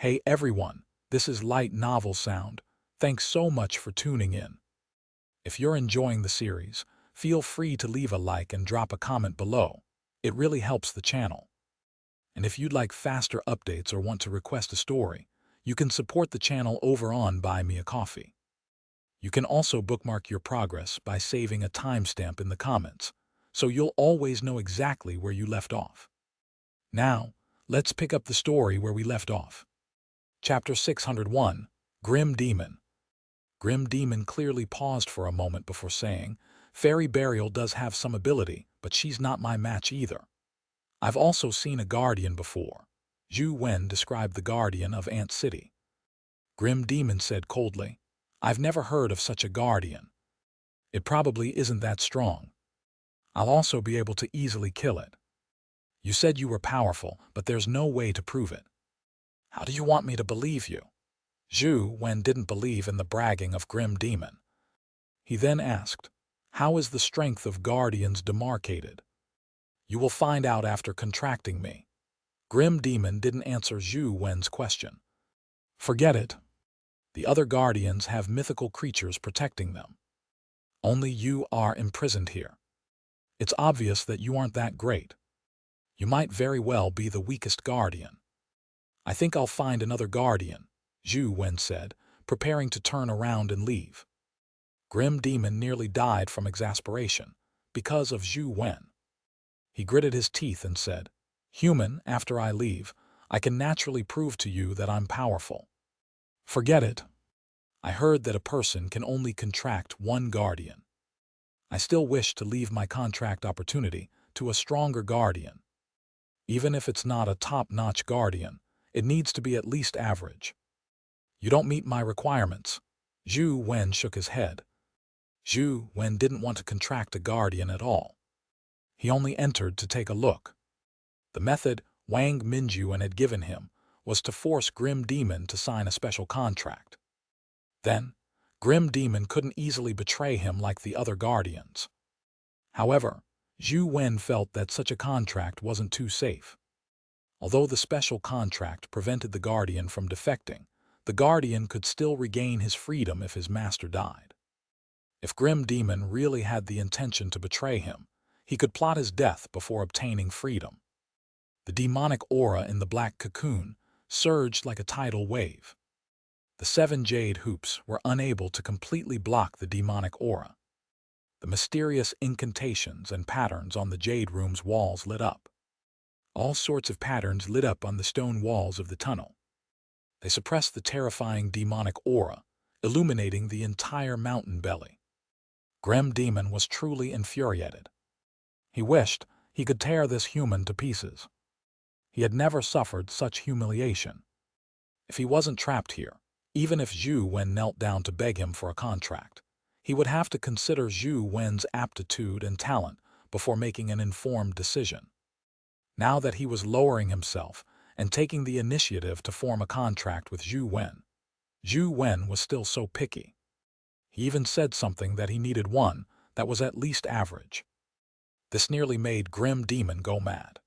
Hey everyone, this is Light Novel Sound. Thanks so much for tuning in. If you're enjoying the series, feel free to leave a like and drop a comment below. It really helps the channel. And if you'd like faster updates or want to request a story, you can support the channel over on Buy Me a Coffee. You can also bookmark your progress by saving a timestamp in the comments, so you'll always know exactly where you left off. Now, let's pick up the story where we left off. Chapter 601, Grim Demon. Grim Demon clearly paused for a moment before saying, "Fairy Burial does have some ability, but she's not my match either. I've also seen a guardian before." Zhou Wen described the guardian of Ant City. Grim Demon said coldly, "I've never heard of such a guardian. It probably isn't that strong. I'll also be able to easily kill it. You said you were powerful, but there's no way to prove it. How do you want me to believe you?" Zhou Wen didn't believe in the bragging of Grim Demon. He then asked, "How is the strength of guardians demarcated?" "You will find out after contracting me." Grim Demon didn't answer Zhou Wen's question. "Forget it. The other guardians have mythical creatures protecting them. Only you are imprisoned here. It's obvious that you aren't that great. You might very well be the weakest guardian." "I think I'll find another guardian," Zhou Wen said, preparing to turn around and leave. Grim Demon nearly died from exasperation because of Zhou Wen. He gritted his teeth and said, "Human, after I leave, I can naturally prove to you that I'm powerful." "Forget it. I heard that a person can only contract one guardian. I still wish to leave my contract opportunity to a stronger guardian. Even if it's not a top-notch guardian, it needs to be at least average." "You don't meet my requirements." Zhou Wen shook his head. Zhou Wen didn't want to contract a guardian at all. He only entered to take a look. The method Wang Minjuan had given him was to force Grim Demon to sign a special contract. Then, Grim Demon couldn't easily betray him like the other guardians. However, Zhou Wen felt that such a contract wasn't too safe. Although the special contract prevented the guardian from defecting, the guardian could still regain his freedom if his master died. If Grim Demon really had the intention to betray him, he could plot his death before obtaining freedom. The demonic aura in the black cocoon surged like a tidal wave. The 7 jade hoops were unable to completely block the demonic aura. The mysterious incantations and patterns on the jade room's walls lit up. All sorts of patterns lit up on the stone walls of the tunnel. They suppressed the terrifying demonic aura, illuminating the entire mountain belly. Grim Demon was truly infuriated. He wished he could tear this human to pieces. He had never suffered such humiliation. If he wasn't trapped here, even if Zhou Wen knelt down to beg him for a contract, he would have to consider Zhou Wen's aptitude and talent before making an informed decision. Now that he was lowering himself and taking the initiative to form a contract with Zhou Wen was still so picky. He even said something that he needed one that was at least average. This nearly made Grim Demon go mad.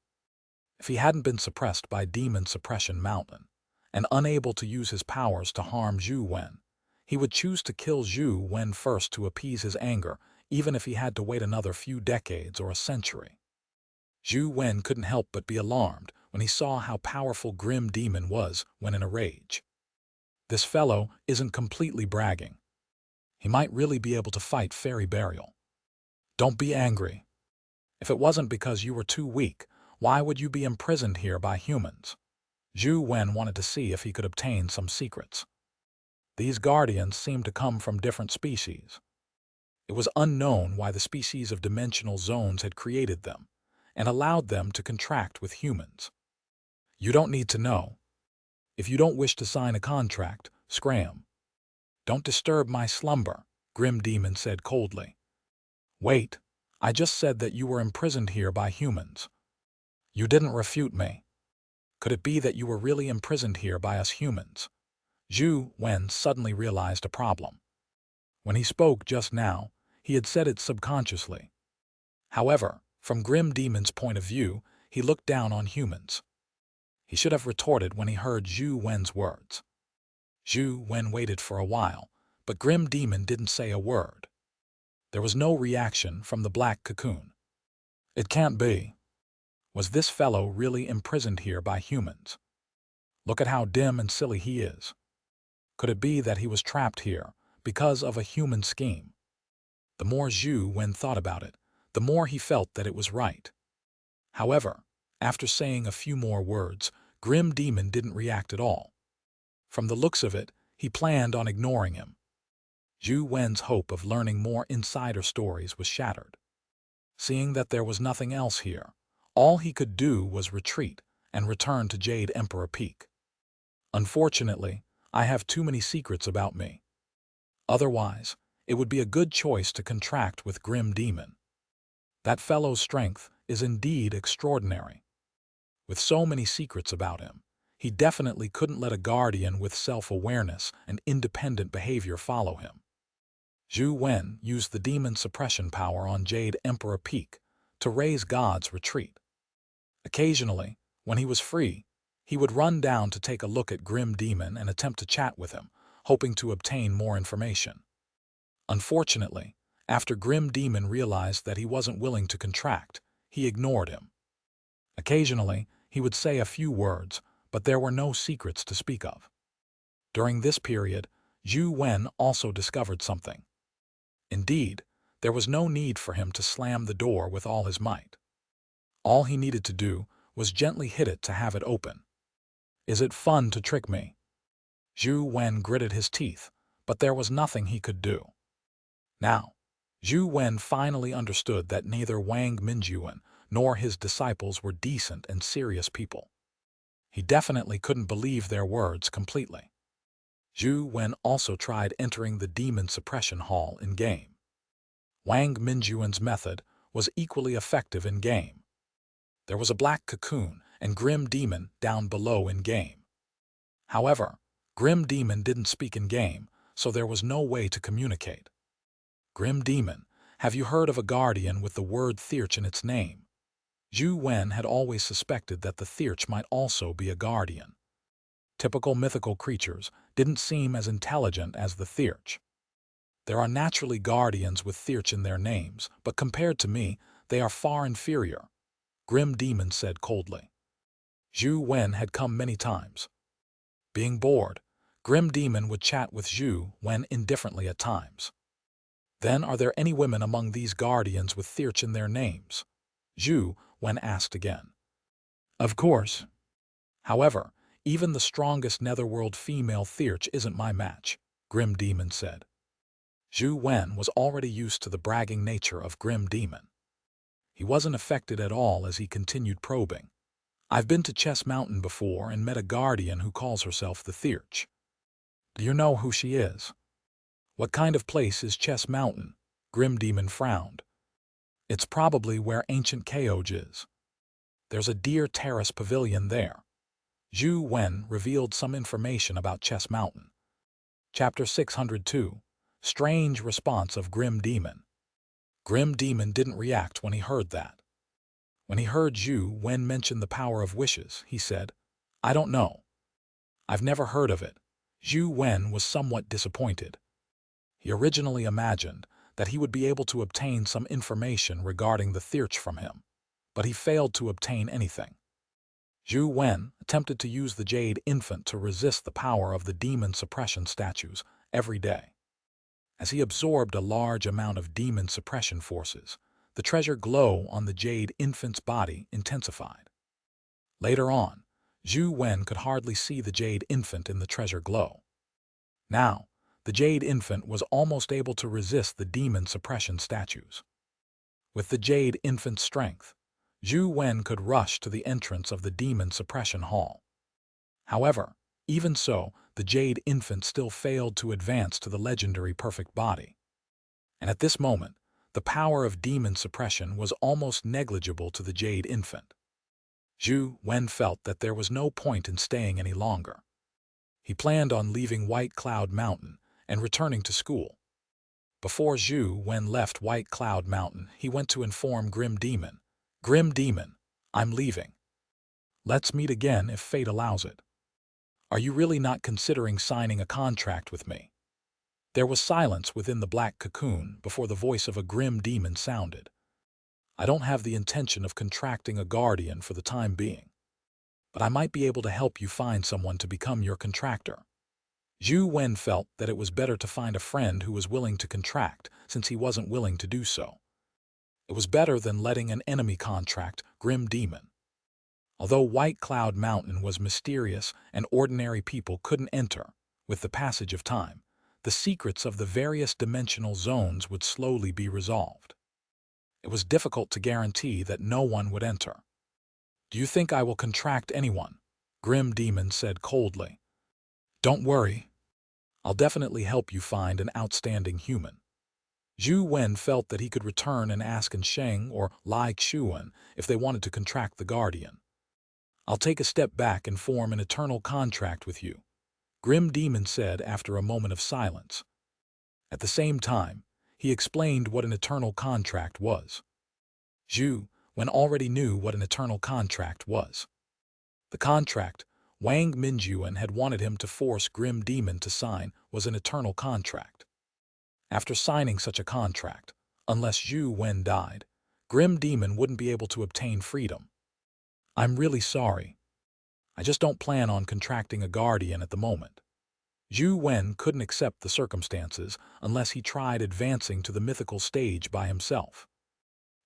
If he hadn't been suppressed by Demon Suppression Mountain and unable to use his powers to harm Zhou Wen, he would choose to kill Zhou Wen first to appease his anger, even if he had to wait another few decades or a century. Zhou Wen couldn't help but be alarmed when he saw how powerful Grim Demon was when in a rage. This fellow isn't completely bragging. He might really be able to fight Fairy Burial. "Don't be angry. If it wasn't because you were too weak, why would you be imprisoned here by humans?" Zhou Wen wanted to see if he could obtain some secrets. These guardians seemed to come from different species. It was unknown why the species of dimensional zones had created them and allowed them to contract with humans. "You don't need to know. If you don't wish to sign a contract, scram. Don't disturb my slumber," Grim Demon said coldly. "Wait, I just said that you were imprisoned here by humans. You didn't refute me. Could it be that you were really imprisoned here by us humans?" Zhou Wen suddenly realized a problem. When he spoke just now, he had said it subconsciously. However, from Grim Demon's point of view, he looked down on humans. He should have retorted when he heard Zhou Wen's words. Zhou Wen waited for a while, but Grim Demon didn't say a word. There was no reaction from the black cocoon. It can't be. Was this fellow really imprisoned here by humans? Look at how dim and silly he is. Could it be that he was trapped here because of a human scheme? The more Zhou Wen thought about it, the more he felt that it was right. However, after saying a few more words, Grim Demon didn't react at all. From the looks of it, he planned on ignoring him. Zhou Wen's hope of learning more insider stories was shattered. Seeing that there was nothing else here, all he could do was retreat and return to Jade Emperor Peak. Unfortunately, I have too many secrets about me. Otherwise, it would be a good choice to contract with Grim Demon. That fellow's strength is indeed extraordinary. With so many secrets about him, he definitely couldn't let a guardian with self-awareness and independent behavior follow him. Zhou Wen used the demon suppression power on Jade Emperor Peak to raise God's retreat. Occasionally, when he was free, he would run down to take a look at Grim Demon and attempt to chat with him, hoping to obtain more information. Unfortunately, after Grim Demon realized that he wasn't willing to contract, he ignored him. Occasionally, he would say a few words, but there were no secrets to speak of. During this period, Zhou Wen also discovered something. Indeed, there was no need for him to slam the door with all his might. All he needed to do was gently hit it to have it open. Is it fun to trick me? Zhou Wen gritted his teeth, but there was nothing he could do. Now, Zhou Wen finally understood that neither Wang Mingyuan nor his disciples were decent and serious people. He definitely couldn't believe their words completely. Zhou Wen also tried entering the demon suppression hall in-game. Wang Mingyuan's method was equally effective in-game. There was a black cocoon and Grim Demon down below in-game. However, Grim Demon didn't speak in-game, so there was no way to communicate. Grim Demon, have you heard of a guardian with the word Thirch in its name? Zhou Wen had always suspected that the Thirch might also be a guardian. Typical mythical creatures didn't seem as intelligent as the Thirch. There are naturally guardians with Thirch in their names, but compared to me, they are far inferior, Grim Demon said coldly. Zhou Wen had come many times. Being bored, Grim Demon would chat with Zhou Wen indifferently at times. Then are there any women among these guardians with Thirch in their names? Zhou Wen asked again. Of course. However, even the strongest netherworld female Thirch isn't my match, Grim Demon said. Zhou Wen was already used to the bragging nature of Grim Demon. He wasn't affected at all as he continued probing. I've been to Chess Mountain before and met a guardian who calls herself the Thirch. Do you know who she is? What kind of place is Chess Mountain? Grim Demon frowned. It's probably where ancient Kaoj is. There's a deer terrace pavilion there. Zhou Wen revealed some information about Chess Mountain. Chapter 602. Strange Response of Grim Demon. Grim Demon didn't react when he heard that. When he heard Zhou Wen mention the power of wishes, he said, I don't know. I've never heard of it. Zhou Wen was somewhat disappointed. He originally imagined that he would be able to obtain some information regarding the Thirch from him, but he failed to obtain anything. Zhou Wen attempted to use the Jade Infant to resist the power of the demon suppression statues every day. As he absorbed a large amount of demon suppression forces, the treasure glow on the Jade Infant's body intensified. Later on, Zhou Wen could hardly see the Jade Infant in the treasure glow. Now, the Jade Infant was almost able to resist the demon suppression statues. With the Jade Infant's strength, Zhou Wen could rush to the entrance of the demon suppression hall. However, even so, the Jade Infant still failed to advance to the legendary perfect body. And at this moment, the power of demon suppression was almost negligible to the Jade Infant. Zhou Wen felt that there was no point in staying any longer. He planned on leaving White Cloud Mountain and returning to school. Before Zhou Wen left White Cloud Mountain, he went to inform Grim Demon. Grim Demon, I'm leaving. Let's meet again if fate allows it. Are you really not considering signing a contract with me? There was silence within the black cocoon before the voice of a grim demon sounded. I don't have the intention of contracting a guardian for the time being, but I might be able to help you find someone to become your contractor. Zhou Wen felt that it was better to find a friend who was willing to contract, since he wasn't willing to do so. It was better than letting an enemy contract Grim Demon. Although White Cloud Mountain was mysterious and ordinary people couldn't enter, with the passage of time, the secrets of the various dimensional zones would slowly be resolved. It was difficult to guarantee that no one would enter. Do you think I will contract anyone? Grim Demon said coldly. Don't worry. I'll definitely help you find an outstanding human. Zhou Wen felt that he could return and ask Sheng or Lai Xuan if they wanted to contract the Guardian. I'll take a step back and form an eternal contract with you, Grim Demon said after a moment of silence. At the same time, he explained what an eternal contract was. Zhou Wen already knew what an eternal contract was. The contract Wang Minjuan had wanted him to force Grim Demon to sign was an eternal contract. After signing such a contract, unless Zhou Wen died, Grim Demon wouldn't be able to obtain freedom. I'm really sorry. I just don't plan on contracting a guardian at the moment. Zhou Wen couldn't accept the circumstances unless he tried advancing to the mythical stage by himself.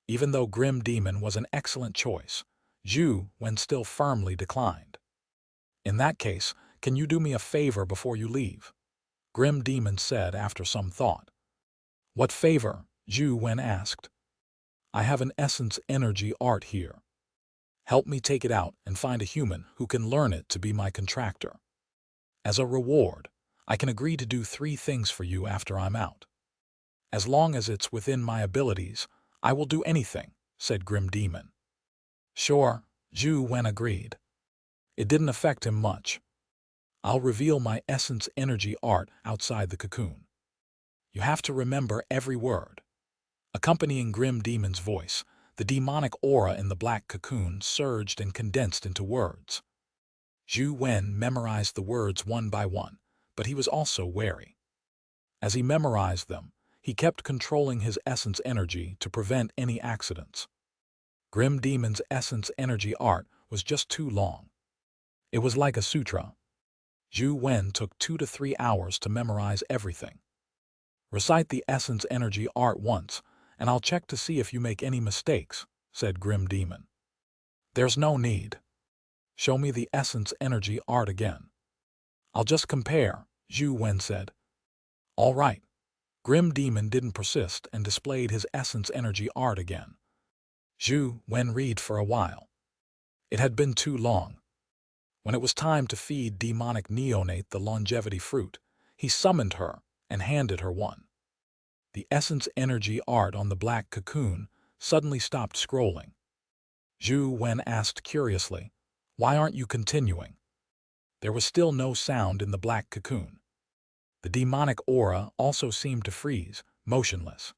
Even though Grim Demon was an excellent choice, Zhou Wen still firmly declined. In that case, can you do me a favor before you leave? Grim Demon said after some thought. What favor? Zhou Wen asked. I have an essence energy art here. Help me take it out and find a human who can learn it to be my contractor. As a reward, I can agree to do 3 things for you after I'm out. As long as it's within my abilities, I will do anything, said Grim Demon. Sure, Zhou Wen agreed. It didn't affect him much. I'll reveal my essence energy art outside the cocoon. You have to remember every word. Accompanying Grim Demon's voice, the demonic aura in the black cocoon surged and condensed into words. Zhou Wen memorized the words one by one, but he was also wary. As he memorized them, he kept controlling his essence energy to prevent any accidents. Grim Demon's essence energy art was just too long. It was like a sutra. Zhou Wen took 2 to 3 hours to memorize everything. Recite the essence energy art once, and I'll check to see if you make any mistakes, said Grim Demon. There's no need. Show me the essence energy art again. I'll just compare, Zhou Wen said. All right. Grim Demon didn't persist and displayed his essence energy art again. Zhou Wen read for a while. It had been too long. When it was time to feed demonic neonate the longevity fruit, he summoned her and handed her one. The essence energy art on the black cocoon suddenly stopped scrolling. Zhou Wen asked curiously, Why aren't you continuing? There was still no sound in the black cocoon. The demonic aura also seemed to freeze, motionless.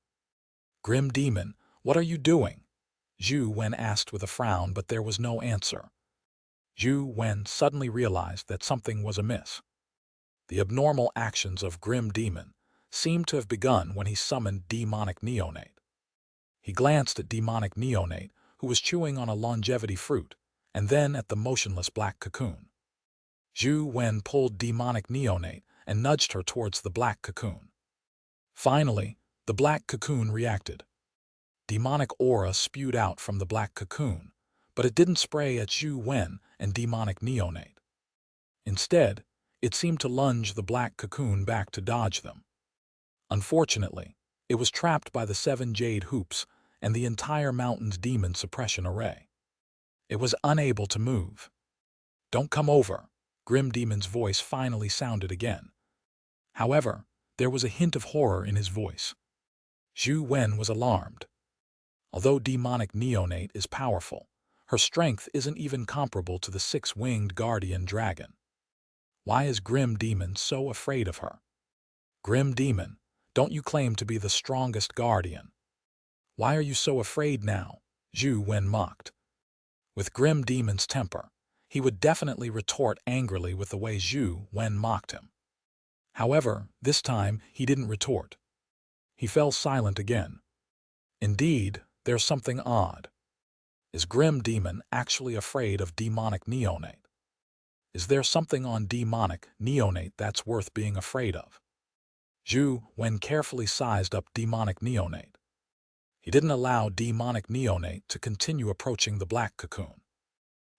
Grim Demon, what are you doing? Zhou Wen asked with a frown, but there was no answer. Zhou Wen suddenly realized that something was amiss. The abnormal actions of Grim Demon seemed to have begun when he summoned demonic neonate. He glanced at demonic neonate, who was chewing on a longevity fruit, and then at the motionless black cocoon. Zhou Wen pulled demonic neonate and nudged her towards the black cocoon. Finally, the black cocoon reacted. Demonic aura spewed out from the black cocoon, but it didn't spray at Zhou Wen and demonic neonate. Instead, it seemed to lunge the black cocoon back to dodge them. Unfortunately, it was trapped by the 7 jade hoops and the entire mountain's demon suppression array. It was unable to move. Don't come over, Grim Demon's voice finally sounded again. However, there was a hint of horror in his voice. Zhou Wen was alarmed. Although demonic neonate is powerful, her strength isn't even comparable to the 6-winged guardian dragon. Why is Grim Demon so afraid of her? Grim Demon, don't you claim to be the strongest guardian? Why are you so afraid now? Zhou Wen mocked. With Grim Demon's temper, he would definitely retort angrily with the way Zhou Wen mocked him. However, this time he didn't retort. He fell silent again. Indeed, there's something odd. Is Grim Demon actually afraid of demonic neonate? Is there something on demonic neonate that's worth being afraid of? Zhou Wen carefully sized up demonic neonate. He didn't allow demonic neonate to continue approaching the black cocoon.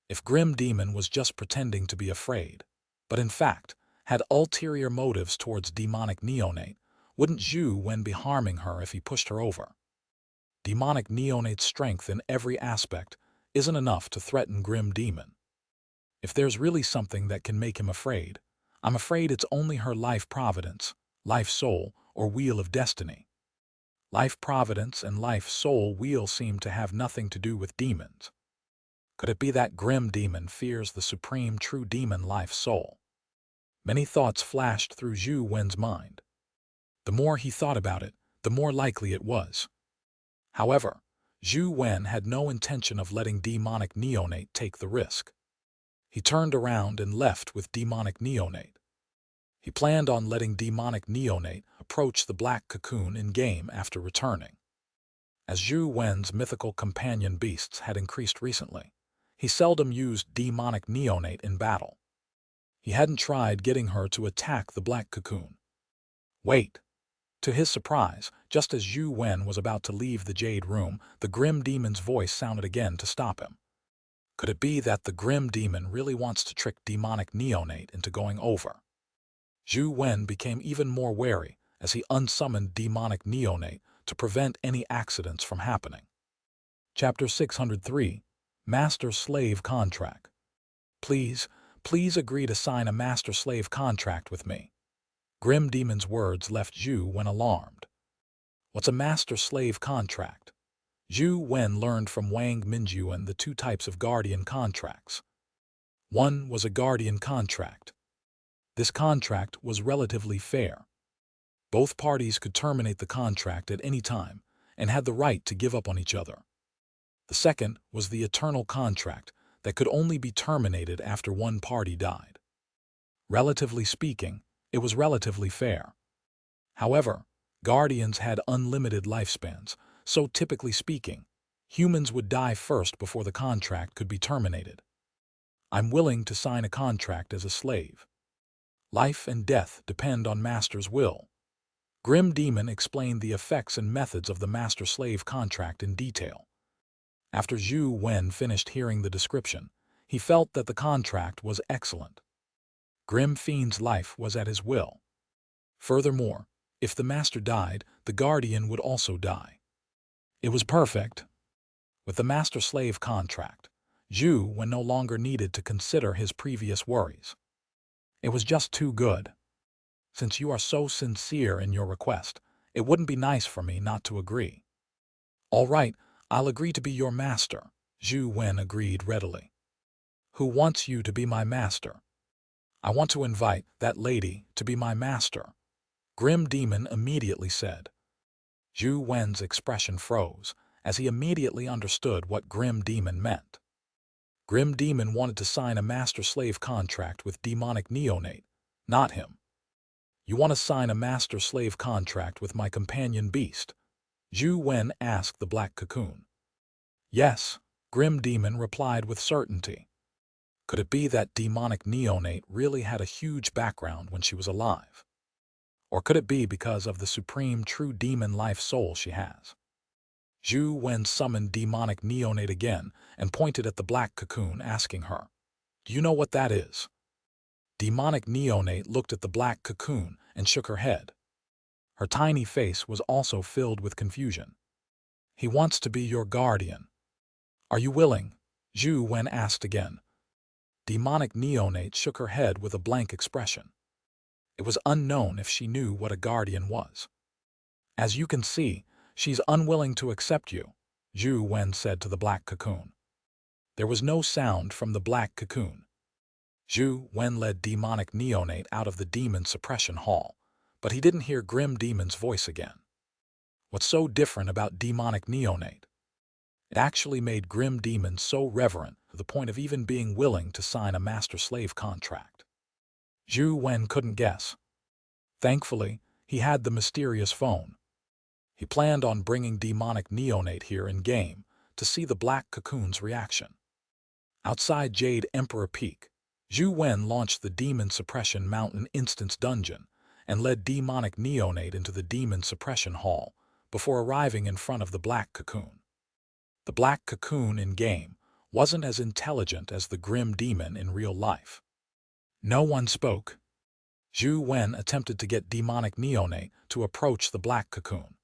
If Grim Demon was just pretending to be afraid, but in fact had ulterior motives towards demonic neonate, wouldn't Zhou Wen be harming her if he pushed her over? Demonic neonate's strength in every aspect isn't enough to threaten Grim Demon. If there's really something that can make him afraid, I'm afraid it's only her life providence, life soul, or wheel of destiny. Life providence and life soul wheel seem to have nothing to do with demons. Could it be that Grim Demon fears the supreme true demon life soul? Many thoughts flashed through Zhou Wen's mind. The more he thought about it, the more likely it was. However, Zhou Wen had no intention of letting demonic neonate take the risk. He turned around and left with demonic neonate. He planned on letting demonic neonate approach the black cocoon in-game after returning. As Zhou Wen's mythical companion beasts had increased recently, he seldom used demonic neonate in battle. He hadn't tried getting her to attack the black cocoon. Wait! To his surprise, just as Zhou Wen was about to leave the Jade Room, the Grim Demon's voice sounded again to stop him. Could it be that the Grim Demon really wants to trick demonic neonate into going over? Zhou Wen became even more wary as he unsummoned demonic neonate to prevent any accidents from happening. Chapter 603, Master-Slave Contract. Please agree to sign a master-slave contract with me. Grim Demon's words left Zhou Wen alarmed. What's a master-slave contract? Zhou Wen learned from Wang Mingyuan the two types of guardian contracts. One was a guardian contract. This contract was relatively fair. Both parties could terminate the contract at any time and had the right to give up on each other. The second was the eternal contract that could only be terminated after one party died. Relatively speaking, it was relatively fair. However, guardians had unlimited lifespans, so typically speaking, humans would die first before the contract could be terminated. I'm willing to sign a contract as a slave. Life and death depend on Master's will. Grim Demon explained the effects and methods of the master-slave contract in detail. After Zhou Wen finished hearing the description, he felt that the contract was excellent. Grim Fiend's life was at his will. Furthermore, if the master died, the guardian would also die. It was perfect. With the master-slave contract, Zhou Wen no longer needed to consider his previous worries. It was just too good. Since you are so sincere in your request, it wouldn't be nice for me not to agree. All right, I'll agree to be your master, Zhou Wen agreed readily. Who wants you to be my master? I want to invite that lady to be my master, Grim Demon immediately said. Zhou Wen's expression froze, as he immediately understood what Grim Demon meant. Grim Demon wanted to sign a master-slave contract with demonic neonate, not him. You want to sign a master-slave contract with my companion beast? Zhou Wen asked the black cocoon. Yes, Grim Demon replied with certainty. Could it be that demonic neonate really had a huge background when she was alive? Or could it be because of the supreme true demon life soul she has? Zhou Wen summoned demonic neonate again and pointed at the black cocoon, asking her, "Do you know what that is?" Demonic neonate looked at the black cocoon and shook her head. Her tiny face was also filled with confusion. He wants to be your guardian. Are you willing? Zhou Wen asked again. Demonic neonate shook her head with a blank expression. It was unknown if she knew what a guardian was. As you can see, she's unwilling to accept you, Zhou Wen said to the black cocoon. There was no sound from the black cocoon. Zhou Wen led demonic neonate out of the demon suppression hall, but he didn't hear Grim Demon's voice again. What's so different about demonic neonate? It actually made Grim Demon so reverent the point of even being willing to sign a master-slave contract? Zhou Wen couldn't guess. Thankfully, he had the mysterious phone. He planned on bringing demonic neonate here in-game to see the Black Cocoon's reaction. Outside Jade Emperor Peak, Zhou Wen launched the Demon Suppression Mountain Instance Dungeon and led demonic neonate into the Demon Suppression Hall before arriving in front of the Black Cocoon. The Black Cocoon in-game wasn't as intelligent as the Grim Demon in real life. No one spoke. Zhou Wen attempted to get demonic neonate to approach the Black Cocoon.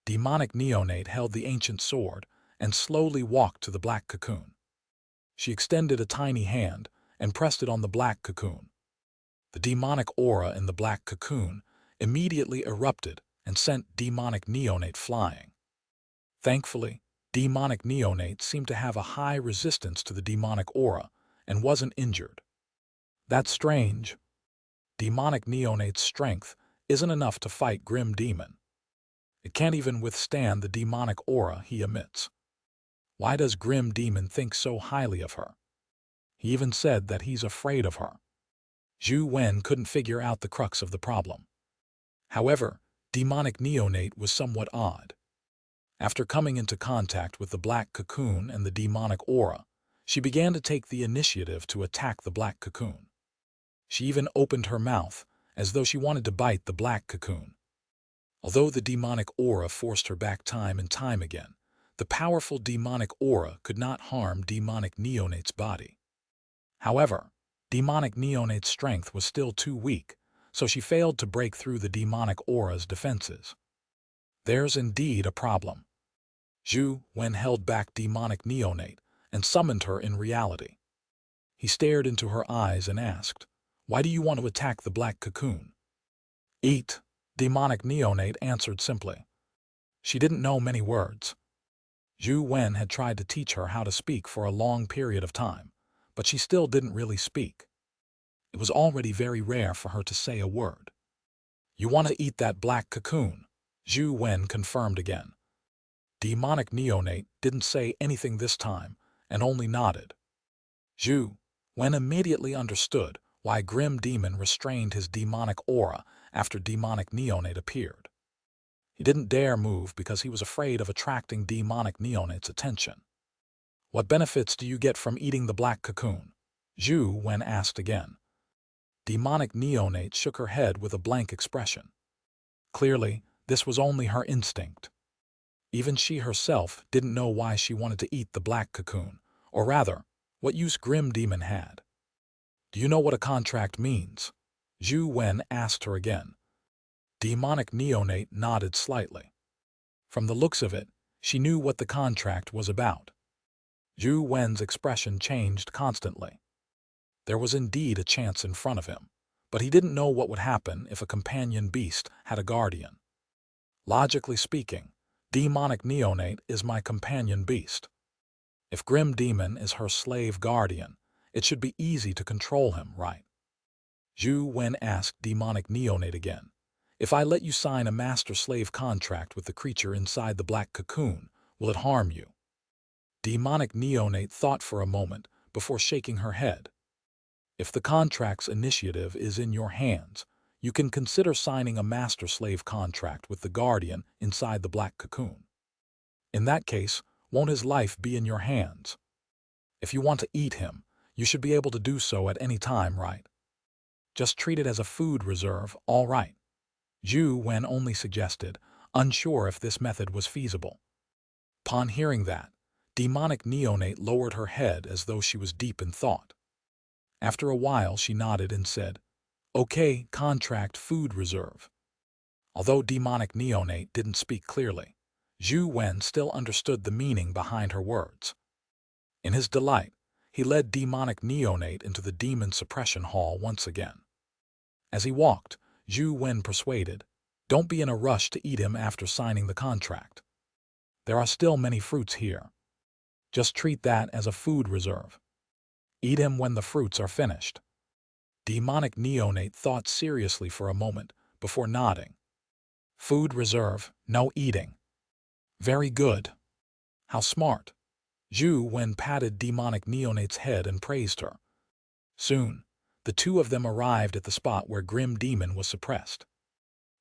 Demonic neonate held the ancient sword and slowly walked to the Black Cocoon. She extended a tiny hand and pressed it on the Black Cocoon. The demonic aura in the Black Cocoon immediately erupted and sent demonic neonate flying. Thankfully, demonic neonate seemed to have a high resistance to the demonic aura and wasn't injured. That's strange. Demonic neonate's strength isn't enough to fight Grim Demon. It can't even withstand the demonic aura he emits. Why does Grim Demon think so highly of her? He even said that he's afraid of her. Zhou Wen couldn't figure out the crux of the problem. However, demonic neonate was somewhat odd. After coming into contact with the Black Cocoon and the demonic aura, she began to take the initiative to attack the Black Cocoon. She even opened her mouth as though she wanted to bite the Black Cocoon. Although the demonic aura forced her back time and time again, the powerful demonic aura could not harm demonic neonate's body. However, demonic neonate's strength was still too weak, so she failed to break through the demonic aura's defenses. There's indeed a problem. Zhou Wen held back demonic neonate and summoned her in reality. He stared into her eyes and asked, "Why do you want to attack the Black Cocoon?" "Eat," demonic neonate answered simply. She didn't know many words. Zhou Wen had tried to teach her how to speak for a long period of time, but she still didn't really speak. It was already very rare for her to say a word. "You want to eat that Black Cocoon," Zhou Wen confirmed again. Demonic neonate didn't say anything this time and only nodded. Zhou Wen immediately understood why Grim Demon restrained his demonic aura after demonic neonate appeared. He didn't dare move because he was afraid of attracting demonic neonate's attention. "What benefits do you get from eating the Black Cocoon?" Zhou Wen asked again. Demonic neonate shook her head with a blank expression. Clearly, this was only her instinct. Even she herself didn't know why she wanted to eat the Black Cocoon, or rather, what use Grim Demon had. "Do you know what a contract means?" Zhou Wen asked her again. Demonic neonate nodded slightly. From the looks of it, she knew what the contract was about. Zhou Wen's expression changed constantly. There was indeed a chance in front of him, but he didn't know what would happen if a companion beast had a guardian. Logically speaking, demonic neonate is my companion beast. If Grim Demon is her slave guardian, it should be easy to control him, right? Zhou Wen asked demonic neonate again. "If I let you sign a master-slave contract with the creature inside the Black Cocoon, will it harm you?" Demonic neonate thought for a moment before shaking her head. "If the contract's initiative is in your hands, you can consider signing a master-slave contract with the guardian inside the Black Cocoon. In that case, won't his life be in your hands? If you want to eat him, you should be able to do so at any time, right? Just treat it as a food reserve, all right?" Zhou Wen only suggested, unsure if this method was feasible. Upon hearing that, demonic neonate lowered her head as though she was deep in thought. After a while she nodded and said, "Okay, contract food reserve." Although demonic neonate didn't speak clearly, Zhou Wen still understood the meaning behind her words. In his delight, he led demonic neonate into the demon suppression hall once again. As he walked, Zhou Wen persuaded, "Don't be in a rush to eat him after signing the contract. There are still many fruits here. Just treat that as a food reserve. Eat him when the fruits are finished." Demonic neonate thought seriously for a moment before nodding. "Food reserve, no eating. Very good. How smart." Zhou Wen patted demonic neonate's head and praised her. Soon, the two of them arrived at the spot where Grim Demon was suppressed.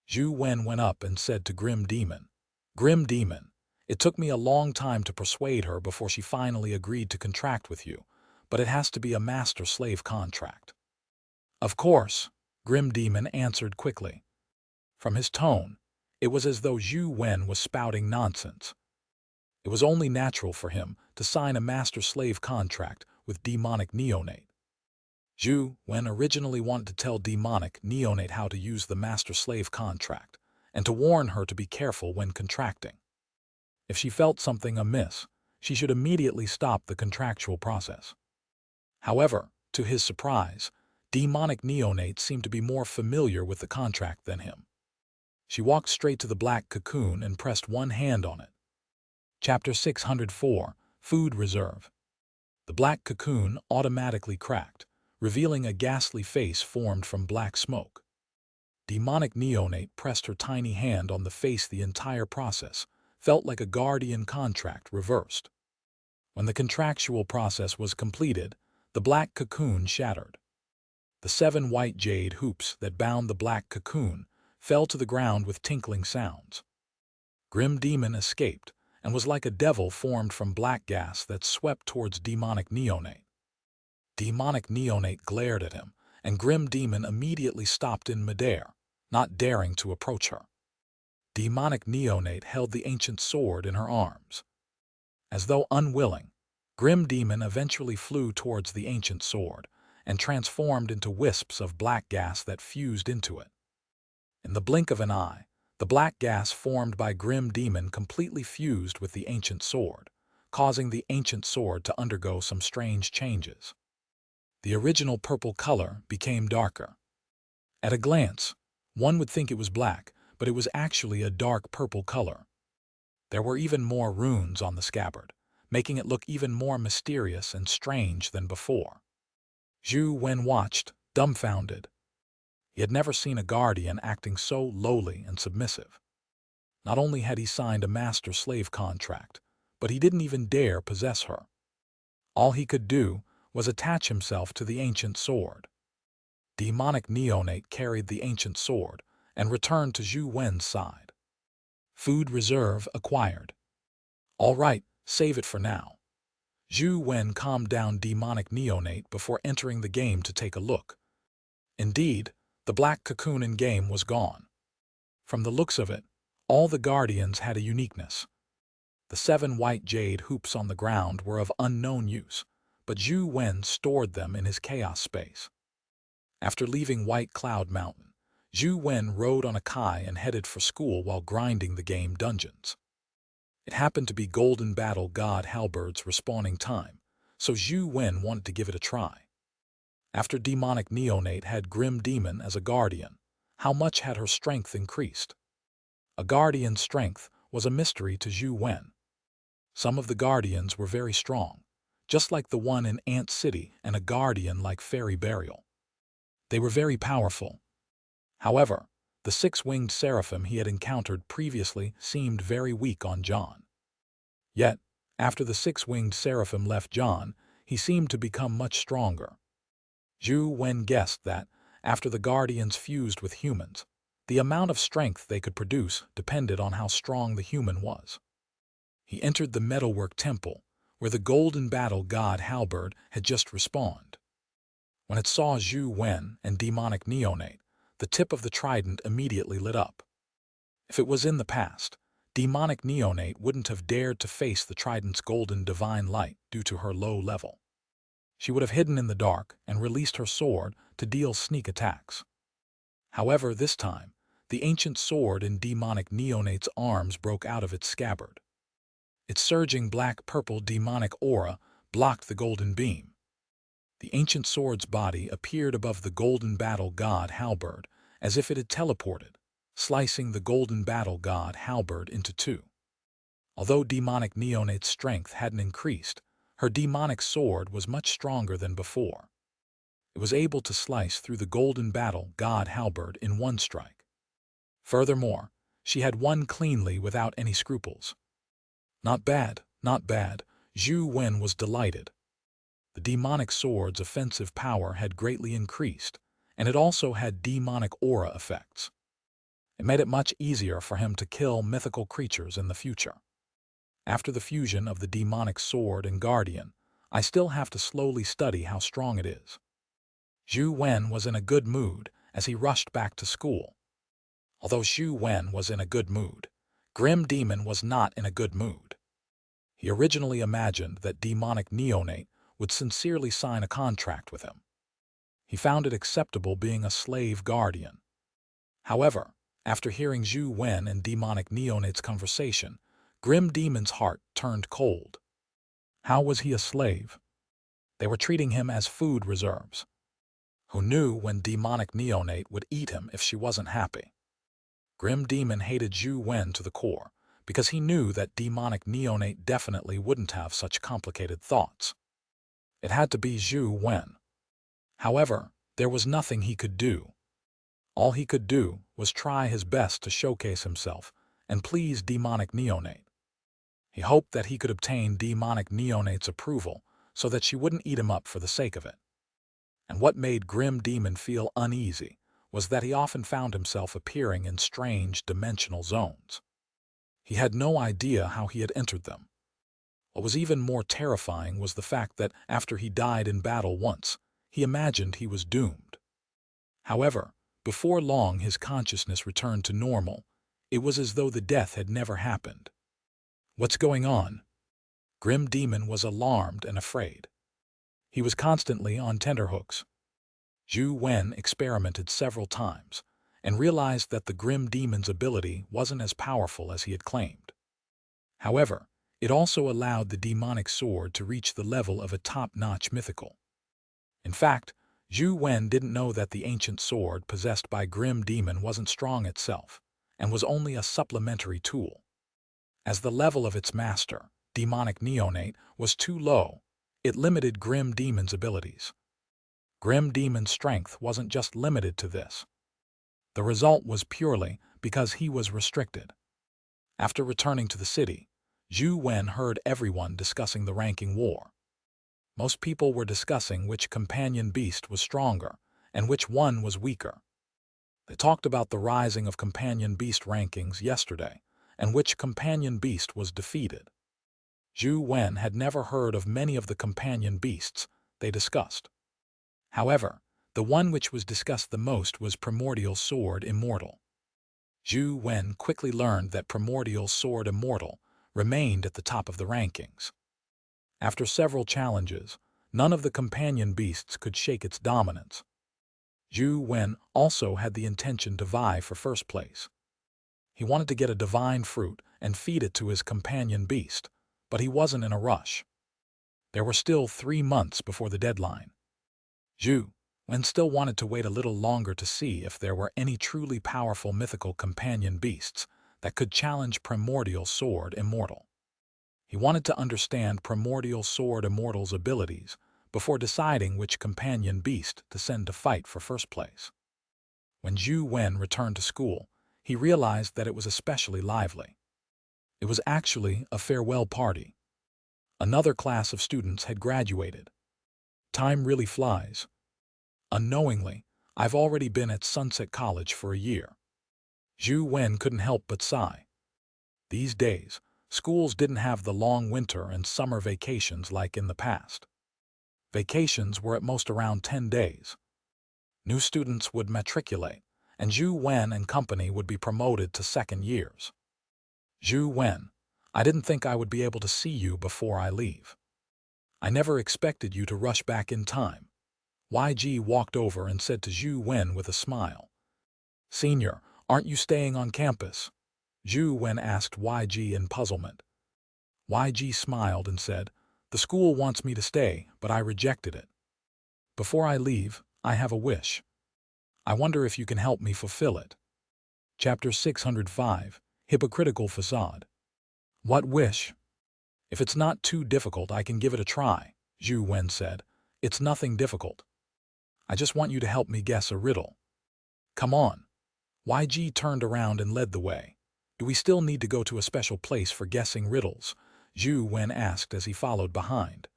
Zhou Wen went up and said to Grim Demon, "Grim Demon, it took me a long time to persuade her before she finally agreed to contract with you, but it has to be a master-slave contract." "Of course," Grim Demon answered quickly. From his tone, it was as though Zhou Wen was spouting nonsense. It was only natural for him to sign a master-slave contract with demonic neonate. Zhou Wen originally wanted to tell demonic neonate how to use the master-slave contract and to warn her to be careful when contracting. If she felt something amiss, she should immediately stop the contractual process. However, to his surprise, demonic neonate seemed to be more familiar with the contract than him. She walked straight to the black cocoon and pressed one hand on it. Chapter 604, Food Reserve. The black cocoon automatically cracked, revealing a ghastly face formed from black smoke. Demonic neonate pressed her tiny hand on the face. The entire process felt like a guardian contract reversed. When the contractual process was completed, the black cocoon shattered. The 7 white jade hoops that bound the black cocoon fell to the ground with tinkling sounds. Grim Demon escaped and was like a devil formed from black gas that swept towards demonic neonate. Demonic neonate glared at him, and Grim Demon immediately stopped in midair, not daring to approach her. Demonic neonate held the ancient sword in her arms. As though unwilling, Grim Demon eventually flew towards the ancient sword and transformed into wisps of black gas that fused into it. In the blink of an eye, the black gas formed by Grim Demon completely fused with the ancient sword, causing the ancient sword to undergo some strange changes. The original purple color became darker. At a glance, one would think it was black, but it was actually a dark purple color. There were even more runes on the scabbard, making it look even more mysterious and strange than before. Zhou Wen watched, dumbfounded. He had never seen a guardian acting so lowly and submissive. Not only had he signed a master-slave contract, but he didn't even dare possess her. All he could do was attach himself to the ancient sword. Demonic neonate carried the ancient sword and returned to Zhou Wen's side. Food reserve acquired. All right, save it for now. Zhou Wen calmed down demonic neonate before entering the game to take a look. Indeed, the black cocoon in game was gone. From the looks of it, all the guardians had a uniqueness. The 7 white jade hoops on the ground were of unknown use, but Zhou Wen stored them in his chaos space. After leaving White Cloud Mountain, Zhou Wen rode on a kai and headed for school while grinding the game dungeons. It happened to be Golden Battle God Halberd's respawning time, so Zhou Wen wanted to give it a try. After demonic neonate had Grim Demon as a guardian, how much had her strength increased? A guardian's strength was a mystery to Zhou Wen. Some of the guardians were very strong, just like the one in Ant City and a guardian like Fairy Burial. They were very powerful. However, the 6-winged Seraphim he had encountered previously seemed very weak on John. Yet, after the 6-winged Seraphim left John, he seemed to become much stronger. Zhou Wen guessed that, after the guardians fused with humans, the amount of strength they could produce depended on how strong the human was. He entered the Metalwork Temple, where the Golden Battle God Halberd had just respawned. When it saw Zhou Wen and demonic neonate, the tip of the trident immediately lit up. If it was in the past, demonic neonate wouldn't have dared to face the trident's golden divine light due to her low level. She would have hidden in the dark and released her sword to deal sneak attacks. However, this time, the ancient sword in demonic neonate's arms broke out of its scabbard. Its surging black-purple demonic aura blocked the golden beam. The ancient sword's body appeared above the Golden Battle God Halberd as if it had teleported, slicing the Golden Battle God Halberd into two. Although demonic neonate's strength hadn't increased, her demonic sword was much stronger than before. It was able to slice through the Golden Battle God Halberd in one strike. Furthermore, she had won cleanly without any scruples. Not bad, not bad, Zhou Wen was delighted. The demonic sword's offensive power had greatly increased, and it also had demonic aura effects. It made it much easier for him to kill mythical creatures in the future. After the fusion of the demonic sword and guardian, I still have to slowly study how strong it is. Zhou Wen was in a good mood as he rushed back to school. Although Zhou Wen was in a good mood, Grim Demon was not in a good mood. He originally imagined that demonic neonate would sincerely sign a contract with him. He found it acceptable being a slave guardian. However, after hearing Zhou Wen and demonic neonate's conversation, Grim Demon's heart turned cold. How was he a slave? They were treating him as food reserves. Who knew when demonic neonate would eat him if she wasn't happy? Grim Demon hated Zhou Wen to the core, because he knew that demonic neonate definitely wouldn't have such complicated thoughts. It had to be Zhou Wen. However, there was nothing he could do. All he could do was try his best to showcase himself and please demonic neonate. He hoped that he could obtain demonic neonate's approval so that she wouldn't eat him up for the sake of it. And what made Grim Demon feel uneasy was that he often found himself appearing in strange dimensional zones. He had no idea how he had entered them. What was even more terrifying was the fact that after he died in battle once, he imagined he was doomed. However, before long his consciousness returned to normal. It was as though the death had never happened. What's going on? Grim Demon was alarmed and afraid. He was constantly on tenterhooks. Zhou Wen experimented several times and realized that the Grim Demon's ability wasn't as powerful as he had claimed. However, it also allowed the demonic sword to reach the level of a top-notch mythical. In fact, Zhou Wen didn't know that the ancient sword possessed by Grim Demon wasn't strong itself and was only a supplementary tool. As the level of its master, demonic neonate, was too low, it limited Grim Demon's abilities. Grim Demon's strength wasn't just limited to this. The result was purely because he was restricted. After returning to the city, Zhou Wen heard everyone discussing the ranking war. Most people were discussing which companion beast was stronger and which one was weaker. They talked about the rising of companion beast rankings yesterday and which companion beast was defeated. Zhou Wen had never heard of many of the companion beasts they discussed. However, the one which was discussed the most was Primordial Sword Immortal. Zhou Wen quickly learned that Primordial Sword Immortal remained at the top of the rankings. After several challenges, none of the companion beasts could shake its dominance. Zhou Wen also had the intention to vie for first place. He wanted to get a divine fruit and feed it to his companion beast, but he wasn't in a rush. There were still 3 months before the deadline. Zhou Wen still wanted to wait a little longer to see if there were any truly powerful mythical companion beasts that could challenge Primordial Sword Immortal. He wanted to understand Primordial Sword Immortal's abilities before deciding which companion beast to send to fight for first place. When Zhou Wen returned to school, he realized that it was especially lively. It was actually a farewell party. Another class of students had graduated. Time really flies. Unknowingly, I've already been at Sunset College for a year. Zhou Wen couldn't help but sigh. These days, schools didn't have the long winter and summer vacations like in the past. Vacations were at most around 10 days. New students would matriculate, and Zhou Wen and company would be promoted to second years. Zhou Wen, I didn't think I would be able to see you before I leave. I never expected you to rush back in time. YG walked over and said to Zhou Wen with a smile. Senior, aren't you staying on campus? Zhou Wen asked YG in puzzlement. YG smiled and said, the school wants me to stay, but I rejected it. Before I leave, I have a wish. I wonder if you can help me fulfill it. Chapter 605, Hypocritical Facade. What wish? If it's not too difficult, I can give it a try, Zhou Wen said. It's nothing difficult. I just want you to help me guess a riddle. Come on. YG turned around and led the way. Do we still need to go to a special place for guessing riddles? Zhou Wen asked as he followed behind.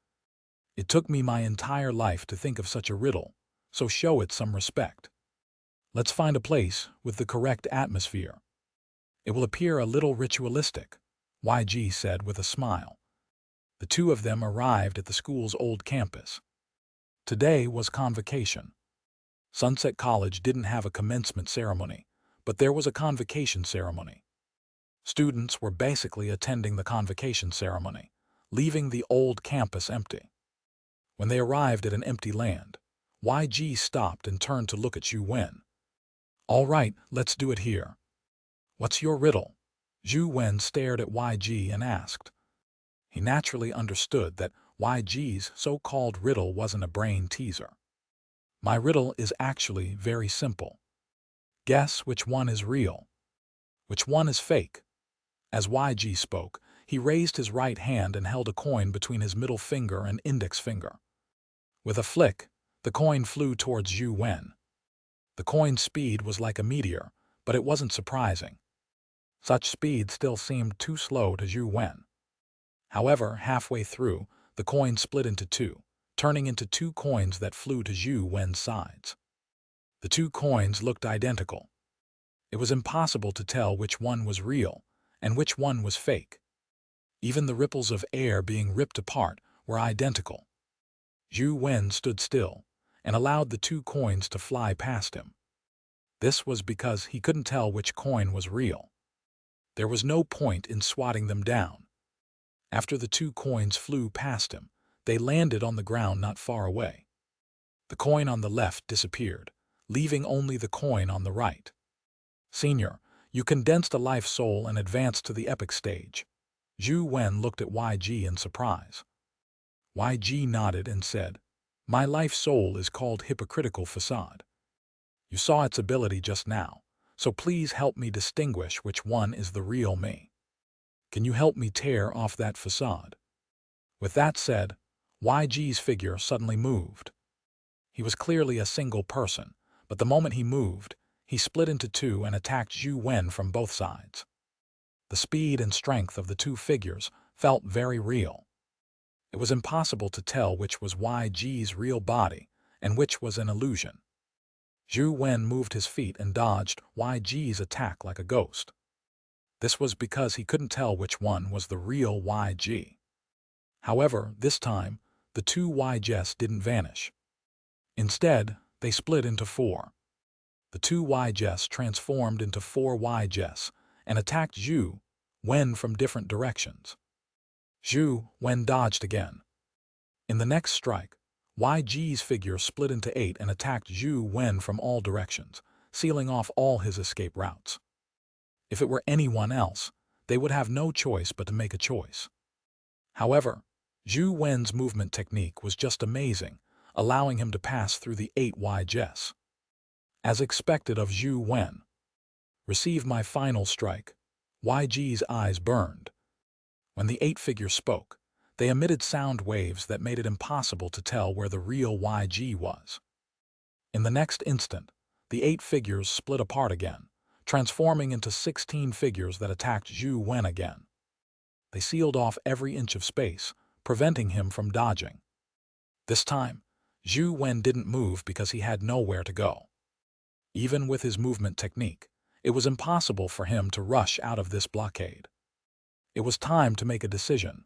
It took me my entire life to think of such a riddle, so show it some respect. Let's find a place with the correct atmosphere. It will appear a little ritualistic, YG said with a smile. The two of them arrived at the school's old campus. Today was convocation. Sunset College didn't have a commencement ceremony, but there was a convocation ceremony. Students were basically attending the convocation ceremony, leaving the old campus empty. When they arrived at an empty land, YG stopped and turned to look at Zhou Wen. All right, let's do it here. What's your riddle? Zhou Wen stared at YG and asked. He naturally understood that YG's so-called riddle wasn't a brain teaser. My riddle is actually very simple. Guess which one is real. Which one is fake? As YG spoke, he raised his right hand and held a coin between his middle finger and index finger. With a flick, the coin flew towards Zhou Wen. The coin's speed was like a meteor, but it wasn't surprising. Such speed still seemed too slow to Zhou Wen. However, halfway through, the coin split into two, turning into two coins that flew to Zhou Wen's sides. The two coins looked identical. It was impossible to tell which one was real and which one was fake. Even the ripples of air being ripped apart were identical. Zhou Wen stood still and allowed the two coins to fly past him. This was because he couldn't tell which coin was real. There was no point in swatting them down. After the two coins flew past him, they landed on the ground not far away. The coin on the left disappeared, leaving only the coin on the right. Senior, you condensed a life soul and advanced to the epic stage. Zhou Wen looked at YG in surprise. YG nodded and said, My life soul is called hypocritical facade. You saw its ability just now, so please help me distinguish which one is the real me. Can you help me tear off that facade? With that said, YG's figure suddenly moved. He was clearly a single person, but the moment he moved, he split into two and attacked Zhou Wen from both sides. The speed and strength of the two figures felt very real. It was impossible to tell which was YG's real body and which was an illusion. Zhou Wen moved his feet and dodged YG's attack like a ghost. This was because he couldn't tell which one was the real YG. However, this time, the two YGs didn't vanish. Instead, they split into four. The two YGs transformed into four YGs and attacked Zhou Wen from different directions. Zhou Wen dodged again. In the next strike, YG's figure split into 8 and attacked Zhou Wen from all directions, sealing off all his escape routes. If it were anyone else, they would have no choice but to make a choice. However, Zhou Wen's movement technique was just amazing, allowing him to pass through the 8 YGs. As expected of Zhou Wen. Receive my final strike. YG's eyes burned. When the 8 figures spoke, they emitted sound waves that made it impossible to tell where the real YG was. In the next instant, the 8 figures split apart again, transforming into 16 figures that attacked Zhou Wen again. They sealed off every inch of space, preventing him from dodging. This time, Zhou Wen didn't move because he had nowhere to go. Even with his movement technique, it was impossible for him to rush out of this blockade. It was time to make a decision.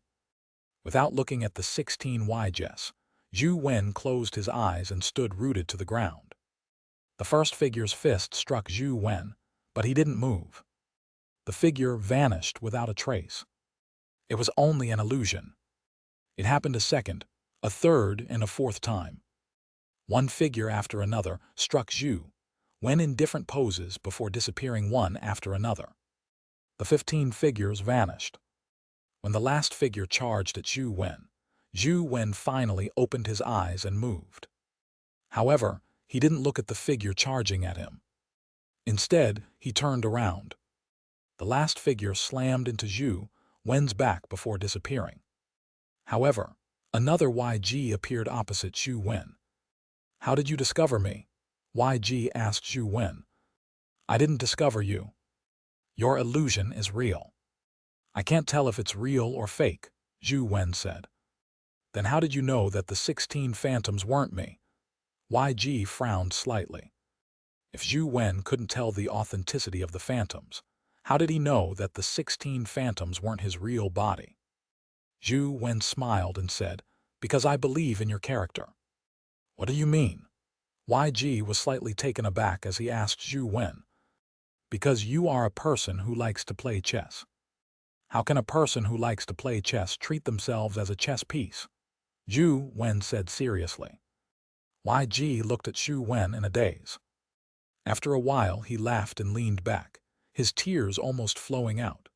Without looking at the 16 YGs, Zhou Wen closed his eyes and stood rooted to the ground. The first figure's fist struck Zhou Wen, but he didn't move. The figure vanished without a trace. It was only an illusion. It happened a second, a third, and a fourth time. One figure after another struck Zhou Wen in different poses before disappearing one after another. The 15 figures vanished. When the last figure charged at Zhou Wen finally opened his eyes and moved. However, he didn't look at the figure charging at him. Instead, he turned around. The last figure slammed into Zhou Wen's back before disappearing. However, another YG appeared opposite Zhou Wen. How did you discover me? YG asked Zhou Wen. I didn't discover you. Your illusion is real. I can't tell if it's real or fake. Zhou Wen said. Then how did you know that the 16 phantoms weren't me? YG frowned slightly. If Zhou Wen couldn't tell the authenticity of the phantoms, how did he know that the 16 phantoms weren't his real body? Zhou Wen smiled and said, "Because I believe in your character." "What do you mean?" YG was slightly taken aback as he asked Zhou Wen. "Because you are a person who likes to play chess." "How can a person who likes to play chess treat themselves as a chess piece?" Zhou Wen said seriously. YG looked at Zhou Wen in a daze. After a while, he laughed and leaned back, his tears almost flowing out.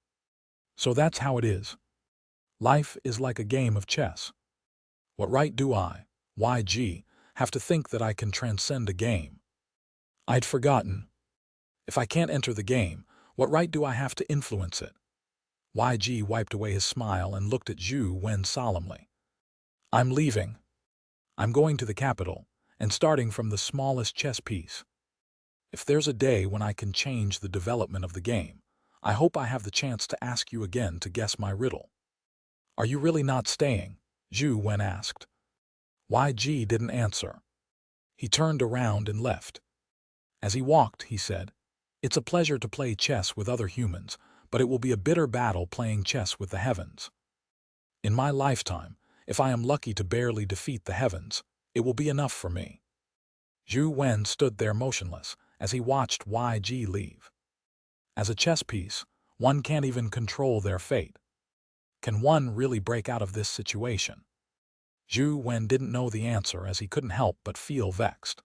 "So that's how it is. Life is like a game of chess. What right do I, YG, have to think that I can transcend a game? I'd forgotten. If I can't enter the game, what right do I have to influence it?" YG wiped away his smile and looked at Zhou Wen solemnly. "I'm leaving. I'm going to the capital, and starting from the smallest chess piece. If there's a day when I can change the development of the game, I hope I have the chance to ask you again to guess my riddle." "Are you really not staying?" Zhou Wen asked. YG didn't answer. He turned around and left. As he walked, he said, "It's a pleasure to play chess with other humans, but it will be a bitter battle playing chess with the heavens. In my lifetime, if I am lucky to barely defeat the heavens, it will be enough for me." Zhou Wen stood there motionless as he watched YG leave. As a chess piece, one can't even control their fate. Can one really break out of this situation? Zhou Wen didn't know the answer as he couldn't help but feel vexed.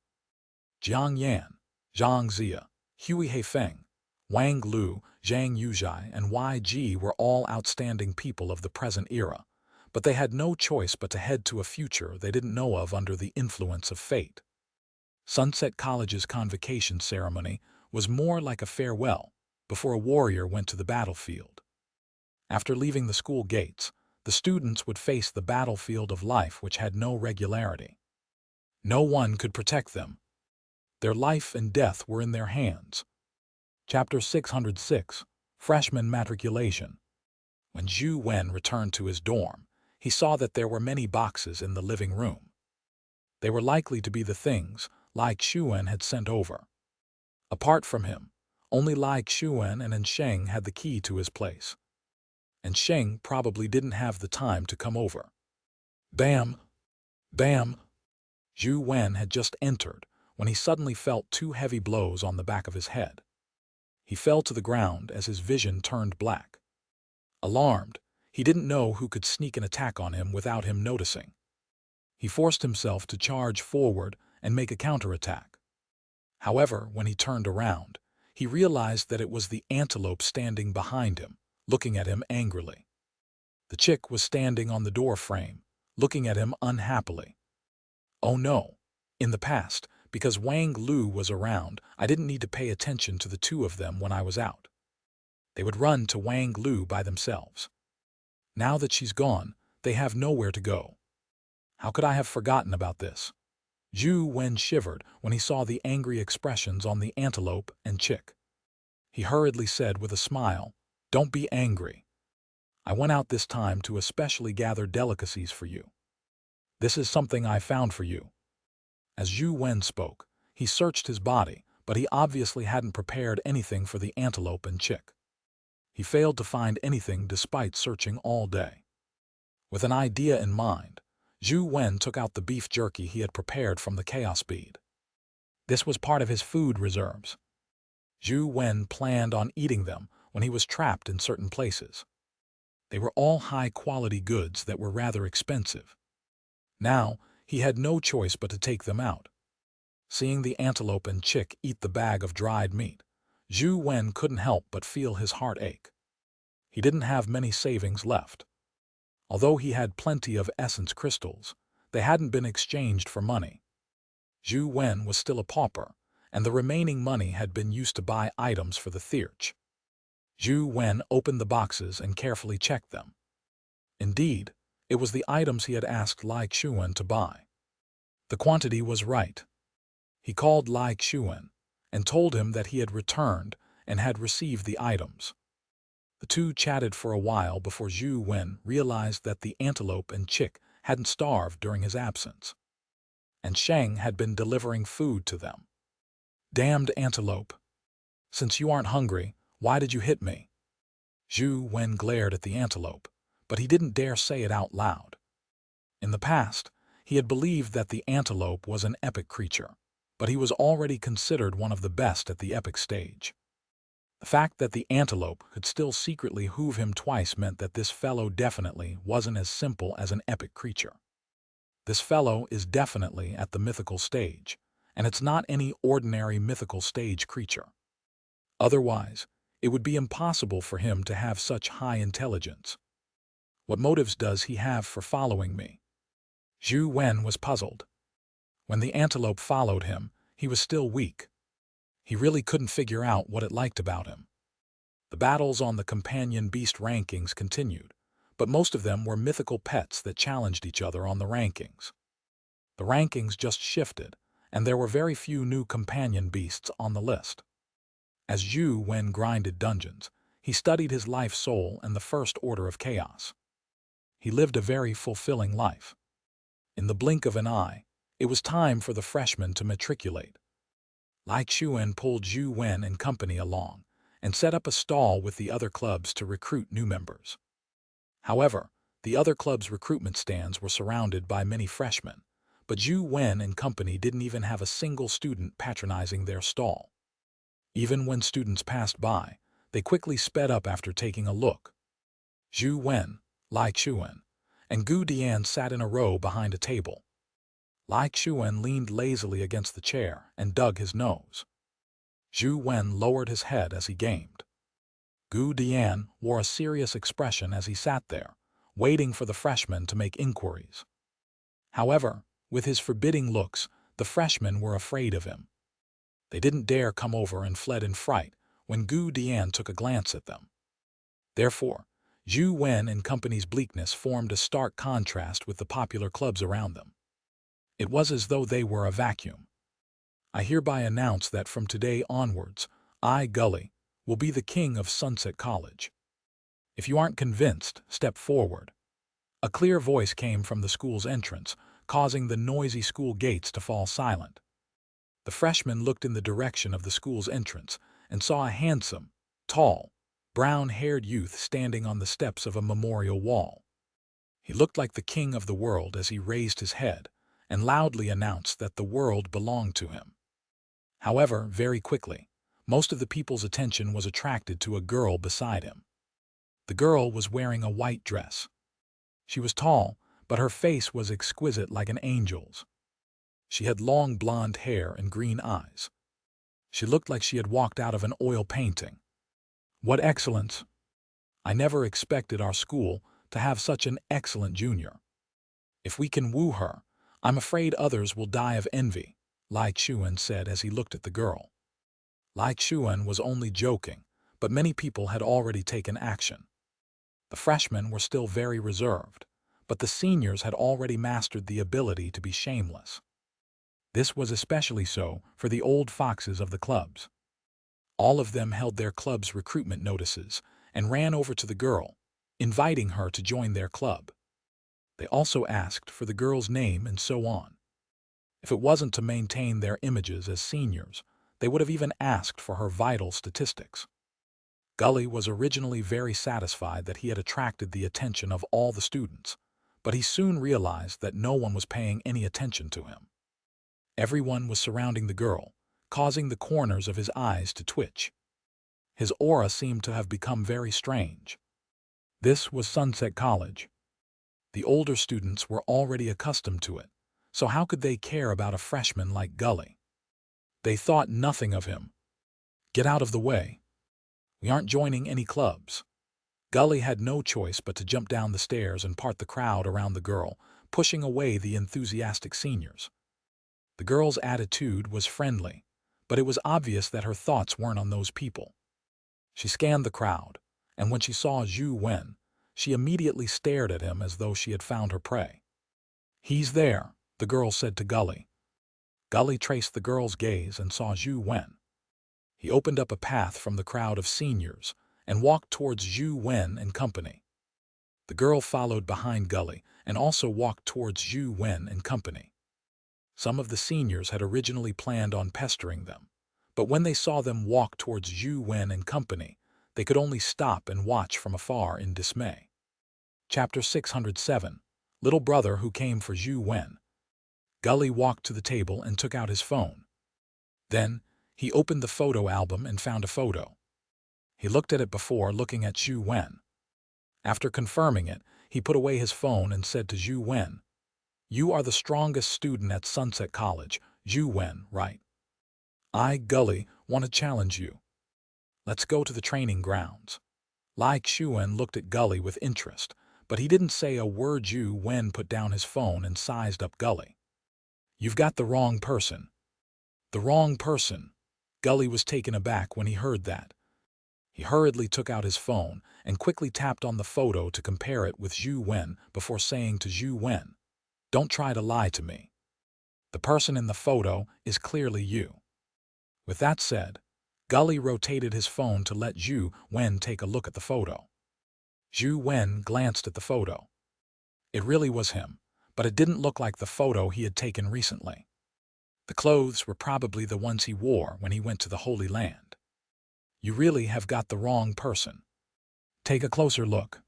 Jiang Yan, Xianxia, Hui Heifeng, Wang Lu, Zhang Yuzhai, and YG were all outstanding people of the present era, but they had no choice but to head to a future they didn't know of under the influence of fate. Sunset College's convocation ceremony was more like a farewell before a warrior went to the battlefield. After leaving the school gates, the students would face the battlefield of life which had no regularity. No one could protect them. Their life and death were in their hands. Chapter 606, Freshman Matriculation. When Zhou Wen returned to his dorm, he saw that there were many boxes in the living room. They were likely to be the things Lai Xuan had sent over. Apart from him, only Lai Xuan and Sheng had the key to his place. And Sheng probably didn't have the time to come over. Bam! Bam! Zhou Wen had just entered when he suddenly felt two heavy blows on the back of his head. He fell to the ground as his vision turned black. Alarmed, he didn't know who could sneak an attack on him without him noticing. He forced himself to charge forward and make a counterattack. However, when he turned around, he realized that it was the antelope standing behind him, looking at him angrily. The chick was standing on the door frame, looking at him unhappily. "Oh no. In the past, because Wang Lu was around, I didn't need to pay attention to the two of them when I was out. They would run to Wang Lu by themselves. Now that she's gone, they have nowhere to go. How could I have forgotten about this?" Zhou Wen shivered when he saw the angry expressions on the antelope and chick. He hurriedly said with a smile, "Don't be angry. I went out this time to especially gather delicacies for you. This is something I found for you." As Zhou Wen spoke, he searched his body, but he obviously hadn't prepared anything for the antelope and chick. He failed to find anything despite searching all day. With an idea in mind, Zhou Wen took out the beef jerky he had prepared from the chaos bead. This was part of his food reserves. Zhou Wen planned on eating them when he was trapped in certain places. They were all high-quality goods that were rather expensive. Now, he had no choice but to take them out. Seeing the antelope and chick eat the bag of dried meat, Zhou Wen couldn't help but feel his heart ache. He didn't have many savings left. Although he had plenty of essence crystals, they hadn't been exchanged for money. Zhou Wen was still a pauper, and the remaining money had been used to buy items for the theurge. Zhou Wen opened the boxes and carefully checked them. Indeed, it was the items he had asked Lai Xuan to buy. The quantity was right. He called Lai Xuan and told him that he had returned and had received the items. The two chatted for a while before Zhou Wen realized that the antelope and chick hadn't starved during his absence, and Sheng had been delivering food to them. "Damned antelope! Since you aren't hungry, why did you hit me?" Zhou Wen glared at the antelope, but he didn't dare say it out loud. In the past, he had believed that the antelope was an epic creature, but he was already considered one of the best at the epic stage. The fact that the antelope could still secretly hoof him twice meant that this fellow definitely wasn't as simple as an epic creature. This fellow is definitely at the mythical stage, and it's not any ordinary mythical stage creature. Otherwise, it would be impossible for him to have such high intelligence. What motives does he have for following me? Zhou Wen was puzzled. When the antelope followed him, he was still weak. He really couldn't figure out what it liked about him. The battles on the companion beast rankings continued, but most of them were mythical pets that challenged each other on the rankings. The rankings just shifted, and there were very few new companion beasts on the list. As Zhou Wen grinded dungeons, he studied his life soul and the first order of chaos. He lived a very fulfilling life. In the blink of an eye, it was time for the freshmen to matriculate. Xianxia pulled Zhou Wen and company along, and set up a stall with the other clubs to recruit new members. However, the other clubs' recruitment stands were surrounded by many freshmen, but Zhou Wen and company didn't even have a single student patronizing their stall. Even when students passed by, they quickly sped up after taking a look. Zhou Wen, Xianxia, and Gu Dian sat in a row behind a table. Xianxia leaned lazily against the chair and dug his nose. Zhou Wen lowered his head as he gamed. Gu Dian wore a serious expression as he sat there, waiting for the freshmen to make inquiries. However, with his forbidding looks, the freshmen were afraid of him. They didn't dare come over and fled in fright when Gu Dian took a glance at them. Therefore, Zhou Wen and company's bleakness formed a stark contrast with the popular clubs around them. It was as though they were a vacuum. I hereby announce that from today onwards, I, Gully, will be the king of Sunset College. If you aren't convinced, step forward. A clear voice came from the school's entrance, causing the noisy school gates to fall silent. The freshmen looked in the direction of the school's entrance and saw a handsome, tall, brown-haired youth standing on the steps of a memorial wall. He looked like the king of the world as he raised his head and loudly announced that the world belonged to him. However, very quickly, most of the people's attention was attracted to a girl beside him. The girl was wearing a white dress. She was tall, but her face was exquisite like an angel's. She had long blonde hair and green eyes. She looked like she had walked out of an oil painting. What excellence! I never expected our school to have such an excellent junior. If we can woo her, I'm afraid others will die of envy, Xianxia said as he looked at the girl. Xianxia was only joking, but many people had already taken action. The freshmen were still very reserved, but the seniors had already mastered the ability to be shameless. This was especially so for the old foxes of the clubs. All of them held their club's recruitment notices and ran over to the girl, inviting her to join their club. They also asked for the girl's name and so on. If it wasn't to maintain their images as seniors, they would have even asked for her vital statistics. Gully was originally very satisfied that he had attracted the attention of all the students, but he soon realized that no one was paying any attention to him. Everyone was surrounding the girl, causing the corners of his eyes to twitch. His aura seemed to have become very strange. This was Sunset College. The older students were already accustomed to it, so how could they care about a freshman like Gully? They thought nothing of him. Get out of the way. We aren't joining any clubs. Gully had no choice but to jump down the stairs and part the crowd around the girl, pushing away the enthusiastic seniors. The girl's attitude was friendly, but it was obvious that her thoughts weren't on those people. She scanned the crowd, and when she saw Zhou Wen, she immediately stared at him as though she had found her prey. "He's there," the girl said to Gully. Gully traced the girl's gaze and saw Zhou Wen. He opened up a path from the crowd of seniors and walked towards Zhou Wen and company. The girl followed behind Gully and also walked towards Zhou Wen and company. Some of the seniors had originally planned on pestering them, but when they saw them walk towards Zhou Wen and company, they could only stop and watch from afar in dismay. Chapter 607. Little Brother Who Came for Zhou Wen. Gully walked to the table and took out his phone. Then, he opened the photo album and found a photo. He looked at it before looking at Zhou Wen. After confirming it, he put away his phone and said to Zhou Wen, "You are the strongest student at Sunset College, Zhou Wen, right? I, Gully, want to challenge you. Let's go to the training grounds." Lai Xuan looked at Gully with interest, but he didn't say a word. Zhou Wen put down his phone and sized up Gully. "You've got the wrong person." The wrong person? Gully was taken aback when he heard that. He hurriedly took out his phone and quickly tapped on the photo to compare it with Zhou Wen before saying to Zhou Wen, "Don't try to lie to me. The person in the photo is clearly you." With that said, Gully rotated his phone to let Zhou Wen take a look at the photo. Zhou Wen glanced at the photo. It really was him, but it didn't look like the photo he had taken recently. The clothes were probably the ones he wore when he went to the Holy Land. "You really have got the wrong person. Take a closer look.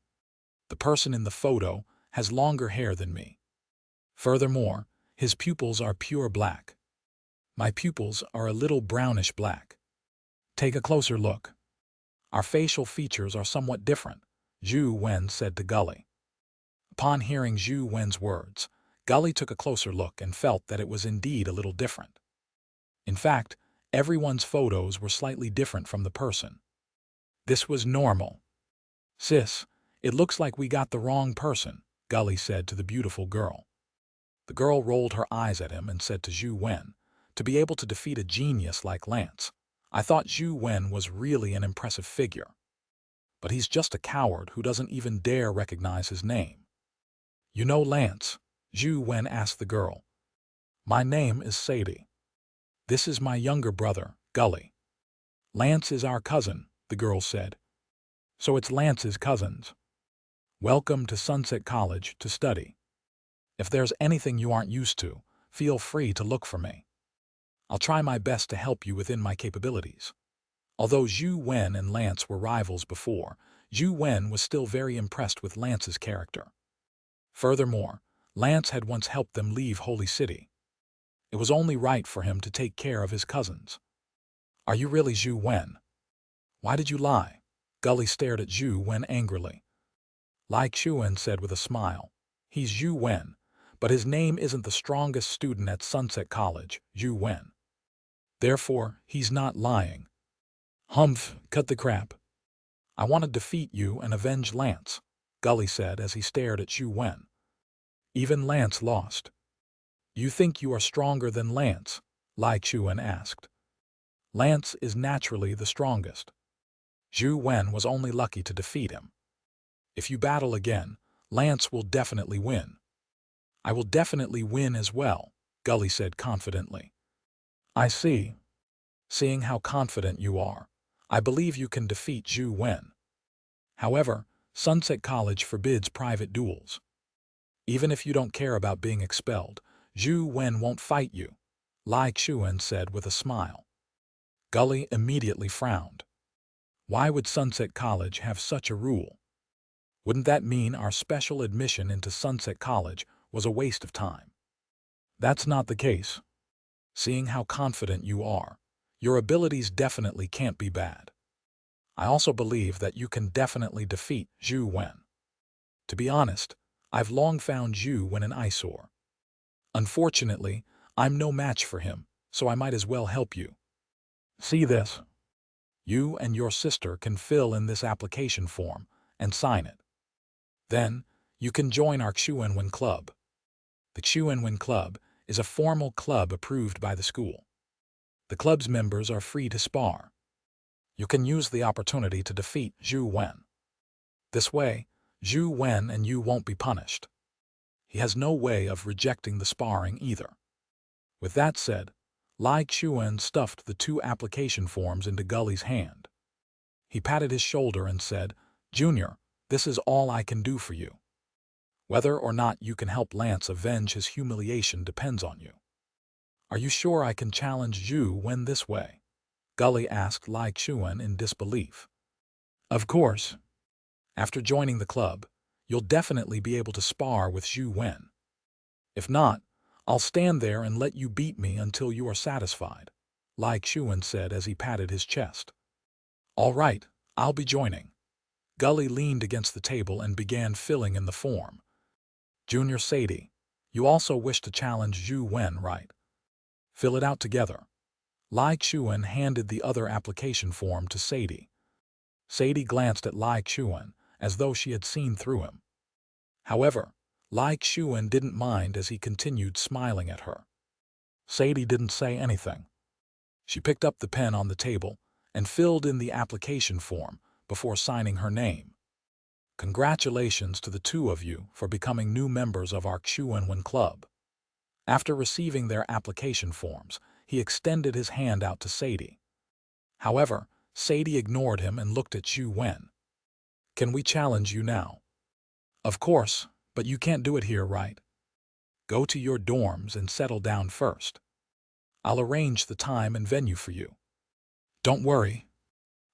The person in the photo has longer hair than me. Furthermore, his pupils are pure black. My pupils are a little brownish black. Take a closer look. Our facial features are somewhat different," Zhou Wen said to Gully. Upon hearing Zhou Wen's words, Gully took a closer look and felt that it was indeed a little different. In fact, everyone's photos were slightly different from the person. This was normal. "Sis, it looks like we got the wrong person," Gully said to the beautiful girl. The girl rolled her eyes at him and said to Zhou Wen, "To be able to defeat a genius like Lance, I thought Zhou Wen was really an impressive figure. But he's just a coward who doesn't even dare recognize his name." "You know Lance?" Zhou Wen asked the girl. "My name is Sadie. This is my younger brother, Gully." "Lance is our cousin," the girl said. "So it's Lance's cousins. Welcome to Sunset College to study. If there's anything you aren't used to, feel free to look for me. I'll try my best to help you within my capabilities." Although Zhou Wen and Lance were rivals before, Zhou Wen was still very impressed with Lance's character. Furthermore, Lance had once helped them leave Holy City. It was only right for him to take care of his cousins. "Are you really Zhou Wen? Why did you lie?" Gully stared at Zhou Wen angrily. Lai Xuan said with a smile, "He's Zhou Wen, but his name isn't the strongest student at Sunset College, Zhou Wen. Therefore, he's not lying." "Humph, cut the crap. I want to defeat you and avenge Lance," Gully said as he stared at Zhou Wen. "Even Lance lost." "You think you are stronger than Lance?" Lai Xuan asked. "Lance is naturally the strongest. Zhou Wen was only lucky to defeat him. If you battle again, Lance will definitely win." "I will definitely win as well," Gully said confidently. "I see. Seeing how confident you are, I believe you can defeat Zhou Wen. However, Sunset College forbids private duels. Even if you don't care about being expelled, Zhou Wen won't fight you," Lai Xuan said with a smile. Gully immediately frowned. Why would Sunset College have such a rule? Wouldn't that mean our special admission into Sunset College was a waste of time? "That's not the case. Seeing how confident you are, your abilities definitely can't be bad. I also believe that you can definitely defeat Zhou Wen. To be honest, I've long found Zhou Wen an eyesore. Unfortunately, I'm no match for him, so I might as well help you. See this? You and your sister can fill in this application form and sign it. Then, you can join our Xianxia Club. The Xianxia Club is a formal club approved by the school. The club's members are free to spar. You can use the opportunity to defeat Zhou Wen. This way, Zhou Wen and you won't be punished. He has no way of rejecting the sparring either." With that said, Lai Xuan stuffed the 2 application forms into Gully's hand. He patted his shoulder and said, "Junior, this is all I can do for you. Whether or not you can help Lance avenge his humiliation depends on you." "Are you sure I can challenge Zhou Wen this way?" Gully asked Lai Chuan in disbelief. "Of course. After joining the club, you'll definitely be able to spar with Zhou Wen. If not, I'll stand there and let you beat me until you are satisfied," Lai Chuan said as he patted his chest. "All right, I'll be joining." Gully leaned against the table and began filling in the form. "Junior Sadie, you also wish to challenge Zhou Wen, right? Fill it out together." Lai Chuan handed the other application form to Sadie. Sadie glanced at Lai Chuan as though she had seen through him. However, Lai Chuan didn't mind as he continued smiling at her. Sadie didn't say anything. She picked up the pen on the table and filled in the application form before signing her name. "Congratulations to the two of you for becoming new members of our Xianxia club." After receiving their application forms, he extended his hand out to Sadie. However, Sadie ignored him and looked at Zhou Wen. "Can we challenge you now?" "Of course, but you can't do it here, right? Go to your dorms and settle down first. I'll arrange the time and venue for you. Don't worry.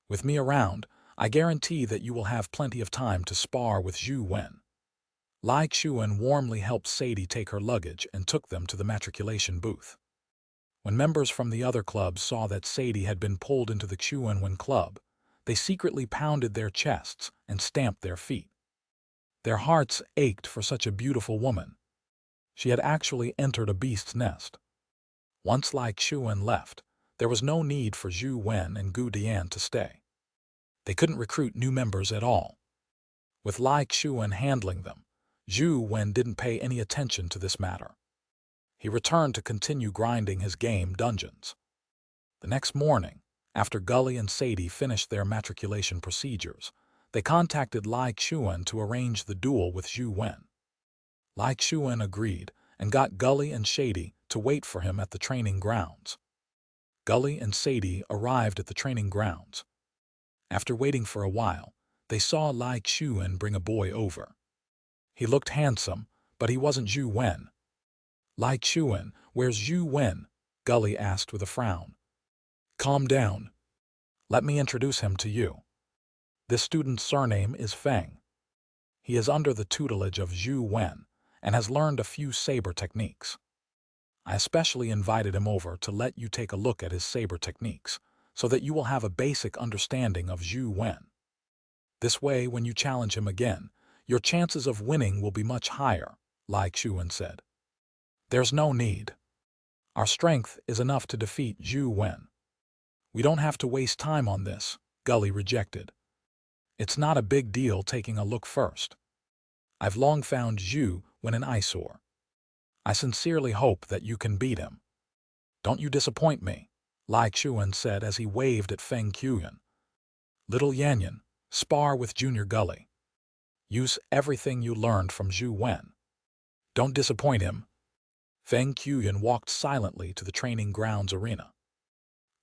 With me around, I guarantee that you will have plenty of time to spar with Zhou Wen." Lai Chuan warmly helped Sadie take her luggage and took them to the matriculation booth. When members from the other clubs saw that Sadie had been pulled into the Xianxia club, they secretly pounded their chests and stamped their feet. Their hearts ached for such a beautiful woman. She had actually entered a beast's nest. Once Lai Chuan left, there was no need for Zhou Wen and Gu Dian to stay. They couldn't recruit new members at all. With Lai Chuan handling them, Zhou Wen didn't pay any attention to this matter. He returned to continue grinding his game dungeons. The next morning, after Gully and Sadie finished their matriculation procedures, they contacted Lai Chuan to arrange the duel with Zhou Wen. Lai Chuan agreed and got Gully and Sadie to wait for him at the training grounds. Gully and Sadie arrived at the training grounds. After waiting for a while, they saw Lai Chuan bring a boy over. He looked handsome, but he wasn't Zhou Wen. "Lai Chuan, where's Zhou Wen?" Gully asked with a frown. "Calm down. Let me introduce him to you. This student's surname is Feng. He is under the tutelage of Zhou Wen and has learned a few saber techniques. I especially invited him over to let you take a look at his saber techniques so that you will have a basic understanding of Zhou Wen. This way, when you challenge him again, your chances of winning will be much higher," Lai Chuan said. "There's no need. Our strength is enough to defeat Zhou Wen. We don't have to waste time on this," Gully rejected. "It's not a big deal taking a look first. I've long found Zhou Wen an eyesore. I sincerely hope that you can beat him." "Don't you disappoint me," Lai Chuan said as he waved at Feng Qiuyan. "Little Yanyan, spar with Junior Gully. Use everything you learned from Zhou Wen. Don't disappoint him." Feng Qiuyan walked silently to the training grounds arena.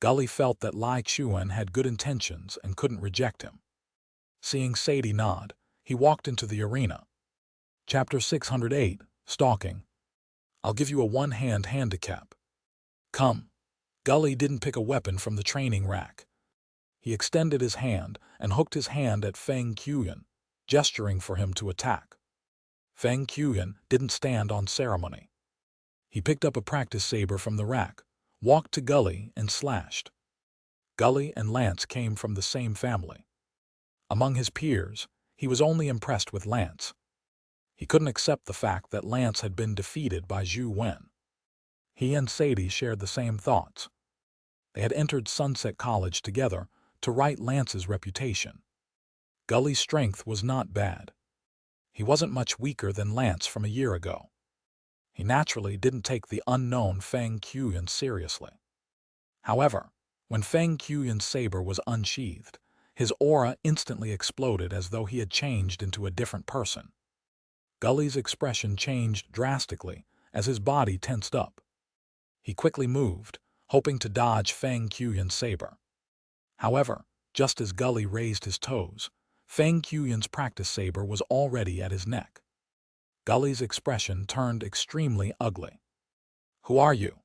Gully felt that Lai Chuan had good intentions and couldn't reject him. Seeing Sadie nod, he walked into the arena. Chapter 608, Stalking. "I'll give you a one-hand handicap. Come." Gully didn't pick a weapon from the training rack. He extended his hand and hooked his hand at Feng Qiuyan, gesturing for him to attack. Feng Qiuyan didn't stand on ceremony. He picked up a practice saber from the rack, walked to Gully and slashed. Gully and Lance came from the same family. Among his peers, he was only impressed with Lance. He couldn't accept the fact that Lance had been defeated by Zhou Wen. He and Sadie shared the same thoughts. They had entered Sunset College together to right Lance's reputation. Gully's strength was not bad. He wasn't much weaker than Lance from a year ago. He naturally didn't take the unknown Feng Qiuyan seriously. However, when Feng Qiuyan's saber was unsheathed, his aura instantly exploded as though he had changed into a different person. Gully's expression changed drastically as his body tensed up. He quickly moved, hoping to dodge Feng Qiuyan's saber. However, Just as Gully raised his toes, Feng Qiuyan's practice saber was already at his neck. Gully's expression turned extremely ugly. "Who are you?"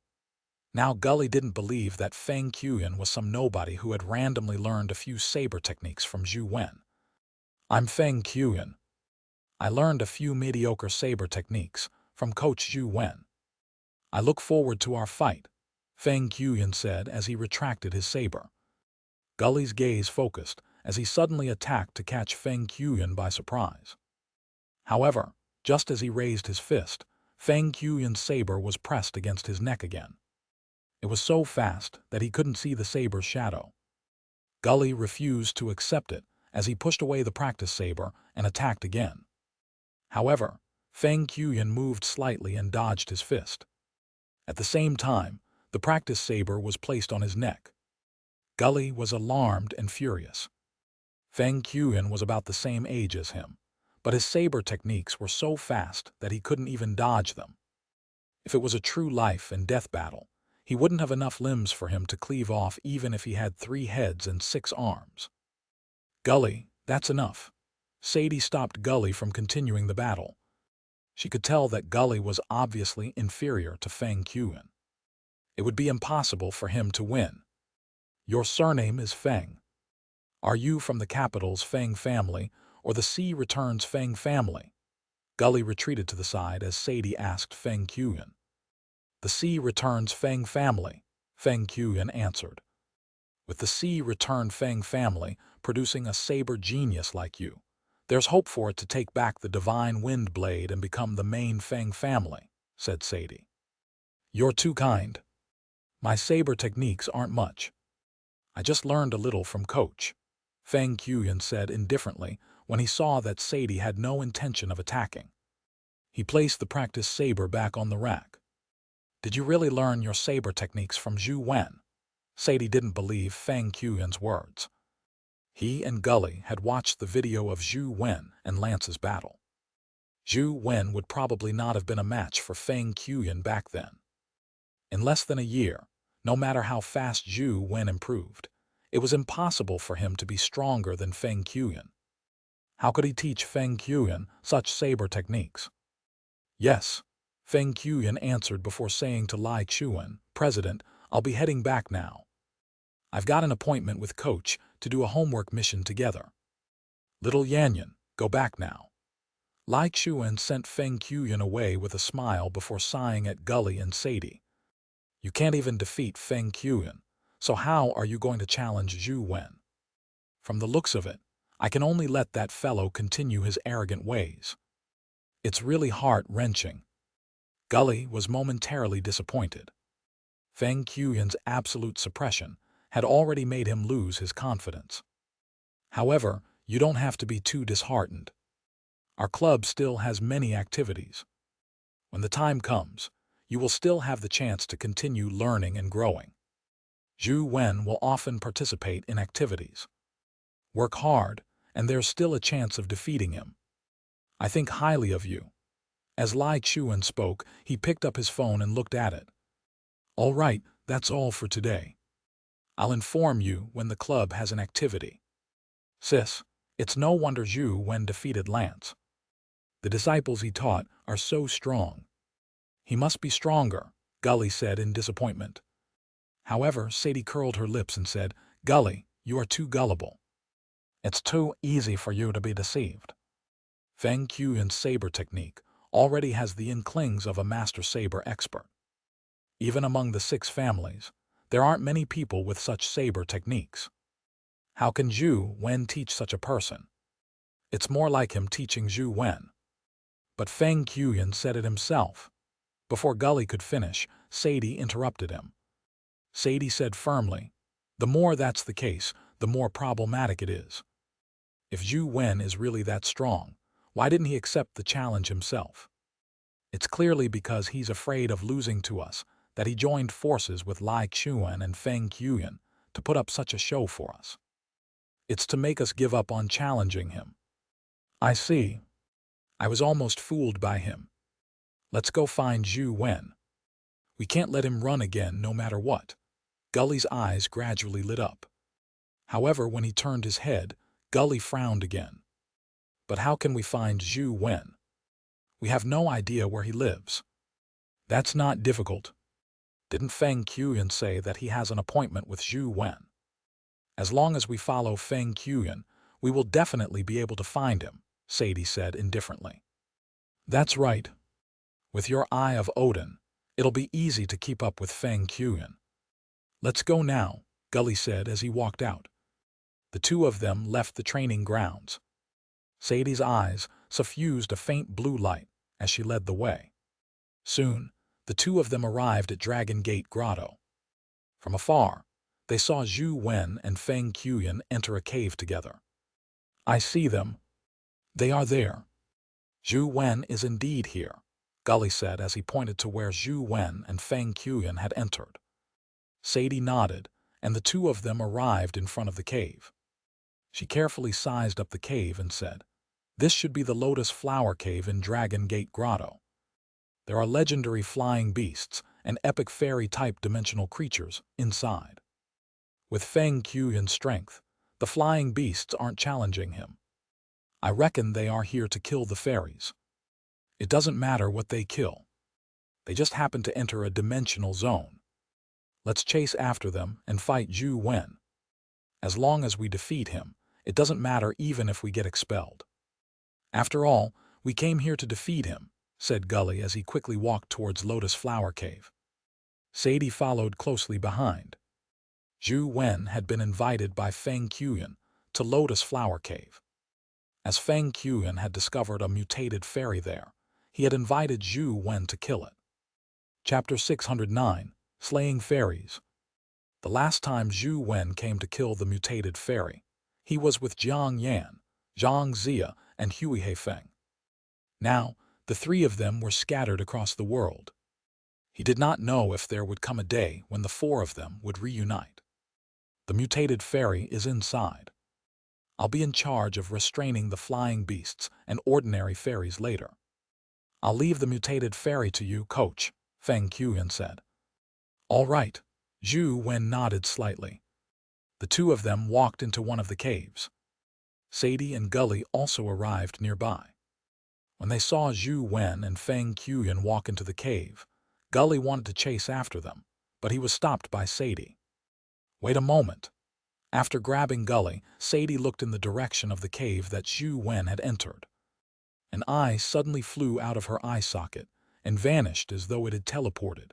Now Gully didn't believe that Feng Qiuyan was some nobody who had randomly learned a few saber techniques from Zhou Wen. "I'm Feng Qiuyan. I learned a few mediocre saber techniques from Coach Zhou Wen. I look forward to our fight," Feng Qiuyan said as he retracted his saber. Gully's gaze focused as he suddenly attacked to catch Feng Qiuyan by surprise. However, just as he raised his fist, Feng Qiuyan's saber was pressed against his neck again. It was so fast that he couldn't see the saber's shadow. Gully refused to accept it as he pushed away the practice saber and attacked again. However, Feng Qiuyan moved slightly and dodged his fist. At the same time, the practice saber was placed on his neck. Gully was alarmed and furious. Feng Qiuyan was about the same age as him, but his saber techniques were so fast that he couldn't even dodge them. If it was a true life and death battle, he wouldn't have enough limbs for him to cleave off even if he had 3 heads and 6 arms. "Gully, that's enough." Sadie stopped Gully from continuing the battle. She could tell that Gully was obviously inferior to Feng Qiuyan. It would be impossible for him to win. "Your surname is Feng. Are you from the capital's Feng family or the Sea Returns Feng family?" Gully retreated to the side as Sadie asked Feng Qiuyan. "The Sea Returns Feng family," Feng Qiuyan answered. "With the Sea Return Feng family producing a saber genius like you, there's hope for it to take back the divine wind blade and become the main Feng family," said Sadie. "You're too kind. My saber techniques aren't much. I just learned a little from Coach," Feng Qiuyan said indifferently when he saw that Sadie had no intention of attacking. He placed the practice saber back on the rack. "Did you really learn your saber techniques from Zhou Wen?" Sadie didn't believe Feng Qiuyan's words. He and Gully had watched the video of Zhou Wen and Lance's battle. Zhou Wen would probably not have been a match for Feng Qiuyan back then. In less than a year, no matter how fast Zhou Wen improved, it was impossible for him to be stronger than Feng Qiuyan. How could he teach Feng Qiuyan such saber techniques? "Yes," Feng Qiuyan answered before saying to Lai Chuan, "President, I'll be heading back now. I've got an appointment with Coach to do a homework mission together. Little Yanyan, go back now." Lai Chuan sent Feng Qiuyan away with a smile before sighing at Gully and Sadie. "You can't even defeat Feng Qiuyan, so how are you going to challenge Zhou Wen? From the looks of it, I can only let that fellow continue his arrogant ways. It's really heart-wrenching." Gully was momentarily disappointed. Feng Qiuyan's absolute suppression had already made him lose his confidence. "However, you don't have to be too disheartened. Our club still has many activities. When the time comes, you will still have the chance to continue learning and growing. Zhou Wen will often participate in activities. Work hard, and there's still a chance of defeating him. I think highly of you." As Lai Chuan spoke, he picked up his phone and looked at it. "All right, that's all for today. I'll inform you when the club has an activity. Sis, it's no wonder Zhou Wen defeated Lance. The disciples he taught are so strong." "He must be stronger," Gully said in disappointment. However, Sadie curled her lips and said, "Gully, you are too gullible. It's too easy for you to be deceived. Feng Qiuyan's saber technique already has the inklings of a master saber expert. Even among the 6 families, there aren't many people with such saber techniques. How can Zhou Wen teach such a person? It's more like him teaching Zhou Wen." But Feng Qiuyan said it himself. Before Gully could finish, Sadie interrupted him. Sadie said firmly, "The more that's the case, the more problematic it is. If Zhou Wen is really that strong, why didn't he accept the challenge himself? It's clearly because he's afraid of losing to us that he joined forces with Lai Chuan and Feng Qiuyan to put up such a show for us. It's to make us give up on challenging him." "I see. I was almost fooled by him. Let's go find Zhou Wen. We can't let him run again no matter what." Gully's eyes gradually lit up. However, when he turned his head, Gully frowned again. But how can we find Zhou Wen? We have no idea where he lives. That's not difficult. Didn't Feng Qiuyan say that he has an appointment with Zhou Wen? As long as we follow Feng Qiuyan, we will definitely be able to find him, Sadie said indifferently. That's right. With your Eye of Odin, it'll be easy to keep up with Feng Qiuyan. Let's go now, Gully said as he walked out. The two of them left the training grounds. Sadie's eyes suffused a faint blue light as she led the way. Soon, the two of them arrived at Dragon Gate Grotto. From afar, they saw Zhou Wen and Feng Qiuyan enter a cave together. I see them. They are there. Zhou Wen is indeed here, Gully said as he pointed to where Zhou Wen and Feng Qiuyan had entered. Sadie nodded, and the two of them arrived in front of the cave. She carefully sized up the cave and said, "This should be the Lotus Flower Cave in Dragon Gate Grotto. There are legendary flying beasts and epic fairy-type dimensional creatures inside. With Feng Qiuyan's strength, the flying beasts aren't challenging him. I reckon they are here to kill the fairies. It doesn't matter what they kill. They just happen to enter a dimensional zone. Let's chase after them and fight Zhou Wen. As long as we defeat him, it doesn't matter even if we get expelled. After all, we came here to defeat him," said Gully as he quickly walked towards Lotus Flower Cave. Sadie followed closely behind. Zhou Wen had been invited by Feng Qiuyan to Lotus Flower Cave. As Feng Qiuyan had discovered a mutated fairy there, he had invited Zhou Wen to kill it. Chapter 609, Slaying Fairies. The last time Zhou Wen came to kill the mutated fairy, he was with Jiang Yan, Xianxia, and Hui Heifeng. Now, the three of them were scattered across the world. He did not know if there would come a day when the four of them would reunite. The mutated fairy is inside. I'll be in charge of restraining the flying beasts and ordinary fairies later. I'll leave the mutated fairy to you, coach, Feng Qiuyan said. All right, Zhou Wen nodded slightly. The two of them walked into one of the caves. Sadie and Gully also arrived nearby. When they saw Zhou Wen and Feng Qiuyan walk into the cave, Gully wanted to chase after them, but he was stopped by Sadie. Wait a moment. After grabbing Gully, Sadie looked in the direction of the cave that Zhou Wen had entered. An eye suddenly flew out of her eye socket and vanished as though it had teleported.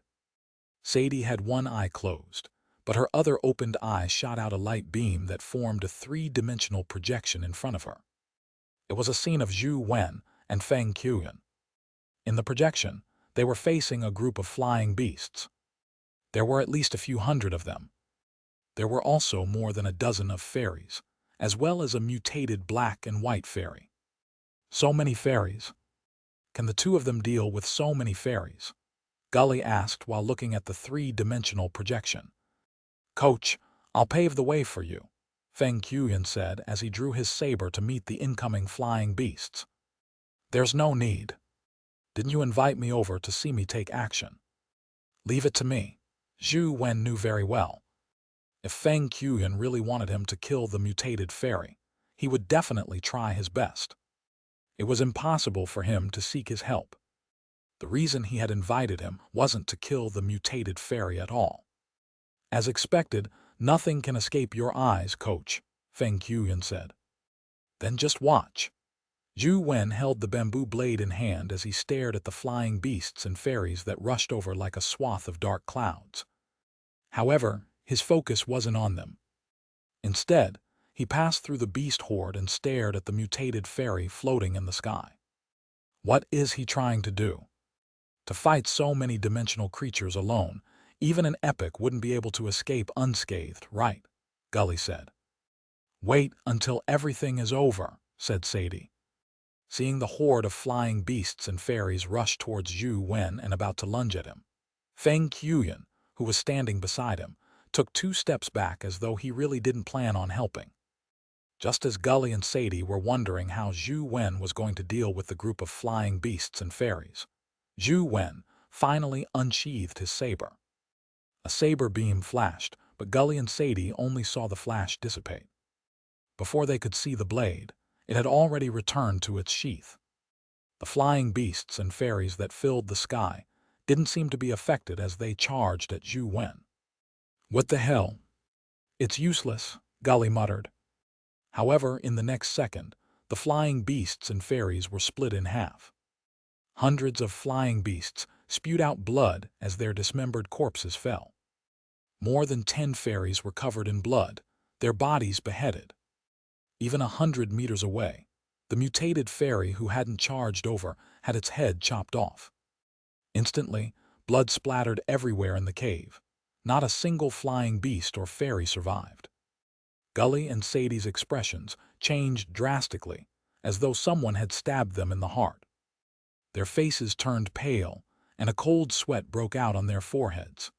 Sadie had one eye closed, but her other opened eye shot out a light beam that formed a three-dimensional projection in front of her. It was a scene of Zhou Wen and Feng Qiuyan. In the projection, they were facing a group of flying beasts. There were at least a few hundred of them. There were also more than a dozen of fairies, as well as a mutated black and white fairy. So many fairies. Can the two of them deal with so many fairies? Gully asked while looking at the three-dimensional projection. Coach, I'll pave the way for you, Feng Qiuyan said as he drew his saber to meet the incoming flying beasts. There's no need. Didn't you invite me over to see me take action? Leave it to me. Zhou Wen knew very well. If Feng Qiuyan really wanted him to kill the mutated fairy, he would definitely try his best. It was impossible for him to seek his help. The reason he had invited him wasn't to kill the mutated fairy at all. As expected, nothing can escape your eyes, coach, Feng Qiuyan said. Then just watch. Zhou Wen held the bamboo blade in hand as he stared at the flying beasts and fairies that rushed over like a swath of dark clouds. However, his focus wasn't on them. Instead, he passed through the beast horde and stared at the mutated fairy floating in the sky. What is he trying to do? To fight so many dimensional creatures alone, even an epic wouldn't be able to escape unscathed, right? Gully said. Wait until everything is over, said Sadie. Seeing the horde of flying beasts and fairies rush towards Zhou Wen and about to lunge at him, Feng Qiuyan, who was standing beside him, took 2 steps back as though he really didn't plan on helping. Just as Gully and Sadie were wondering how Zhou Wen was going to deal with the group of flying beasts and fairies, Zhou Wen finally unsheathed his saber. A saber beam flashed, but Gully and Sadie only saw the flash dissipate. Before they could see the blade, it had already returned to its sheath. The flying beasts and fairies that filled the sky didn't seem to be affected as they charged at Zhou Wen. "What the hell? It's useless," Gully muttered. However, in the next second, the flying beasts and fairies were split in half. Hundreds of flying beasts spewed out blood as their dismembered corpses fell. More than 10 fairies were covered in blood, their bodies beheaded. Even 100 meters away, the mutated fairy who hadn't charged over had its head chopped off. Instantly, blood splattered everywhere in the cave. Not a single flying beast or fairy survived. Gully and Sadie's expressions changed drastically, as though someone had stabbed them in the heart. Their faces turned pale, and a cold sweat broke out on their foreheads.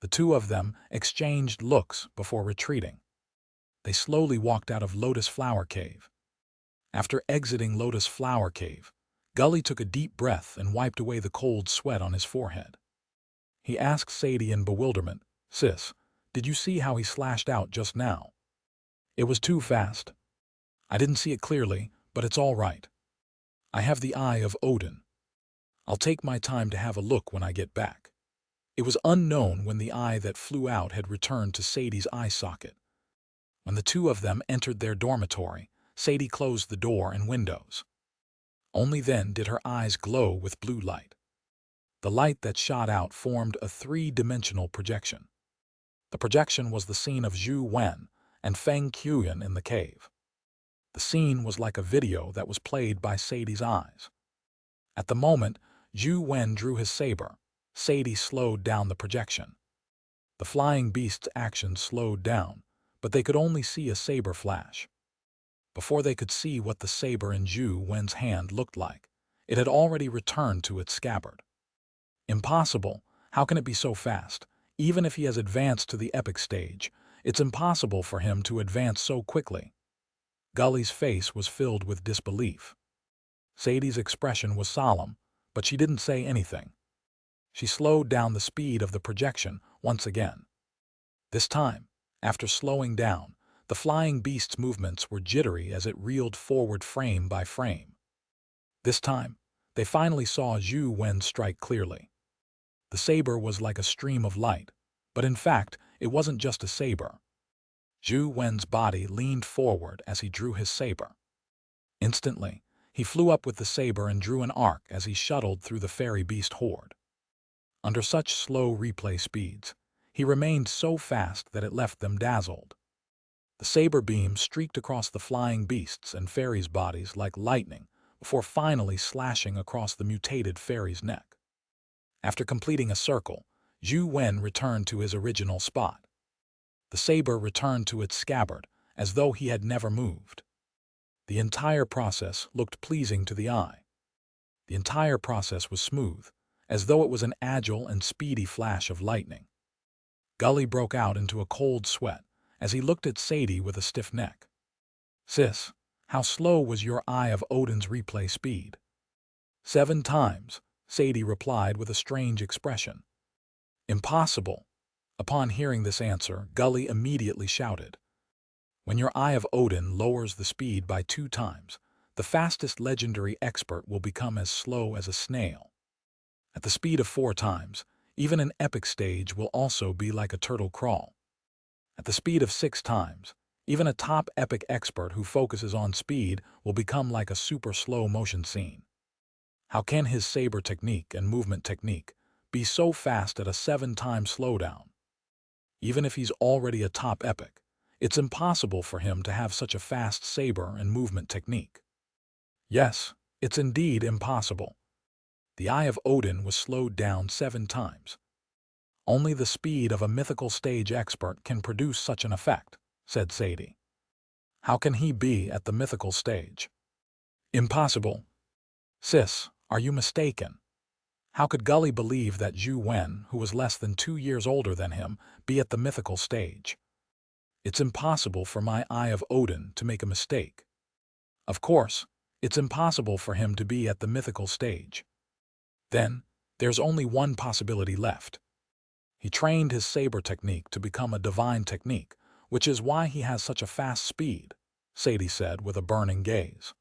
The two of them exchanged looks before retreating. They slowly walked out of Lotus Flower Cave. After exiting Lotus Flower Cave, Gully took a deep breath and wiped away the cold sweat on his forehead. He asked Sadie in bewilderment, "Sis, did you see how he slashed out just now?" "It was too fast. I didn't see it clearly, but it's all right. I have the eye of Odin. I'll take my time to have a look when I get back." It was unknown when the eye that flew out had returned to Sadie's eye socket. When the two of them entered their dormitory, Sadie closed the door and windows. Only then did her eyes glow with blue light. The light that shot out formed a 3-dimensional projection. The projection was the scene of Zhou Wen and Feng Qiuyan in the cave. The scene was like a video that was played by Sadie's eyes. At the moment Zhou Wen drew his saber, Sadie slowed down the projection. The flying beast's action slowed down, but they could only see a saber flash. Before they could see what the saber in Zhou Wen's hand looked like, it had already returned to its scabbard. Impossible! How can it be so fast? Even if he has advanced to the epic stage, it's impossible for him to advance so quickly. Gully's face was filled with disbelief. Sadie's expression was solemn, but she didn't say anything. She slowed down the speed of the projection once again. This time, after slowing down, the flying beast's movements were jittery as it reeled forward frame by frame. This time, they finally saw Zhou Wen strike clearly. The saber was like a stream of light, but in fact, it wasn't just a saber. Zhou Wen's body leaned forward as he drew his saber. Instantly, he flew up with the saber and drew an arc as he shuttled through the fairy beast horde. Under such slow replay speeds, he remained so fast that it left them dazzled. The saber beam streaked across the flying beasts and fairies' bodies like lightning before finally slashing across the mutated fairy's neck. After completing a circle, Zhou Wen returned to his original spot. The saber returned to its scabbard as though he had never moved. The entire process looked pleasing to the eye. The entire process was smooth, as though it was an agile and speedy flash of lightning. Gully broke out into a cold sweat as he looked at Sadie with a stiff neck. "Sis, how slow was your eye of Odin's replay speed?" 7 times, Sadie replied with a strange expression. "Impossible." Upon hearing this answer, Gully immediately shouted, "When your eye of Odin lowers the speed by 2 times, the fastest legendary expert will become as slow as a snail. At the speed of 4 times, even an epic stage will also be like a turtle crawl. At the speed of 6 times, even a top epic expert who focuses on speed will become like a super slow motion scene. How can his saber technique and movement technique be so fast at a 7-time slowdown? Even if he's already a top epic, it's impossible for him to have such a fast saber and movement technique. Yes, it's indeed impossible. The eye of Odin was slowed down 7 times. Only the speed of a mythical stage expert can produce such an effect," said Sadie. "How can he be at the mythical stage?" "Impossible." "Sis, are you mistaken? How could Gully believe that Zhou Wen, who was less than 2 years older than him, be at the mythical stage? It's impossible for my eye of Odin to make a mistake. Of course, it's impossible for him to be at the mythical stage. Then, there's only one possibility left. He trained his saber technique to become a divine technique, which is why he has such a fast speed, Sadie said with a burning gaze.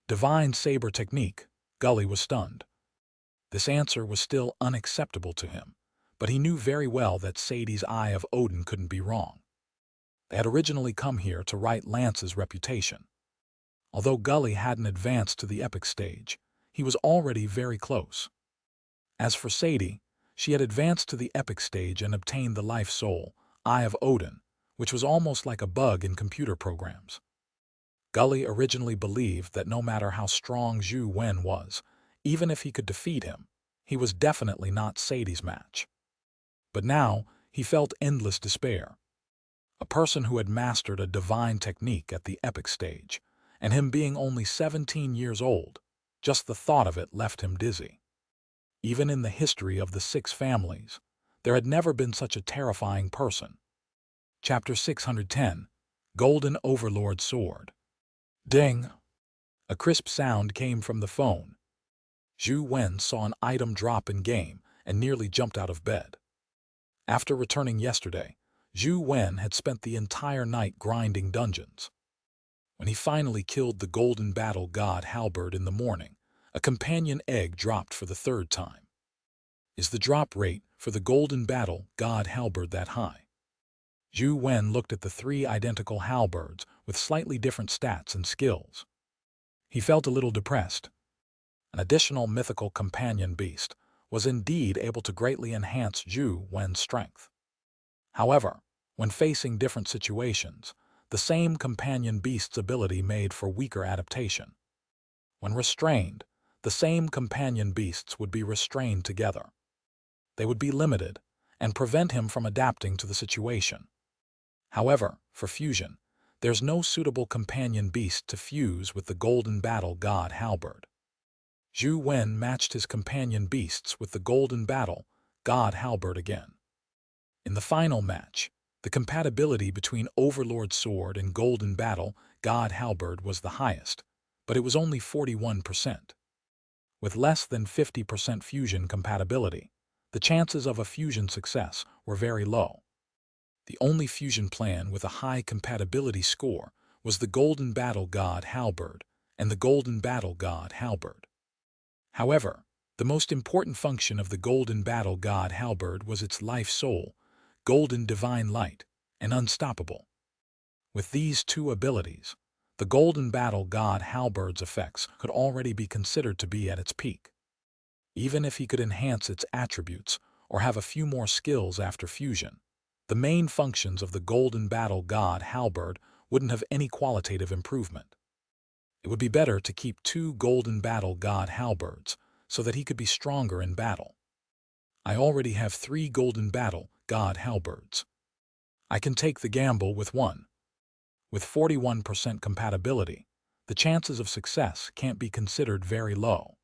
Divine saber technique, Gully was stunned. This answer was still unacceptable to him, but he knew very well that Sadie's Eye of Odin couldn't be wrong. They had originally come here to right Lance's reputation. Although Gully hadn't advanced to the epic stage, he was already very close. As for Sadie, she had advanced to the epic stage and obtained the life soul, Eye of Odin, which was almost like a bug in computer programs. Gully originally believed that no matter how strong Zhou Wen was, even if he could defeat him, he was definitely not Sadie's match. But now he felt endless despair. A person who had mastered a divine technique at the epic stage, and him being only 17 years old, just the thought of it left him dizzy. Even in the history of the 6 families, there had never been such a terrifying person. Chapter 610, Golden Overlord Sword. Ding! A crisp sound came from the phone. Zhou Wen saw an item drop in game and nearly jumped out of bed. After returning yesterday, Zhou Wen had spent the entire night grinding dungeons. When he finally killed the Golden Battle God Halberd in the morning, a companion egg dropped for the 3rd time. Is the drop rate for the Golden Battle God Halberd that high? Zhou Wen looked at the 3 identical halberds with slightly different stats and skills. He felt a little depressed. An additional mythical companion beast was indeed able to greatly enhance Zhou Wen's strength. However, when facing different situations, the same companion beast's ability made for weaker adaptation. When restrained, the same companion beasts would be restrained together. They would be limited and prevent him from adapting to the situation. However, for fusion, there's no suitable companion beast to fuse with the Golden Battle God Halberd. Zhou Wen matched his companion beasts with the Golden Battle God Halberd again. In the final match, the compatibility between Overlord Sword and Golden Battle God Halberd was the highest, but it was only 41%. With less than 50% fusion compatibility, the chances of a fusion success were very low. The only fusion plan with a high compatibility score was the Golden Battle God Halberd and the Golden Battle God Halberd. However, the most important function of the Golden Battle God Halberd was its life soul, Golden Divine Light, and Unstoppable. With these 2 abilities, the Golden Battle God Halberd's effects could already be considered to be at its peak. Even if he could enhance its attributes or have a few more skills after fusion, the main functions of the Golden Battle God Halberd wouldn't have any qualitative improvement. It would be better to keep 2 Golden Battle God Halberds so that he could be stronger in battle. I already have 3 Golden Battle God Halberds. I can take the gamble with 1. With 41% compatibility, the chances of success can't be considered very low.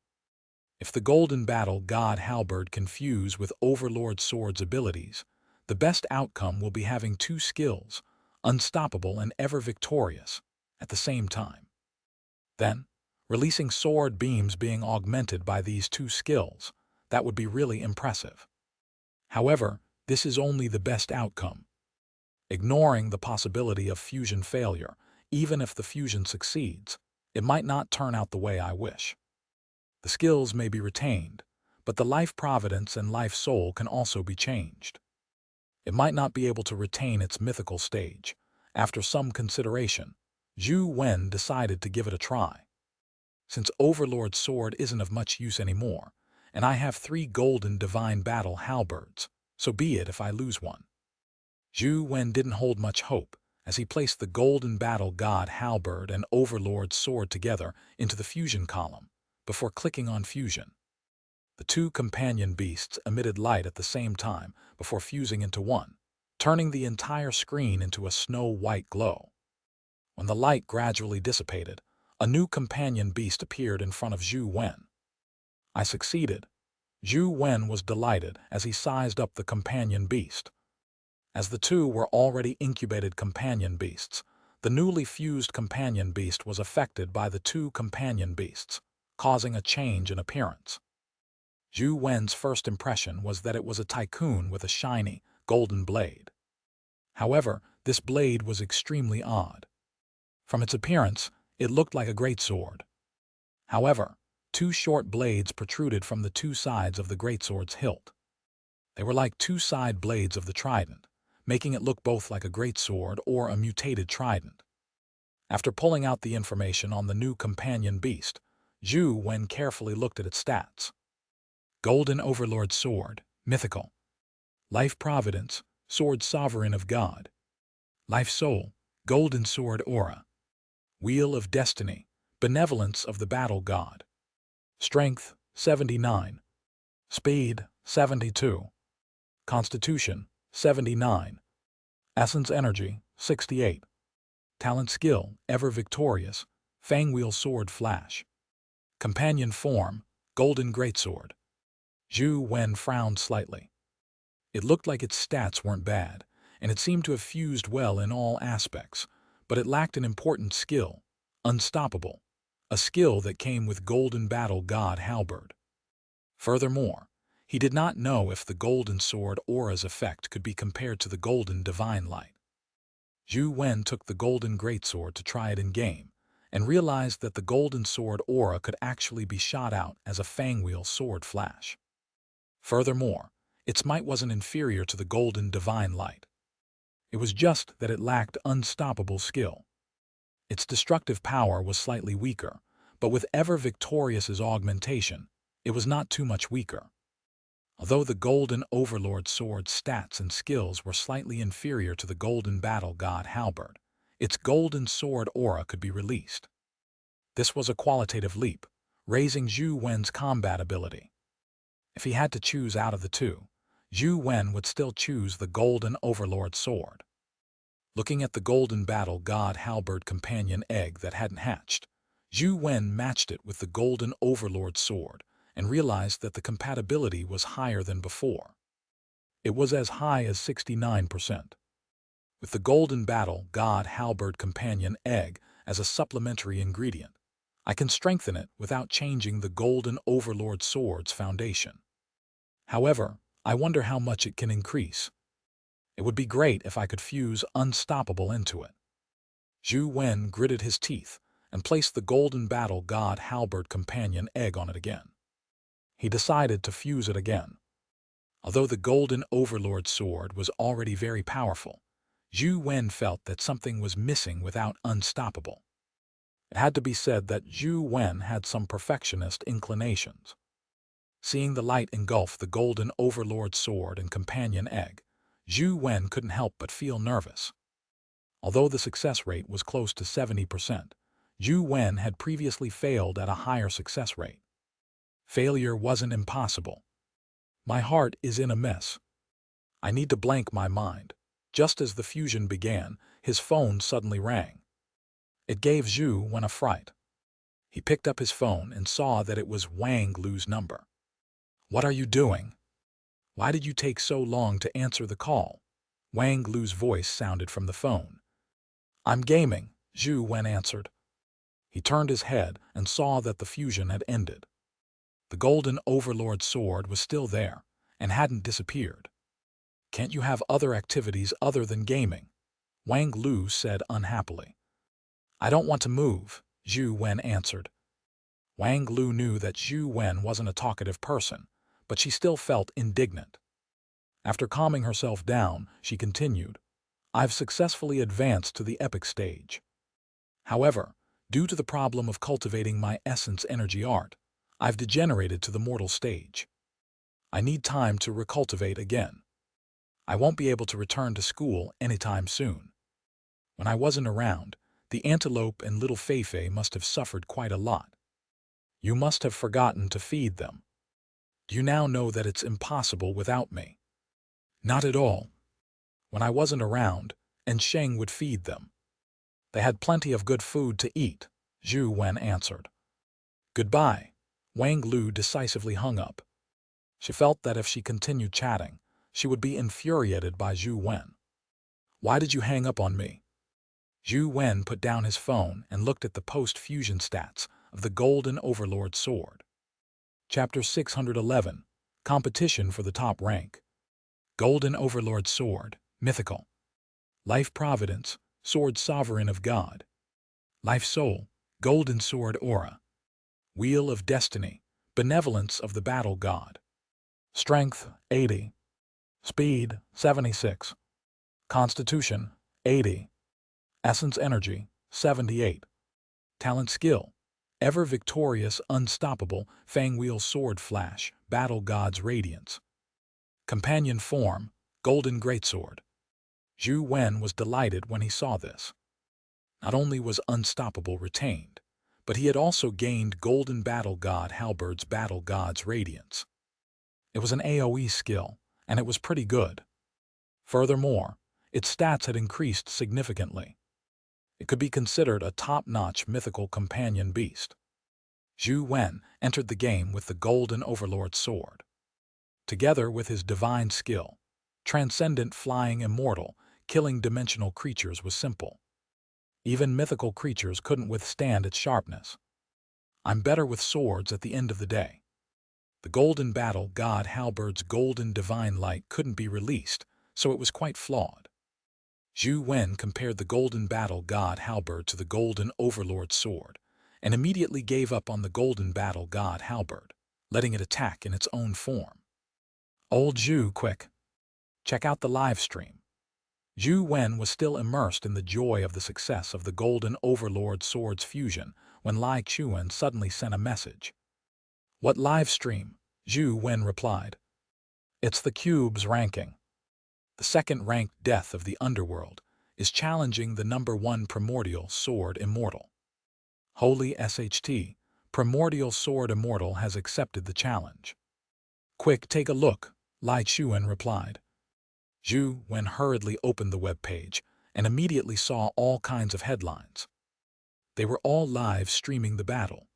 If the Golden Battle God Halberd can fuse with Overlord Sword's abilities, the best outcome will be having 2 skills, unstoppable and ever victorious, at the same time. Then, releasing sword beams being augmented by these 2 skills, that would be really impressive. However, this is only the best outcome. Ignoring the possibility of fusion failure, even if the fusion succeeds, it might not turn out the way I wish. The skills may be retained, but the life providence and life soul can also be changed. It might not be able to retain its mythical stage. After some consideration, Zhou Wen decided to give it a try. Since Overlord's sword isn't of much use anymore, and I have 3 Golden Divine Battle Halberds, so be it if I lose one. Zhou Wen didn't hold much hope as he placed the Golden Battle God Halberd and Overlord's sword together into the fusion column before clicking on fusion. The 2 companion beasts emitted light at the same time before fusing into one, turning the entire screen into a snow-white glow. When the light gradually dissipated, a new companion beast appeared in front of Zhou Wen. I succeeded. Zhou Wen was delighted as he sized up the companion beast. As the 2 were already incubated companion beasts, the newly fused companion beast was affected by the 2 companion beasts, causing a change in appearance. Zhou Wen's first impression was that it was a tycoon with a shiny, golden blade. However, this blade was extremely odd. From its appearance, it looked like a greatsword. However, two short blades protruded from the two sides of the greatsword's hilt. They were like two side blades of the trident, making it look both like a greatsword or a mutated trident. After pulling out the information on the new companion beast, Zhou Wen carefully looked at its stats. Golden Overlord Sword, Mythical. Life Providence, Sword Sovereign of God. Life Soul, Golden Sword Aura. Wheel of Destiny, Benevolence of the Battle God. Strength, 79. Speed, 72. Constitution, 79. Essence Energy, 68. Talent Skill, Ever Victorious, Fangwheel Sword Flash. Companion Form, Golden Greatsword. Zhou Wen frowned slightly. It looked like its stats weren't bad, and it seemed to have fused well in all aspects, but it lacked an important skill, Unstoppable, a skill that came with Golden Battle God Halberd. Furthermore, he did not know if the Golden Sword Aura's effect could be compared to the Golden Divine Light. Zhou Wen took the Golden Greatsword to try it in-game, and realized that the Golden Sword Aura could actually be shot out as a Fangwheel Sword Flash. Furthermore, its might wasn't inferior to the Golden Divine Light. It was just that it lacked unstoppable skill. Its destructive power was slightly weaker, but with Ever Victorious's augmentation, it was not too much weaker. Although the Golden Overlord Sword's stats and skills were slightly inferior to the Golden Battle God Halberd, its Golden Sword Aura could be released. This was a qualitative leap, raising Zhou Wen's combat ability. If he had to choose out of the two, Zhou Wen would still choose the Golden Overlord Sword. Looking at the Golden Battle God Halberd companion egg that hadn't hatched, Zhou Wen matched it with the Golden Overlord Sword and realized that the compatibility was higher than before. It was as high as 69%. With the Golden Battle God Halberd companion egg as a supplementary ingredient, I can strengthen it without changing the Golden Overlord Sword's foundation. However, I wonder how much it can increase. It would be great if I could fuse Unstoppable into it. Zhou Wen gritted his teeth and placed the Golden Battle God Halberd companion egg on it again. He decided to fuse it again. Although the Golden Overlord Sword was already very powerful, Zhou Wen felt that something was missing without Unstoppable. It had to be said that Zhou Wen had some perfectionist inclinations. Seeing the light engulf the Golden Overlord Sword and companion egg, Zhou Wen couldn't help but feel nervous. Although the success rate was close to 70%, Zhou Wen had previously failed at a higher success rate. Failure wasn't impossible. My heart is in a mess. I need to blank my mind. Just as the fusion began, his phone suddenly rang. It gave Zhou Wen a fright. He picked up his phone and saw that it was Wang Lu's number. "What are you doing? Why did you take so long to answer the call?" Wang Lu's voice sounded from the phone. "I'm gaming," Zhou Wen answered. He turned his head and saw that the fusion had ended. The Golden Overlord Sword was still there and hadn't disappeared. "Can't you have other activities other than gaming?" Wang Lu said unhappily. "I don't want to move," Zhou Wen answered. Wang Lu knew that Zhou Wen wasn't a talkative person, but she still felt indignant. After calming herself down, she continued, "I've successfully advanced to the epic stage. However, due to the problem of cultivating my essence energy art, I've degenerated to the mortal stage. I need time to recultivate again. I won't be able to return to school anytime soon. When I wasn't around, the antelope and little Feifei must have suffered quite a lot. You must have forgotten to feed them. Do you now know that it's impossible without me?" "Not at all. When I wasn't around, and Sheng would feed them. They had plenty of good food to eat," Zhou Wen answered. "Goodbye." Wang Lu decisively hung up. She felt that if she continued chatting, she would be infuriated by Zhou Wen. "Why did you hang up on me?" Zhou Wen put down his phone and looked at the post-fusion stats of the Golden Overlord Sword. Chapter 611, Competition for the top rank. Golden Overlord Sword, mythical. Life Providence, Sword Sovereign of God. Life Soul, Golden Sword Aura. Wheel of Destiny, Benevolence of the Battle God. Strength, 80. Speed, 76. Constitution, 80. Essence Energy, 78. Talent Skill, Ever Victorious Unstoppable Fangwheel Sword Flash, Battle God's Radiance. Companion Form, Golden Greatsword. Zhou Wen was delighted when he saw this. Not only was Unstoppable retained, but he had also gained Golden Battle God Halberd's Battle God's Radiance. It was an AoE skill, and it was pretty good. Furthermore, its stats had increased significantly. It could be considered a top-notch mythical companion beast. Zhou Wen entered the game with the Golden Overlord Sword. Together with his divine skill, transcendent flying immortal, killing dimensional creatures was simple. Even mythical creatures couldn't withstand its sharpness. I'm better with swords at the end of the day. The Golden Battle God Halberd's Golden Divine Light couldn't be released, so it was quite flawed. Zhou Wen compared the Golden Battle God Halberd to the Golden Overlord Sword, and immediately gave up on the Golden Battle God Halberd, letting it attack in its own form. Old Zhou, quick! Check out the live stream. Zhou Wen was still immersed in the joy of the success of the Golden Overlord Sword's fusion when Lai Chuan suddenly sent a message. What live stream? Zhou Wen replied. It's the Cube's ranking. The second-ranked Death of the Underworld is challenging the #1 Primordial Sword Immortal. Holy SHT, Primordial Sword Immortal has accepted the challenge. Quick, take a look, Lai Chuan replied. Zhou Wen hurriedly opened the web page and immediately saw all kinds of headlines. They were all live streaming the battle.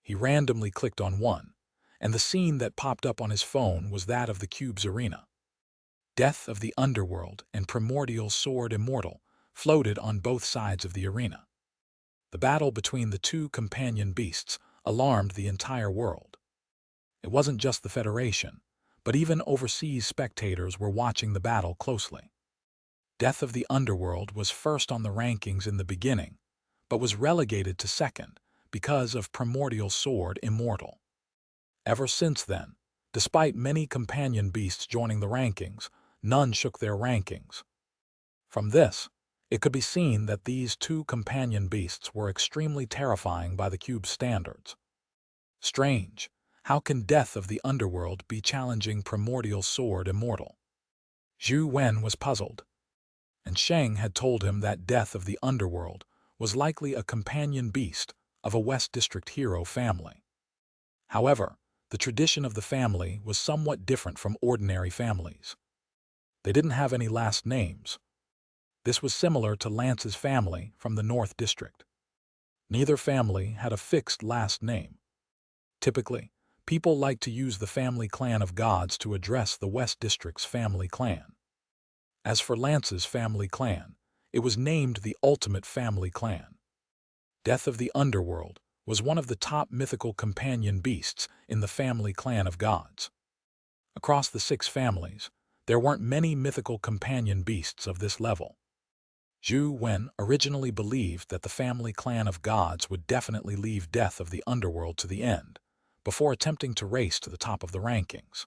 He randomly clicked on one, and the scene that popped up on his phone was that of the Cube's arena. Death of the Underworld and Primordial Sword Immortal floated on both sides of the arena. The battle between the two companion beasts alarmed the entire world. It wasn't just the Federation, but even overseas spectators were watching the battle closely. Death of the Underworld was first on the rankings in the beginning, but was relegated to second because of Primordial Sword Immortal. Ever since then, despite many companion beasts joining the rankings, none shook their rankings. From this, it could be seen that these two companion beasts were extremely terrifying by the Cube's standards. Strange, how can Death of the Underworld be challenging Primordial Sword Immortal? Zhou Wen was puzzled, and Sheng had told him that Death of the Underworld was likely a companion beast of a West District hero family. However, the tradition of the family was somewhat different from ordinary families. They didn't have any last names. This was similar to Lance's family from the North District. Neither family had a fixed last name. Typically, people like to use the family clan of gods to address the West District's family clan. As for Lance's family clan, it was named the Ultimate Family Clan. Death of the Underworld was one of the top mythical companion beasts in the family clan of gods. Across the 6 families, there weren't many mythical companion beasts of this level. Zhou Wen originally believed that the family clan of gods would definitely leave Death of the Underworld to the end, before attempting to race to the top of the rankings.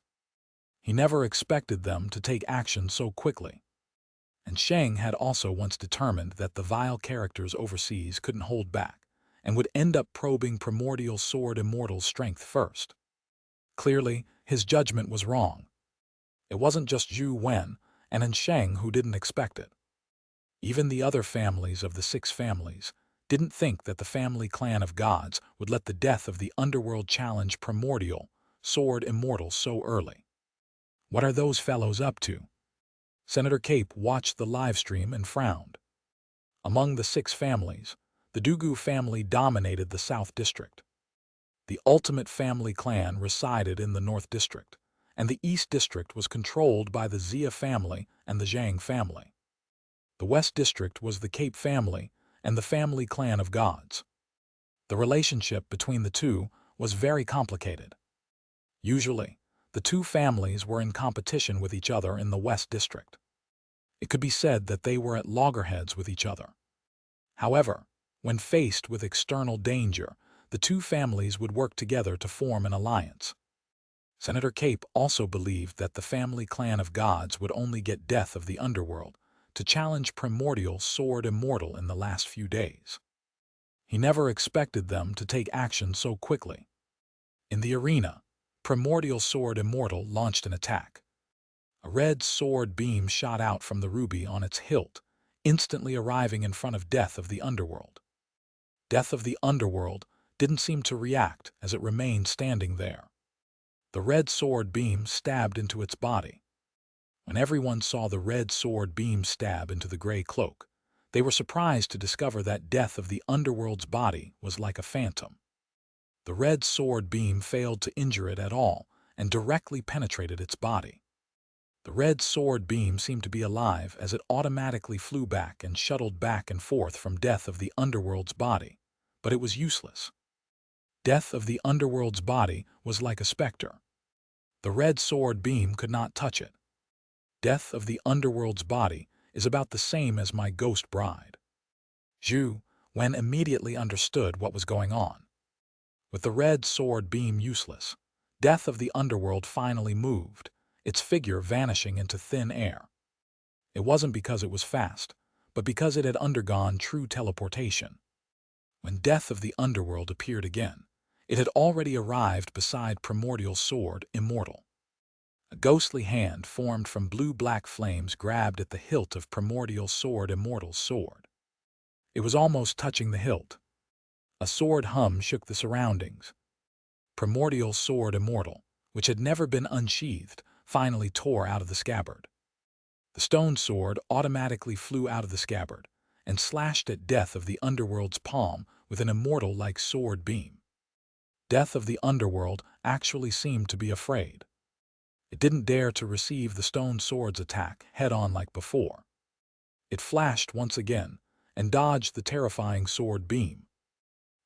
He never expected them to take action so quickly. And Sheng had also once determined that the vile characters overseas couldn't hold back, and would end up probing Primordial Sword Immortal's strength first. Clearly, his judgment was wrong. It wasn't just Zhou Wen and Sheng who didn't expect it. Even the other families of the 6 families didn't think that the family clan of gods would let the Death of the Underworld challenge Primordial Sword Immortal so early. What are those fellows up to? Senator Cape watched the live stream and frowned. Among the 6 families, the Dugu family dominated the South District. The Ultimate Family Clan resided in the North District, and the East District was controlled by the Xia family and the Zhang family. The West District was the Cape family and the family clan of gods. The relationship between the two was very complicated. Usually, The two families were in competition with each other in the West District. It could be said that they were at loggerheads with each other. However, when faced with external danger, the two families would work together to form an alliance. Senator Cape also believed that the family clan of gods would only get Death of the Underworld to challenge Primordial Sword Immortal in the last few days. He never expected them to take action so quickly. In the arena, Primordial Sword Immortal launched an attack. A red sword beam shot out from the ruby on its hilt, instantly arriving in front of Death of the Underworld. Death of the Underworld didn't seem to react as it remained standing there. The red sword beam stabbed into its body. When everyone saw the red sword beam stab into the gray cloak, they were surprised to discover that Death of the Underworld's body was like a phantom. The red sword beam failed to injure it at all and directly penetrated its body. The red sword beam seemed to be alive as it automatically flew back and shuttled back and forth from Death of the Underworld's body, but it was useless. Death of the Underworld's body was like a specter. The red sword beam could not touch it. Death of the Underworld's body is about the same as my ghost bride. Zhou Wen immediately understood what was going on. With the red sword beam useless, Death of the Underworld finally moved, its figure vanishing into thin air. It wasn't because it was fast, but because it had undergone true teleportation. When Death of the Underworld appeared again, it had already arrived beside Primordial Sword Immortal. A ghostly hand formed from blue-black flames grabbed at the hilt of Primordial Sword Immortal's sword. It was almost touching the hilt. A sword hum shook the surroundings. Primordial Sword Immortal, which had never been unsheathed, finally tore out of the scabbard. The stone sword automatically flew out of the scabbard and slashed at Death of the Underworld's palm with an immortal-like sword beam. Death of the Underworld actually seemed to be afraid. It didn't dare to receive the stone sword's attack head-on like before. It flashed once again and dodged the terrifying sword beam.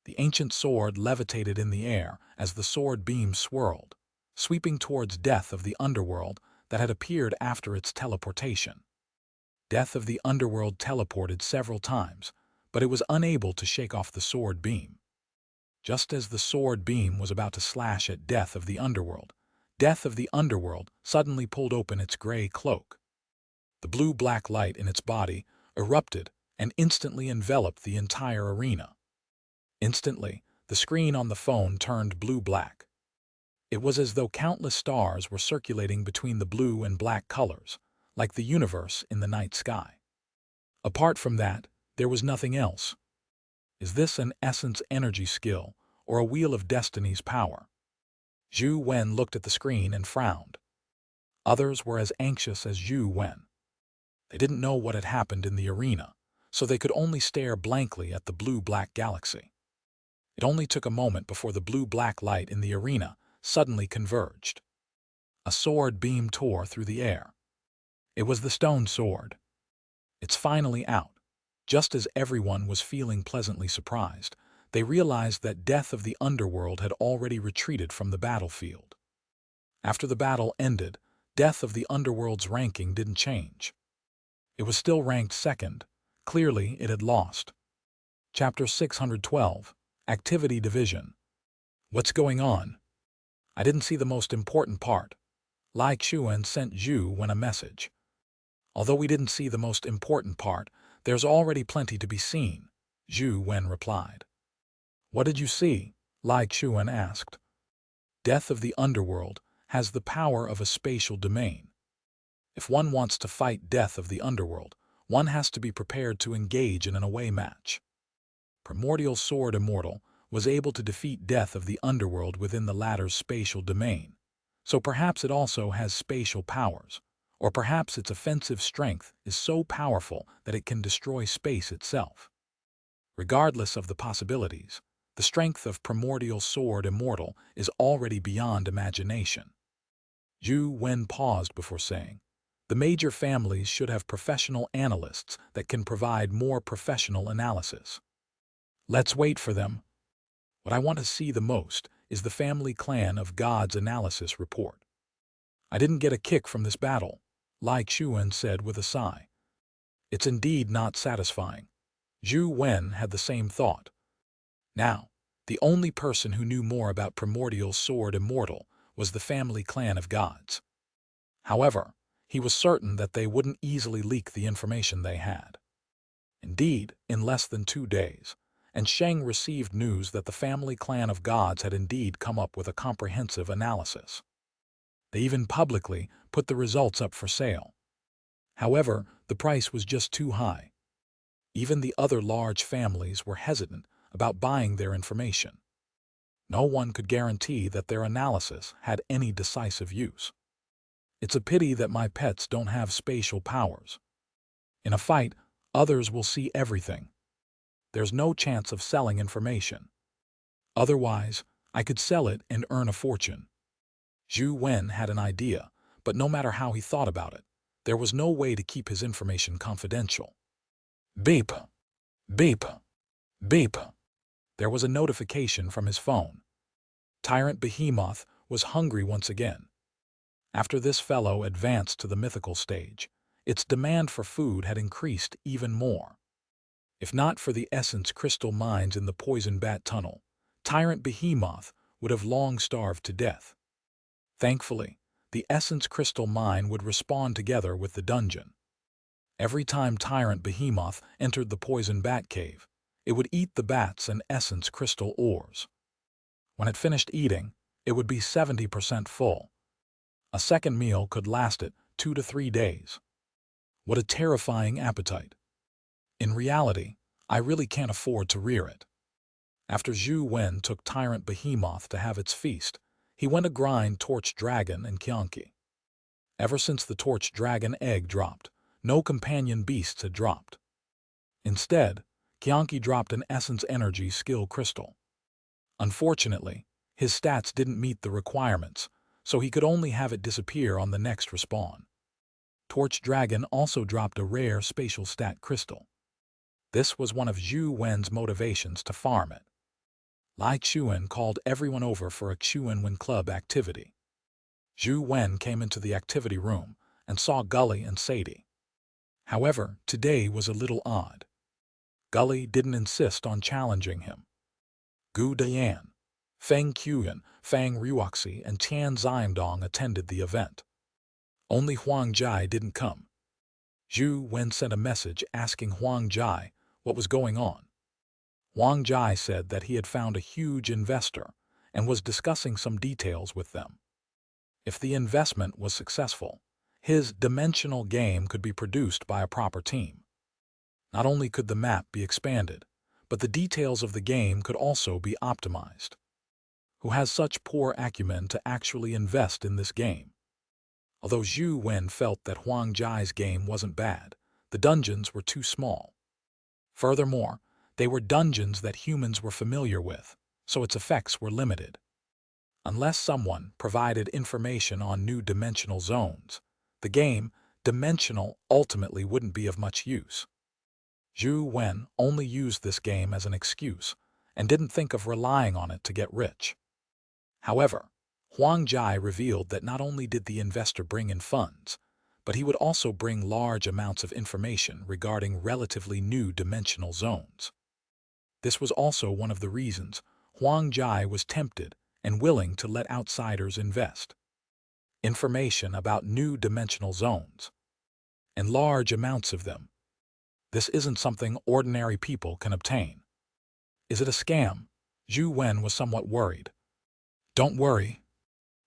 The ancient sword levitated in the air as the sword beam swirled, sweeping towards Death of the Underworld that had appeared after its teleportation. Death of the Underworld teleported several times, but it was unable to shake off the sword beam. Just as the sword beam was about to slash at Death of the Underworld, Death of the Underworld suddenly pulled open its gray cloak. The blue-black light in its body erupted and instantly enveloped the entire arena. Instantly, the screen on the phone turned blue-black. It was as though countless stars were circulating between the blue and black colors, like the universe in the night sky. Apart from that, there was nothing else. Is this an essence energy skill or a wheel of destiny's power? Zhou Wen looked at the screen and frowned. Others were as anxious as Zhou Wen. They didn't know what had happened in the arena, so they could only stare blankly at the blue-black galaxy. It only took a moment before the blue-black light in the arena suddenly converged. A sword beam tore through the air. It was the stone sword. It's finally out. Just as everyone was feeling pleasantly surprised, they realized that Death of the Underworld had already retreated from the battlefield. After the battle ended, Death of the Underworld's ranking didn't change. It was still ranked second. Clearly, it had lost. Chapter 612, Activity Division. What's going on? I didn't see the most important part. Lai Xuan sent Zhou Wen a message. Although we didn't see the most important part, there's already plenty to be seen, Zhou Wen replied. What did you see? Lai Xuan asked. Death of the Underworld has the power of a spatial domain. If one wants to fight Death of the Underworld, one has to be prepared to engage in an away match. Primordial Sword Immortal was able to defeat Death of the Underworld within the latter's spatial domain, so perhaps it also has spatial powers, or perhaps its offensive strength is so powerful that it can destroy space itself. Regardless of the possibilities, the strength of Primordial Sword Immortal is already beyond imagination. Zhou Wen paused before saying, the major families should have professional analysts that can provide more professional analysis. Let's wait for them. What I want to see the most is the Family Clan of Gods analysis report. I didn't get a kick from this battle, Zhou Wen said with a sigh. It's indeed not satisfying. Zhou Wen had the same thought. Now, the only person who knew more about Primordial Sword Immortal was the family clan of gods. However, he was certain that they wouldn't easily leak the information they had. Indeed, in less than 2 days, and Sheng received news that the family clan of gods had indeed come up with a comprehensive analysis. They even publicly put the results up for sale. However, the price was just too high. Even the other large families were hesitant about buying their information. No one could guarantee that their analysis had any decisive use. It's a pity that my pets don't have spatial powers. In a fight, others will see everything. There's no chance of selling information. Otherwise, I could sell it and earn a fortune. Zhou Wen had an idea, but no matter how he thought about it, there was no way to keep his information confidential. Beep! Beep! Beep! There was a notification from his phone. Tyrant Behemoth was hungry once again. After this fellow advanced to the mythical stage, its demand for food had increased even more. If not for the essence crystal mines in the Poison Bat Tunnel, Tyrant Behemoth would have long starved to death. Thankfully, the essence crystal mine would respawn together with the dungeon. Every time Tyrant Behemoth entered the Poison Bat Cave, it would eat the bats and essence crystal ores. When it finished eating, it would be 70% full. A second meal could last it 2 to 3 days. What a terrifying appetite. In reality, I really can't afford to rear it. After Zhou Wen took Tyrant Behemoth to have its feast, he went to grind Torch Dragon and Xianxia. Ever since the Torch Dragon egg dropped, no companion beasts had dropped. Instead, Xianxia dropped an Essence Energy Skill Crystal. Unfortunately, his stats didn't meet the requirements, so he could only have it disappear on the next respawn. Torch Dragon also dropped a rare Spatial Stat Crystal. This was one of Zhou Wen's motivations to farm it. Lai Chuan called everyone over for a Chuan Club activity. Zhou Wen came into the activity room and saw Gully and Sadie. However, today was a little odd. Gully didn't insist on challenging him. Gu Dian, Feng Qian, Fang Ruoxi, and Tian Xiandong attended the event. Only Huang Jai didn't come. Zhou Wen sent a message asking Huang Jai what was going on. Huang Jai said that he had found a huge investor and was discussing some details with them. If the investment was successful, his dimensional game could be produced by a proper team. Not only could the map be expanded, but the details of the game could also be optimized. Who has such poor acumen to actually invest in this game? Although Zhou Wen felt that Huang Jai's game wasn't bad, the dungeons were too small. Furthermore, they were dungeons that humans were familiar with, so its effects were limited. Unless someone provided information on new dimensional zones, the game, Dimensional, ultimately wouldn't be of much use. Zhou Wen only used this game as an excuse and didn't think of relying on it to get rich. However, Huang Jai revealed that not only did the investor bring in funds, but he would also bring large amounts of information regarding relatively new dimensional zones. This was also one of the reasons Huang Jai was tempted and willing to let outsiders invest. Information about new dimensional zones, and large amounts of them. This isn't something ordinary people can obtain. Is it a scam? Zhou Wen was somewhat worried. Don't worry.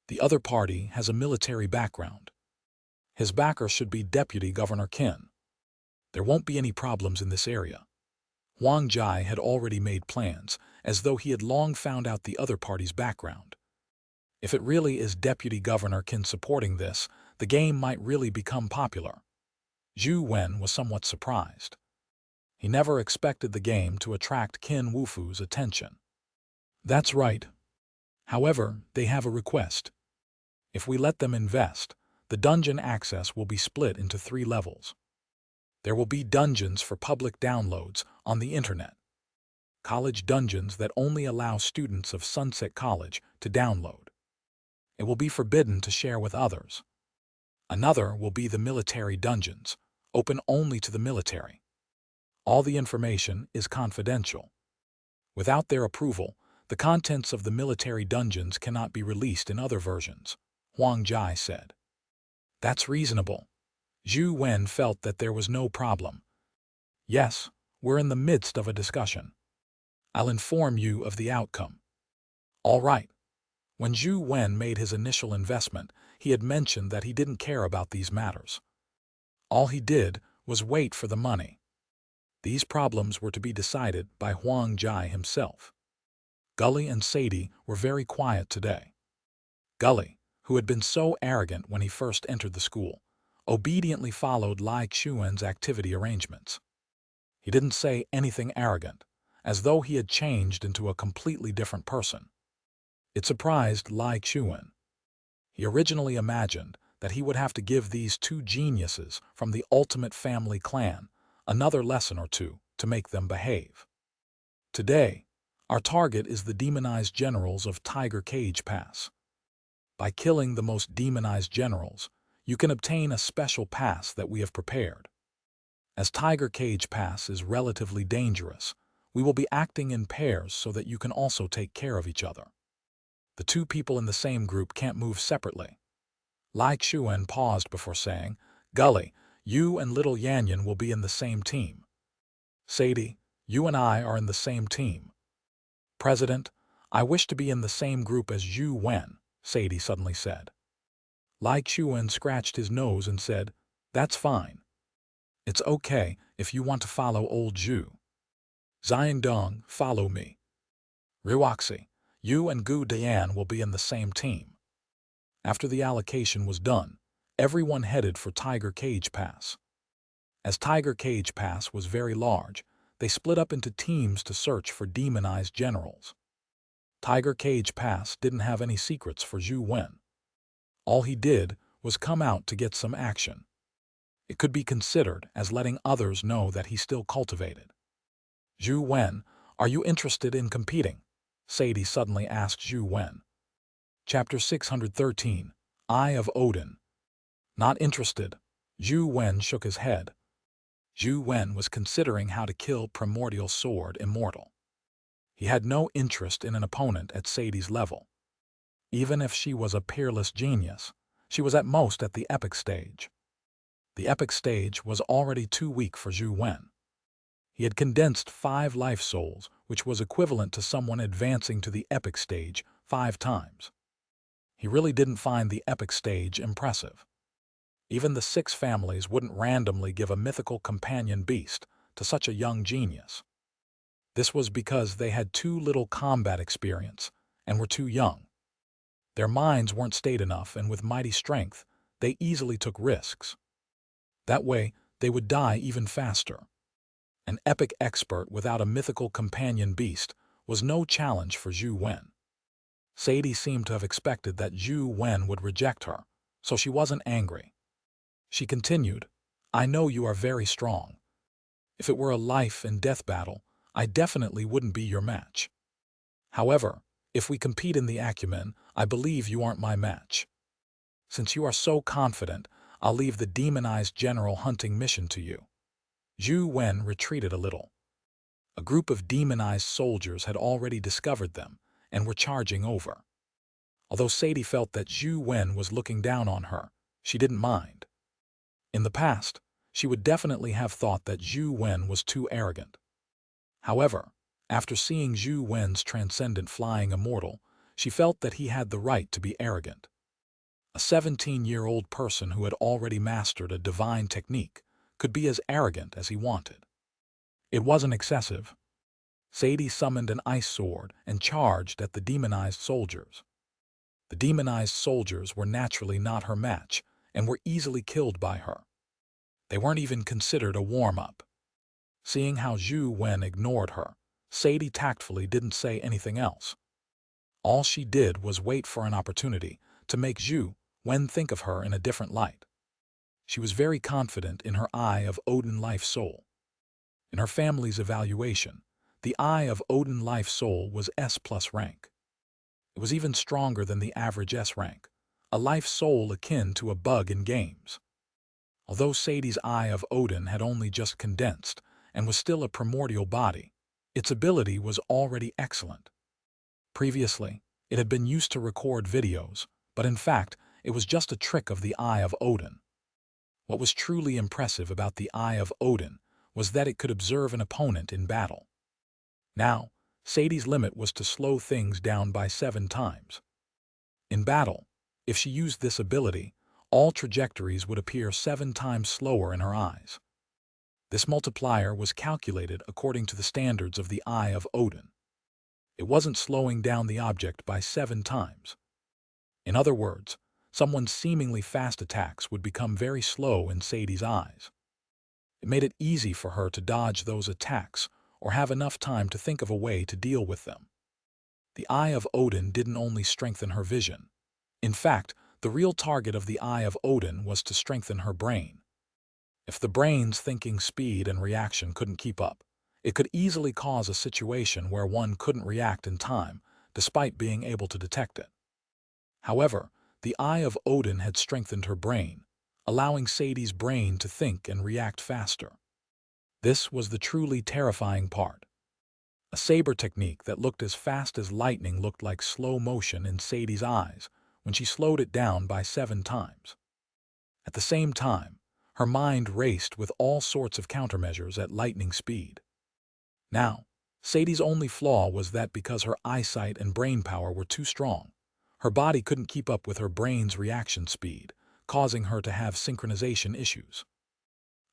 The other party has a military background. His backer should be Deputy Governor Qin. There won't be any problems in this area. Huang Jai had already made plans, as though he had long found out the other party's background. If it really is Deputy Governor Qin supporting this, the game might really become popular. Zhou Wen was somewhat surprised. He never expected the game to attract Qin Wufu's attention. That's right. However, they have a request. If we let them invest, the dungeon access will be split into 3 levels. There will be dungeons for public downloads on the internet. College dungeons that only allow students of Sunset College to download. It will be forbidden to share with others. Another will be the military dungeons, open only to the military. All the information is confidential. Without their approval, the contents of the military dungeons cannot be released in other versions, Huang Jai said. That's reasonable. Zhou Wen felt that there was no problem. Yes, we're in the midst of a discussion. I'll inform you of the outcome. All right. When Zhou Wen made his initial investment, he had mentioned that he didn't care about these matters. All he did was wait for the money. These problems were to be decided by Huang Jai himself. Gully and Sadie were very quiet today. Gully, who had been so arrogant when he first entered the school, obediently followed Lai Xuan's activity arrangements. He didn't say anything arrogant, as though he had changed into a completely different person. It surprised Lai Xuan. He originally imagined that he would have to give these two geniuses from the ultimate family clan another lesson or two to make them behave. Today, our target is the demonized generals of Tiger Cage Pass. By killing the most demonized generals, you can obtain a special pass that we have prepared. As Tiger Cage Pass is relatively dangerous, we will be acting in pairs so that you can also take care of each other. The two people in the same group can't move separately. Lai Xuan paused before saying, Gully, you and little Yanyan will be in the same team. Sadie, you and I are in the same team. President, I wish to be in the same group as Zhou Wen, Sadie suddenly said. Lai Xuan scratched his nose and said, That's fine. It's okay if you want to follow old Zhu. Xiangdong, follow me. Ruoxi, you and Gu Dian will be in the same team. After the allocation was done, everyone headed for Tiger Cage Pass. As Tiger Cage Pass was very large, they split up into teams to search for demonized generals. Tiger Cage Pass didn't have any secrets for Zhou Wen. All he did was come out to get some action. It could be considered as letting others know that he still cultivated. Zhou Wen, are you interested in competing? Sadie suddenly asked Zhou Wen. Chapter 613, Eye of Odin. Not interested. Zhou Wen shook his head. Zhou Wen was considering how to kill Primordial Sword Immortal. He had no interest in an opponent at Sadie's level. Even if she was a peerless genius, she was at most at the epic stage. The epic stage was already too weak for Zhou Wen. He had condensed 5 life souls, which was equivalent to someone advancing to the epic stage 5 times. He really didn't find the epic stage impressive. Even the 6 families wouldn't randomly give a mythical companion beast to such a young genius. This was because they had too little combat experience and were too young. Their minds weren't stayed enough, and with mighty strength, they easily took risks. That way, they would die even faster. An epic expert without a mythical companion beast was no challenge for Zhou Wen. Sadie seemed to have expected that Zhou Wen would reject her, so she wasn't angry. She continued, I know you are very strong. If it were a life and death battle, I definitely wouldn't be your match. However, if we compete in the acumen, I believe you aren't my match. Since you are so confident, I'll leave the demonized general hunting mission to you. Zhou Wen retreated a little. A group of demonized soldiers had already discovered them and were charging over. Although Sadie felt that Zhou Wen was looking down on her, she didn't mind. In the past, she would definitely have thought that Zhou Wen was too arrogant. However, after seeing Zhou Wen's transcendent flying immortal, she felt that he had the right to be arrogant. A 17-year-old person who had already mastered a divine technique could be as arrogant as he wanted. It wasn't excessive. Sadie summoned an ice sword and charged at the demonized soldiers. The demonized soldiers were naturally not her match and were easily killed by her. They weren't even considered a warm-up. Seeing how Zhou Wen ignored her, Sadie tactfully didn't say anything else. All she did was wait for an opportunity to make Zhou Wen think of her in a different light. She was very confident in her Eye of Odin Life Soul. In her family's evaluation, the Eye of Odin Life Soul was S+ rank. It was even stronger than the average S rank, a life soul akin to a bug in games. Although Sadie's Eye of Odin had only just condensed and was still a primordial body, its ability was already excellent. Previously, it had been used to record videos, but in fact, it was just a trick of the Eye of Odin. What was truly impressive about the Eye of Odin was that it could observe an opponent in battle. Now, Sadie's limit was to slow things down by 7 times. In battle, if she used this ability, all trajectories would appear 7 times slower in her eyes. This multiplier was calculated according to the standards of the Eye of Odin. It wasn't slowing down the object by 7 times. In other words, someone's seemingly fast attacks would become very slow in Sadie's eyes. It made it easy for her to dodge those attacks or have enough time to think of a way to deal with them. The Eye of Odin didn't only strengthen her vision. In fact, the real target of the Eye of Odin was to strengthen her brain. If the brain's thinking speed and reaction couldn't keep up, it could easily cause a situation where one couldn't react in time, despite being able to detect it. However, the Eye of Odin had strengthened her brain, allowing Sadie's brain to think and react faster. This was the truly terrifying part. A saber technique that looked as fast as lightning looked like slow motion in Sadie's eyes when she slowed it down by 7 times. At the same time, her mind raced with all sorts of countermeasures at lightning speed. Now, Sadie's only flaw was that because her eyesight and brain power were too strong, her body couldn't keep up with her brain's reaction speed, causing her to have synchronization issues.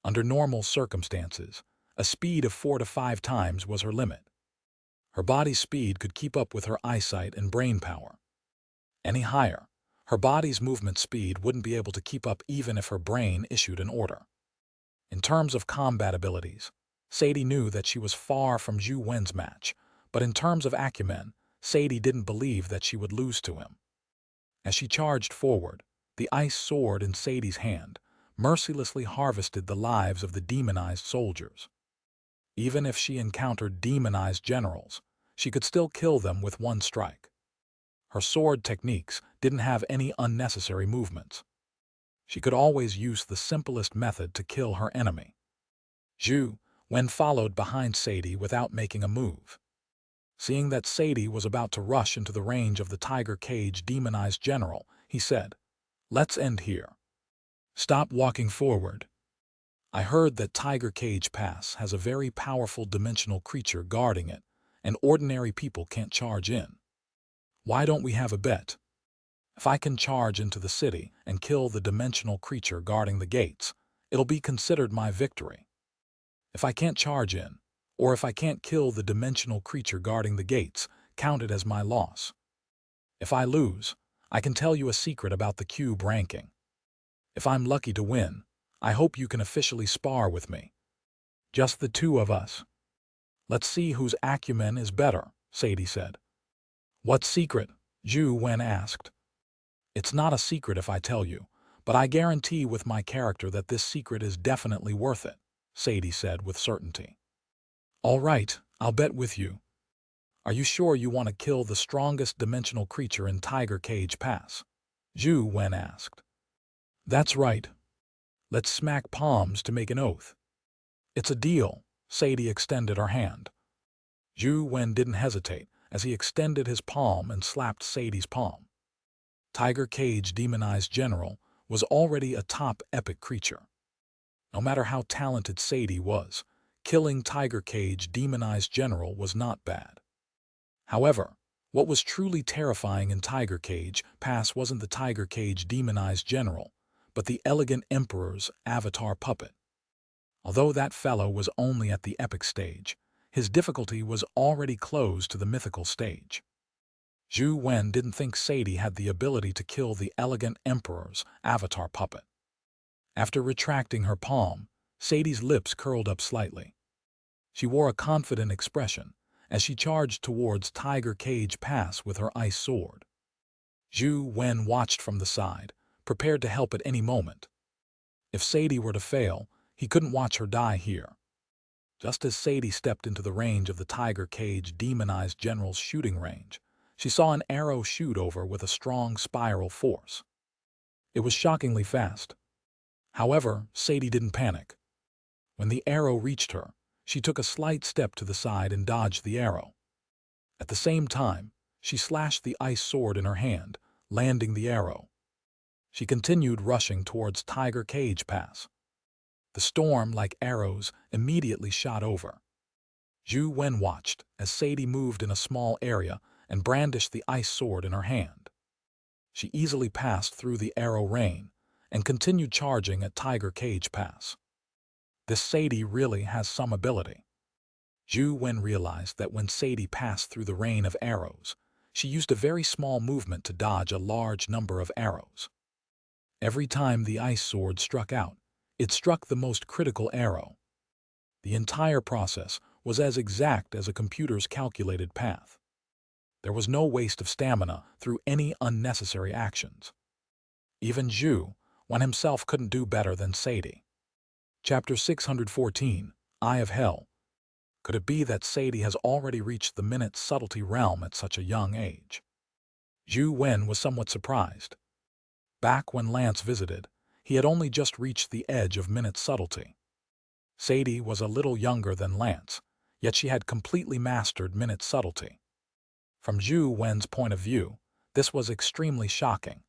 Under normal circumstances, a speed of 4 to 5 times was her limit. Her body's speed could keep up with her eyesight and brain power. Any higher, her body's movement speed wouldn't be able to keep up even if her brain issued an order. In terms of combat abilities, Sadie knew that she was far from Zhou Wen's match, but in terms of acumen, Sadie didn't believe that she would lose to him. As she charged forward, the ice sword in Sadie's hand mercilessly harvested the lives of the demonized soldiers. Even if she encountered demonized generals, she could still kill them with one strike. Her sword techniques didn't have any unnecessary movements. She could always use the simplest method to kill her enemy. Zhou Wen followed behind Sadie without making a move. Seeing that Sadie was about to rush into the range of the Tiger Cage demonized general, he said, "Let's end here. Stop walking forward. I heard that Tiger Cage Pass has a very powerful dimensional creature guarding it, and ordinary people can't charge in. Why don't we have a bet? If I can charge into the city and kill the dimensional creature guarding the gates, it'll be considered my victory. If I can't charge in, or if I can't kill the dimensional creature guarding the gates, count it as my loss. If I lose, I can tell you a secret about the cube ranking. If I'm lucky to win, I hope you can officially spar with me. Just the 2 of us. Let's see whose acumen is better," Sadie said. "What secret?" Zhou Wen asked. "It's not a secret if I tell you, but I guarantee with my character that this secret is definitely worth it," Sadie said with certainty. "All right, I'll bet with you. Are you sure you want to kill the strongest dimensional creature in Tiger Cage Pass?" Zhou Wen asked. "That's right. Let's smack palms to make an oath." "It's a deal." Sadie extended her hand. Zhou Wen didn't hesitate as he extended his palm and slapped Sadie's palm. Tiger Cage Demonized General was already a top epic creature. No matter how talented Sadie was, killing Tiger Cage Demonized General was not bad. However, what was truly terrifying in Tiger Cage Pass wasn't the Tiger Cage Demonized General, but the Elegant Emperor's avatar puppet. Although that fellow was only at the epic stage, his difficulty was already close to the mythical stage. Zhou Wen didn't think Sadie had the ability to kill the Elegant Emperor's avatar puppet. After retracting her palm, Sadie's lips curled up slightly. She wore a confident expression as she charged towards Tiger Cage Pass with her ice sword. Zhou Wen watched from the side, prepared to help at any moment. If Sadie were to fail, he couldn't watch her die here. Just as Sadie stepped into the range of the Tiger Cage Demonized General's shooting range, she saw an arrow shoot over with a strong spiral force. It was shockingly fast. However, Sadie didn't panic. When the arrow reached her, she took a slight step to the side and dodged the arrow. At the same time, she slashed the ice sword in her hand, landing the arrow. She continued rushing towards Tiger Cage Pass. The storm, like arrows, immediately shot over. Zhou Wen watched as Sadie moved in a small area and brandished the ice sword in her hand. She easily passed through the arrow rain and continued charging at Tiger Cage Pass. This Sadie really has some ability. Zhou Wen realized that when Sadie passed through the rain of arrows, she used a very small movement to dodge a large number of arrows. Every time the ice sword struck out, it struck the most critical arrow. The entire process was as exact as a computer's calculated path. There was no waste of stamina through any unnecessary actions. Even Zhou Wen himself couldn't do better than Sadie. Chapter 614, Eye of Hell. Could it be that Sadie has already reached the minute subtlety realm at such a young age? Zhou Wen was somewhat surprised. Back when Lance visited, he had only just reached the edge of minute subtlety. Sadie was a little younger than Lance, yet she had completely mastered minute subtlety. From Zhou Wen's point of view, this was extremely shocking.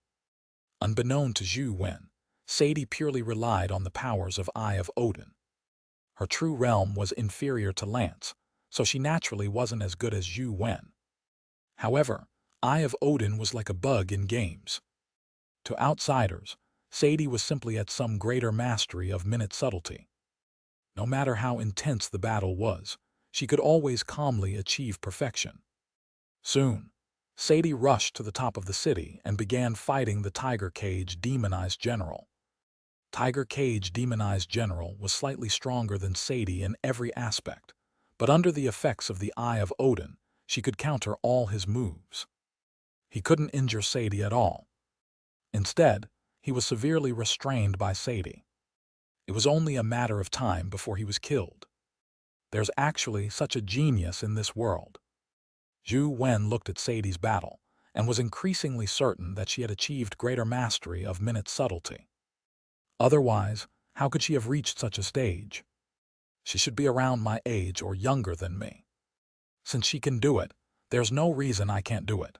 Unbeknown to Zhou Wen, Sadie purely relied on the powers of Eye of Odin. Her true realm was inferior to Lance, so she naturally wasn't as good as Zhou Wen. However, Eye of Odin was like a bug in games. To outsiders, Sadie was simply at some greater mastery of minute subtlety. No matter how intense the battle was, she could always calmly achieve perfection. Soon, Sadie rushed to the top of the city and began fighting the Tiger Cage demonized general. Tiger Cage demonized general was slightly stronger than Sadie in every aspect, but under the effects of the Eye of Odin, she could counter all his moves. He couldn't injure Sadie at all. Instead, he was severely restrained by Sadie. It was only a matter of time before he was killed. There's actually such a genius in this world. Zhou Wen looked at Sadie's battle and was increasingly certain that she had achieved greater mastery of minute subtlety. Otherwise, how could she have reached such a stage? She should be around my age or younger than me. Since she can do it, there's no reason I can't do it.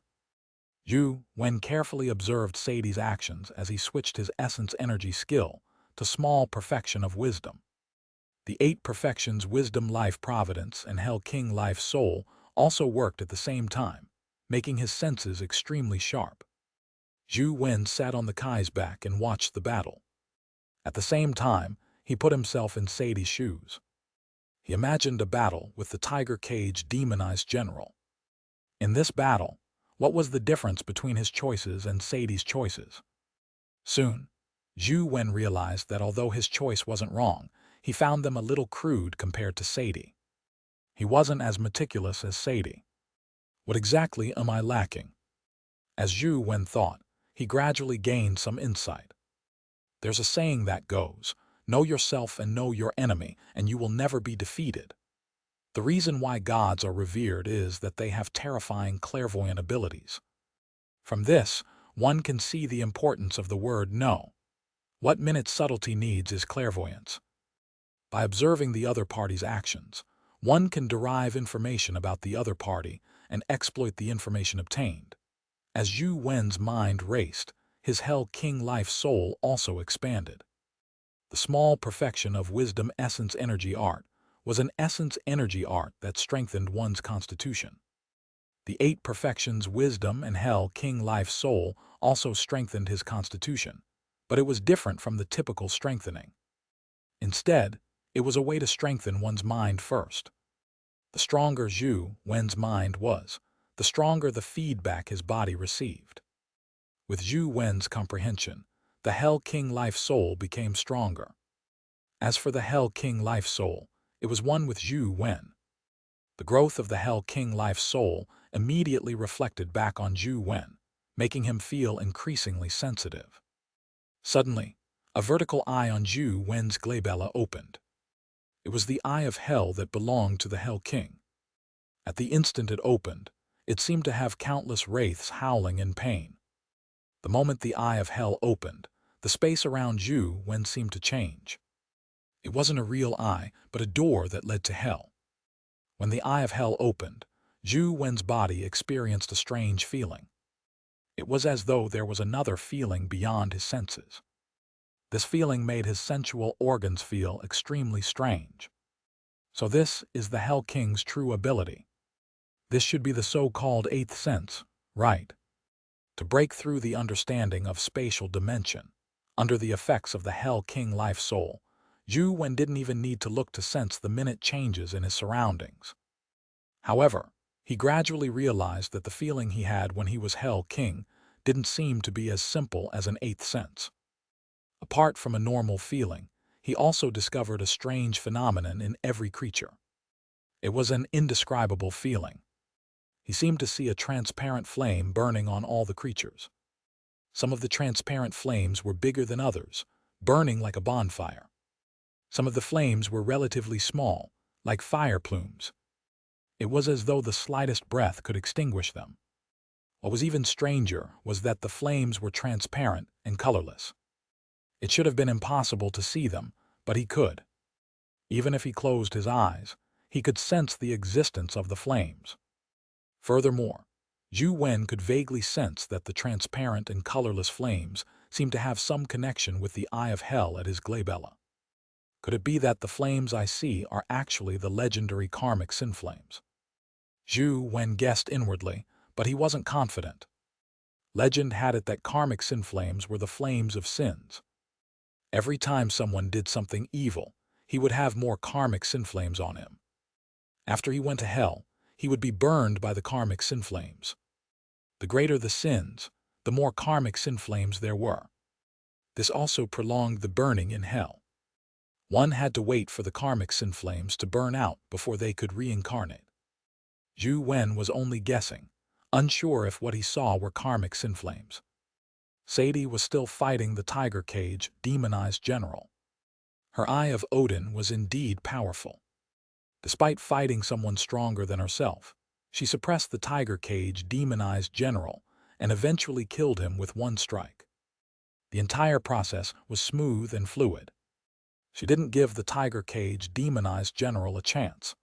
Zhou Wen carefully observed Sadie's actions as he switched his essence energy skill to small perfection of wisdom. The 8 perfections Wisdom Life Providence and Hell King Life Soul also worked at the same time, making his senses extremely sharp. Zhou Wen sat on the Kai's back and watched the battle. At the same time, he put himself in Sadie's shoes. He imagined a battle with the Tiger Cage demonized general. In this battle, what was the difference between his choices and Sadie's choices? Soon, Zhou Wen realized that although his choice wasn't wrong, he found them a little crude compared to Sadie. He wasn't as meticulous as Sadie. What exactly am I lacking? As Zhou Wen thought, he gradually gained some insight. There's a saying that goes, know yourself and know your enemy, and you will never be defeated. The reason why gods are revered is that they have terrifying clairvoyant abilities. From this, one can see the importance of the word know. What minute subtlety needs is clairvoyance. By observing the other party's actions, one can derive information about the other party and exploit the information obtained. As Zhou Wen's mind raced, his Hell King Life Soul also expanded. The small perfection of Wisdom Essence Energy Art was an essence energy art that strengthened one's constitution. The 8 perfections Wisdom and Hell King Life Soul also strengthened his constitution, but it was different from the typical strengthening. Instead, it was a way to strengthen one's mind first. The stronger Zhou Wen's mind was, the stronger the feedback his body received. With Zhou Wen's comprehension, the Hell King Life Soul became stronger. As for the Hell King Life Soul, it was one with Zhou Wen. The growth of the Hell King Life Soul immediately reflected back on Zhou Wen, making him feel increasingly sensitive. Suddenly, a vertical eye on Zhou Wen's glabella opened. It was the Eye of Hell that belonged to the Hell King. At the instant it opened, it seemed to have countless wraiths howling in pain. The moment the Eye of Hell opened, the space around Zhou Wen seemed to change. It wasn't a real eye, but a door that led to hell. When the eye of hell opened, Zhou Wen's body experienced a strange feeling. It was as though there was another feeling beyond his senses. This feeling made his sensual organs feel extremely strange. So this is the Hell King's true ability. This should be the so-called eighth sense, right? To break through the understanding of spatial dimension, under the effects of the Hell King life soul, Zhou Wen didn't even need to look to sense the minute changes in his surroundings. However, he gradually realized that the feeling he had when he was Hell King didn't seem to be as simple as an eighth sense. Apart from a normal feeling, he also discovered a strange phenomenon in every creature. It was an indescribable feeling. He seemed to see a transparent flame burning on all the creatures. Some of the transparent flames were bigger than others, burning like a bonfire. Some of the flames were relatively small, like fire plumes. It was as though the slightest breath could extinguish them. What was even stranger was that the flames were transparent and colorless. It should have been impossible to see them, but he could. Even if he closed his eyes, he could sense the existence of the flames. Furthermore, Zhou Wen could vaguely sense that the transparent and colorless flames seemed to have some connection with the Eye of Hell at his glabella. Could it be that the flames I see are actually the legendary karmic sin flames? Zhou Wen guessed inwardly, but he wasn't confident. Legend had it that karmic sin flames were the flames of sins. Every time someone did something evil, he would have more karmic sin flames on him. After he went to hell, he would be burned by the karmic sin flames. The greater the sins, the more karmic sin flames there were. This also prolonged the burning in hell. One had to wait for the karmic sin flames to burn out before they could reincarnate. Zhou Wen was only guessing, unsure if what he saw were karmic sin flames. Sadie was still fighting the tiger cage demonized general. Her Eye of Odin was indeed powerful. Despite fighting someone stronger than herself, she suppressed the tiger cage demonized general and eventually killed him with one strike. The entire process was smooth and fluid. She didn't give the tiger cage demonized general a chance.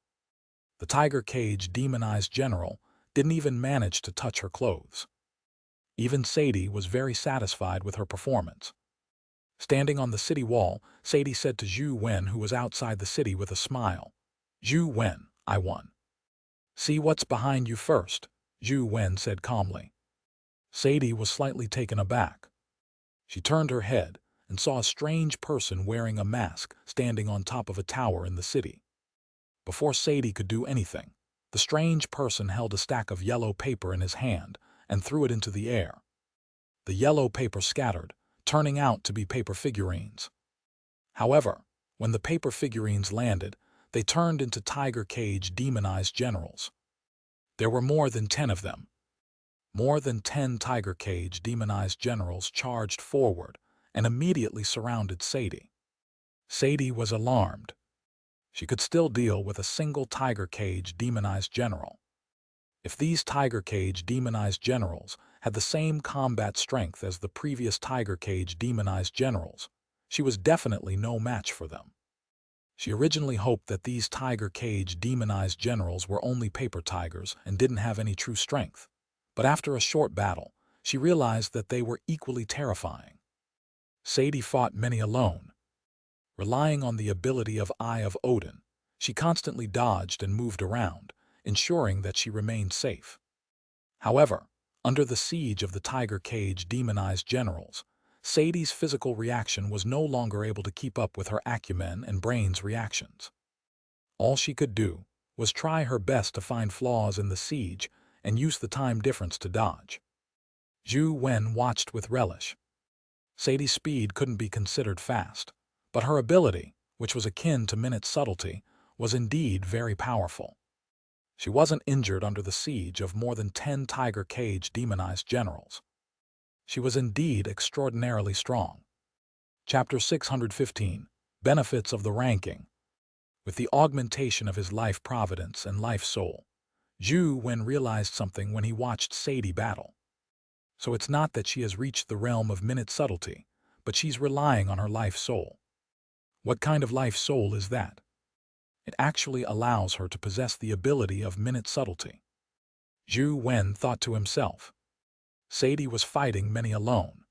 The tiger cage demonized general didn't even manage to touch her clothes. Even Sadie was very satisfied with her performance. Standing on the city wall, Sadie said to Zhou Wen, who was outside the city, with a smile, "Zhou Wen, I won." "See what's behind you first," Zhou Wen said calmly. Sadie was slightly taken aback. She turned her head and saw a strange person wearing a mask standing on top of a tower in the city. Before Sadie could do anything, the strange person held a stack of yellow paper in his hand and threw it into the air. The yellow paper scattered, turning out to be paper figurines. However, when the paper figurines landed, they turned into tiger cage demonized generals. There were more than 10 of them. More than 10 tiger cage demonized generals charged forward and immediately surrounded Sadie. Sadie was alarmed. She could still deal with a single tiger cage demonized general. If these tiger cage demonized generals had the same combat strength as the previous tiger cage demonized generals, she was definitely no match for them. She originally hoped that these tiger cage demonized generals were only paper tigers and didn't have any true strength, but after a short battle, she realized that they were equally terrifying. Sadie fought many alone. Relying on the ability of Eye of Odin, she constantly dodged and moved around, ensuring that she remained safe. However, under the siege of the tiger cage demonized generals, Sadie's physical reaction was no longer able to keep up with her acumen and brain's reactions. All she could do was try her best to find flaws in the siege and use the time difference to dodge. Zhou Wen watched with relish. Sadie's speed couldn't be considered fast, but her ability, which was akin to minute subtlety, was indeed very powerful. She wasn't injured under the siege of more than 10 tiger cage demonized generals. She was indeed extraordinarily strong. Chapter 615, Benefits of the Ranking. With the augmentation of his life providence and life soul, Zhou Wen realized something when he watched Sadie battle. So it's not that she has reached the realm of minute subtlety, but she's relying on her life soul. What kind of life soul is that? It actually allows her to possess the ability of minute subtlety. Zhou Wen thought to himself. Sadie was fighting many alone.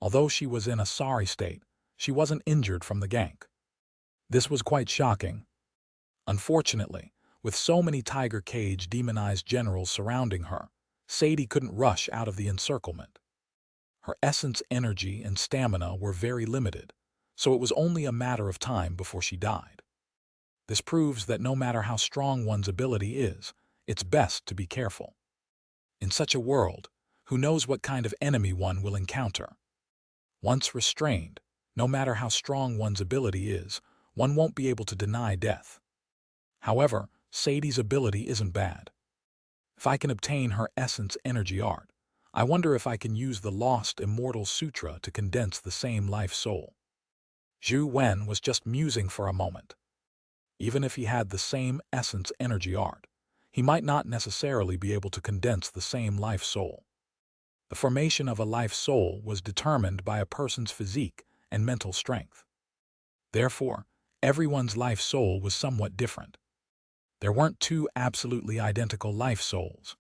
Although she was in a sorry state, she wasn't injured from the gank. This was quite shocking. Unfortunately, with so many Tiger Cage demonized generals surrounding her, Sadie couldn't rush out of the encirclement. Her essence, energy, and stamina were very limited, so it was only a matter of time before she died. This proves that no matter how strong one's ability is, it's best to be careful. In such a world, who knows what kind of enemy one will encounter? Once restrained, no matter how strong one's ability is, one won't be able to deny death. However, Sadie's ability isn't bad. If I can obtain her essence energy art, I wonder if I can use the Lost Immortal Sutra to condense the same life soul. Zhou Wen was just musing for a moment. Even if he had the same essence energy art, he might not necessarily be able to condense the same life soul. The formation of a life soul was determined by a person's physique and mental strength. Therefore, everyone's life soul was somewhat different. There weren't two absolutely identical life souls.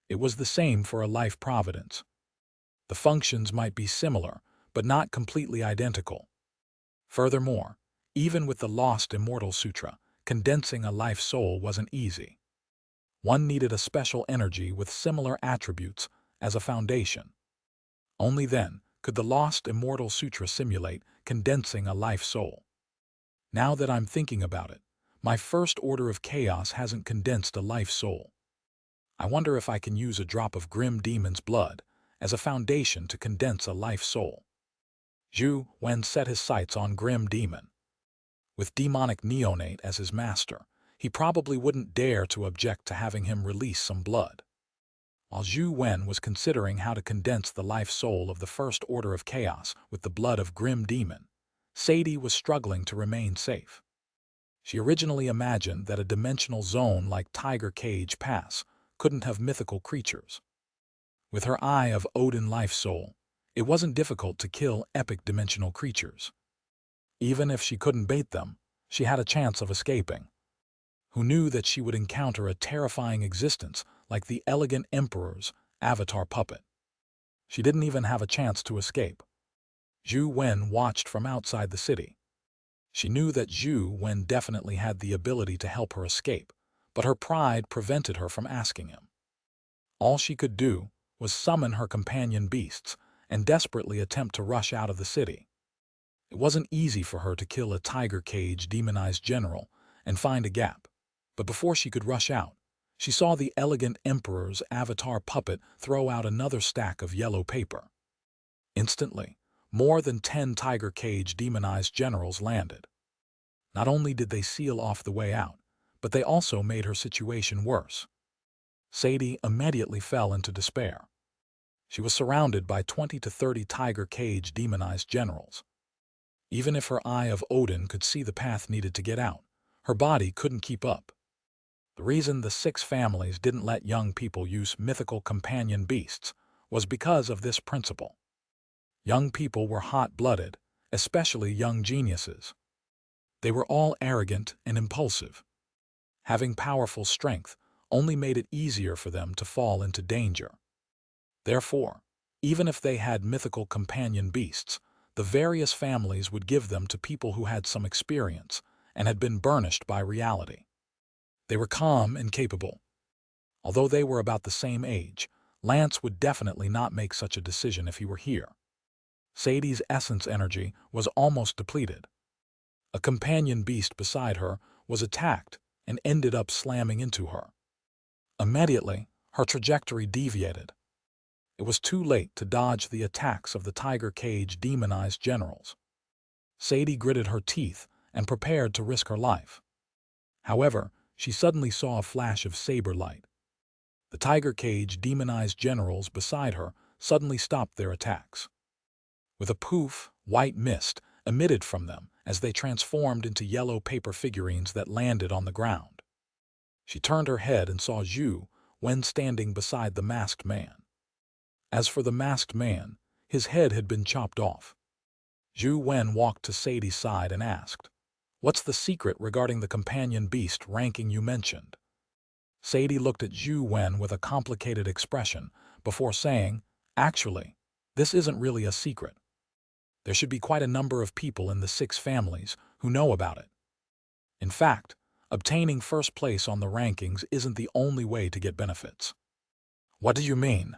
It was the same for a life providence. The functions might be similar, but not completely identical. Furthermore, even with the Lost Immortal Sutra, condensing a life soul wasn't easy. One needed a special energy with similar attributes as a foundation. Only then could the Lost Immortal Sutra simulate condensing a life soul. Now that I'm thinking about it, my first order of chaos hasn't condensed a life soul. I wonder if I can use a drop of Grim Demon's blood as a foundation to condense a life soul. Zhou Wen set his sights on Grim Demon. With demonic neonate as his master, he probably wouldn't dare to object to having him release some blood. While Zhou Wen was considering how to condense the life soul of the First Order of Chaos with the blood of Grim Demon, Sadie was struggling to remain safe. She originally imagined that a dimensional zone like Tiger Cage Pass couldn't have mythical creatures. With her Eye of Odin life soul, it wasn't difficult to kill epic dimensional creatures. Even if she couldn't bait them, she had a chance of escaping. Who knew that she would encounter a terrifying existence like the Elegant Emperor's avatar puppet? She didn't even have a chance to escape. Zhou Wen watched from outside the city. She knew that Zhou Wen definitely had the ability to help her escape, but her pride prevented her from asking him. All she could do was summon her companion beasts and desperately attempt to rush out of the city. It wasn't easy for her to kill a Tiger Cage demonized general and find a gap, but before she could rush out, she saw the Elegant Emperor's avatar puppet throw out another stack of yellow paper. Instantly, more than 10 Tiger Cage demonized generals landed. Not only did they seal off the way out, but they also made her situation worse. Sadie immediately fell into despair. She was surrounded by 20 to 30 Tiger Cage demonized generals. Even if her Eye of Odin could see the path needed to get out, her body couldn't keep up. The reason the 6 families didn't let young people use mythical companion beasts was because of this principle. Young people were hot-blooded, especially young geniuses. They were all arrogant and impulsive. Having powerful strength only made it easier for them to fall into danger. Therefore, even if they had mythical companion beasts, the various families would give them to people who had some experience and had been burnished by reality. They were calm and capable. Although they were about the same age, Lance would definitely not make such a decision if he were here. Sadie's essence energy was almost depleted. A companion beast beside her was attacked and ended up slamming into her. Immediately, her trajectory deviated. It was too late to dodge the attacks of the Tiger Cage demonized generals. Sadie gritted her teeth and prepared to risk her life. However, she suddenly saw a flash of saber light. The Tiger Cage demonized generals beside her suddenly stopped their attacks. With a poof, white mist emitted from them as they transformed into yellow paper figurines that landed on the ground. She turned her head and saw Zhou Wen standing beside the masked man. As for the masked man, his head had been chopped off. Zhou Wen walked to Sadie's side and asked, "What's the secret regarding the companion beast ranking you mentioned?" Sadie looked at Zhou Wen with a complicated expression before saying, "Actually, this isn't really a secret. There should be quite a number of people in the 6 families who know about it. In fact, obtaining first place on the rankings isn't the only way to get benefits." "What do you mean?"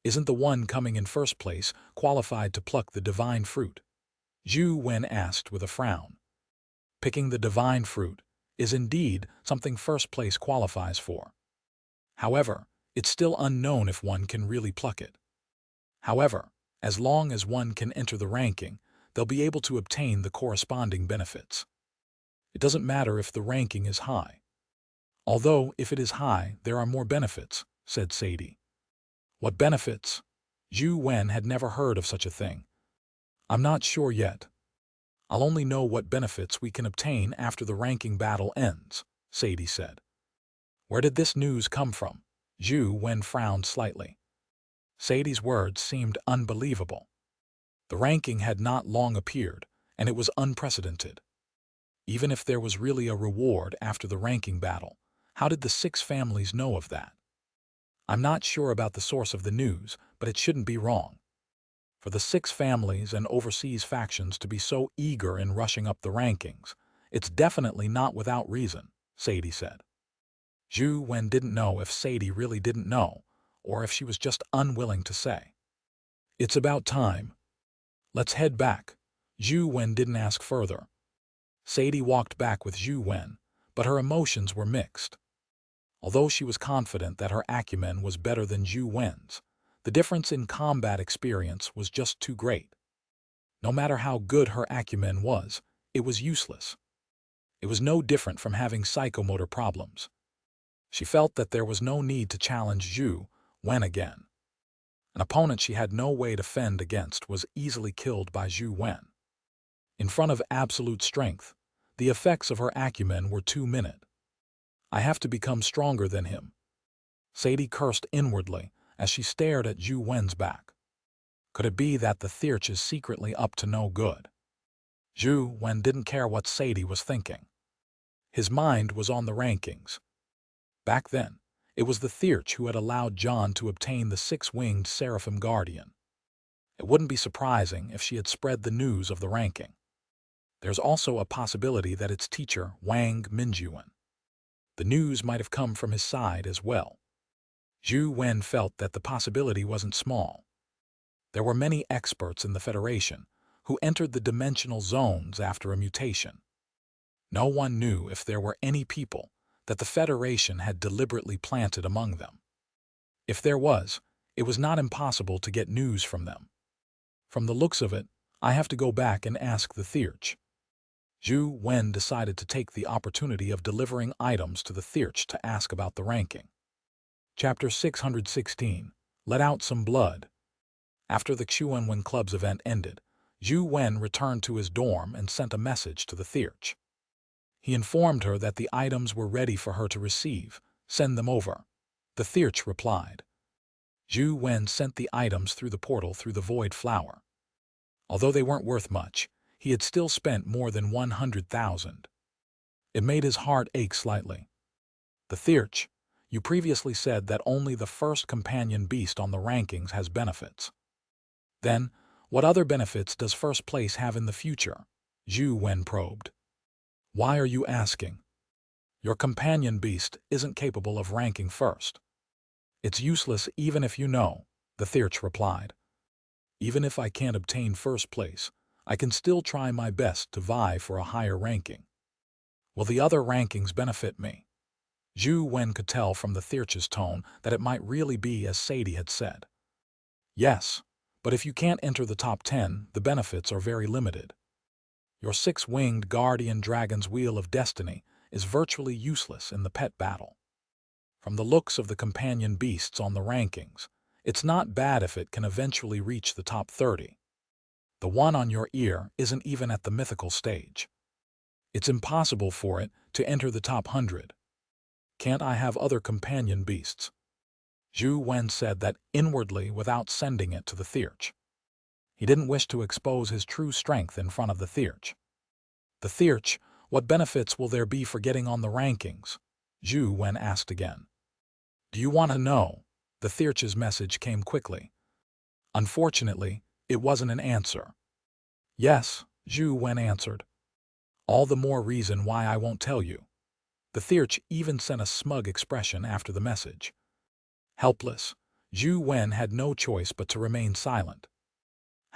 "Isn't the one coming in first place qualified to pluck the divine fruit?" Zhou Wen asked with a frown. Picking the divine fruit is indeed something first place qualifies for. However, it's still unknown if one can really pluck it. However, as long as one can enter the ranking, they'll be able to obtain the corresponding benefits. It doesn't matter if the ranking is high. Although, if it is high, there are more benefits, said Sadie. What benefits? Zhou Wen had never heard of such a thing. I'm not sure yet. I'll only know what benefits we can obtain after the ranking battle ends, Sadie said. Where did this news come from? Zhou Wen frowned slightly. Sadie's words seemed unbelievable. The ranking had not long appeared, and it was unprecedented. Even if there was really a reward after the ranking battle, how did the 6 families know of that? I'm not sure about the source of the news, but it shouldn't be wrong. For the 6 families and overseas factions to be so eager in rushing up the rankings, it's definitely not without reason, Sadie said. Zhou Wen didn't know if Sadie really didn't know, or if she was just unwilling to say. It's about time. Let's head back. Zhou Wen didn't ask further. Sadie walked back with Zhou Wen, but her emotions were mixed. Although she was confident that her acumen was better than Zhou Wen's, the difference in combat experience was just too great. No matter how good her acumen was, it was useless. It was no different from having psychomotor problems. She felt that there was no need to challenge Zhou Wen again. An opponent she had no way to fend against was easily killed by Zhou Wen. In front of absolute strength, the effects of her acumen were too minute. I have to become stronger than him. Sadie cursed inwardly as she stared at Zhou Wen's back. Could it be that the Thirch is secretly up to no good? Zhou Wen didn't care what Sadie was thinking. His mind was on the rankings. Back then, it was the Thirch who had allowed John to obtain the 6-winged Seraphim Guardian. It wouldn't be surprising if she had spread the news of the ranking. There's also a possibility that its teacher, Wang Minjuan. The news might have come from his side as well. Zhou Wen felt that the possibility wasn't small. There were many experts in the Federation who entered the dimensional zones after a mutation. No one knew if there were any people that the Federation had deliberately planted among them. If there was, it was not impossible to get news from them. From the looks of it, I have to go back and ask the Thirch. Zhou Wen decided to take the opportunity of delivering items to the Thirch to ask about the ranking. Chapter 616. Let Out Some Blood. After the Xianxia Club's event ended, Zhou Wen returned to his dorm and sent a message to the Thirch. He informed her that the items were ready for her to receive. Send them over. The Thirch replied. Zhou Wen sent the items through the portal through the Void Flower. Although they weren't worth much, he had still spent more than 100,000. It made his heart ache slightly. The Thirch, you previously said that only the first companion beast on the rankings has benefits. Then, what other benefits does first place have in the future? Zhou Wen probed. Why are you asking? Your companion beast isn't capable of ranking first. It's useless even if you know, the Thirch replied. Even if I can't obtain first place, I can still try my best to vie for a higher ranking. Will the other rankings benefit me? Zhou Wen could tell from the Thirch's tone that it might really be as Sadie had said. Yes, but if you can't enter the top 10, the benefits are very limited. Your 6-winged guardian dragon's wheel of destiny is virtually useless in the pet battle. From the looks of the companion beasts on the rankings, it's not bad if it can eventually reach the top 30. The one on your ear isn't even at the mythical stage. It's impossible for it to enter the top 100. Can't I have other companion beasts? Zhou Wen said that inwardly without sending it to the Thirch. He didn't wish to expose his true strength in front of the Theurge. The Theurge, what benefits will there be for getting on the rankings? Zhou Wen asked again. Do you want to know? The Theurge's message came quickly. Unfortunately, it wasn't an answer. Yes, Zhou Wen answered. All the more reason why I won't tell you. The Theurge even sent a smug expression after the message. Helpless, Zhou Wen had no choice but to remain silent.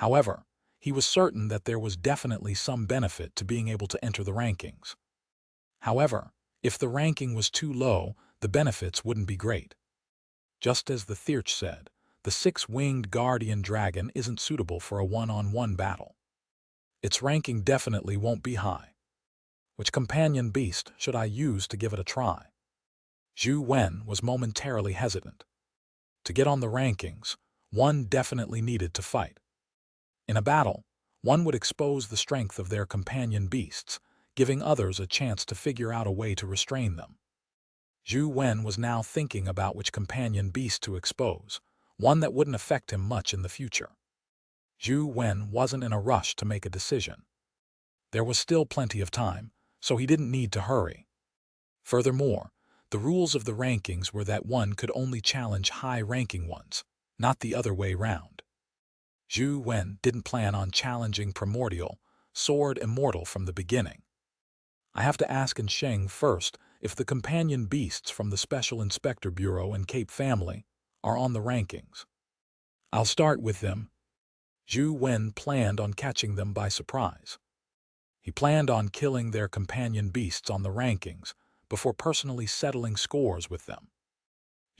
However, he was certain that there was definitely some benefit to being able to enter the rankings. However, if the ranking was too low, the benefits wouldn't be great. Just as the Theurge said, the six-winged guardian dragon isn't suitable for a one-on-one battle. Its ranking definitely won't be high. Which companion beast should I use to give it a try? Zhou Wen was momentarily hesitant. To get on the rankings, one definitely needed to fight. In a battle, one would expose the strength of their companion beasts, giving others a chance to figure out a way to restrain them. Zhou Wen was now thinking about which companion beast to expose, one that wouldn't affect him much in the future. Zhou Wen wasn't in a rush to make a decision. There was still plenty of time, so he didn't need to hurry. Furthermore, the rules of the rankings were that one could only challenge high-ranking ones, not the other way round. Zhou Wen didn't plan on challenging Primordial, Sword Immortal from the beginning. I have to ask Xianxia first if the companion beasts from the Special Inspector Bureau and Cape family are on the rankings. I'll start with them. Zhou Wen planned on catching them by surprise. He planned on killing their companion beasts on the rankings before personally settling scores with them.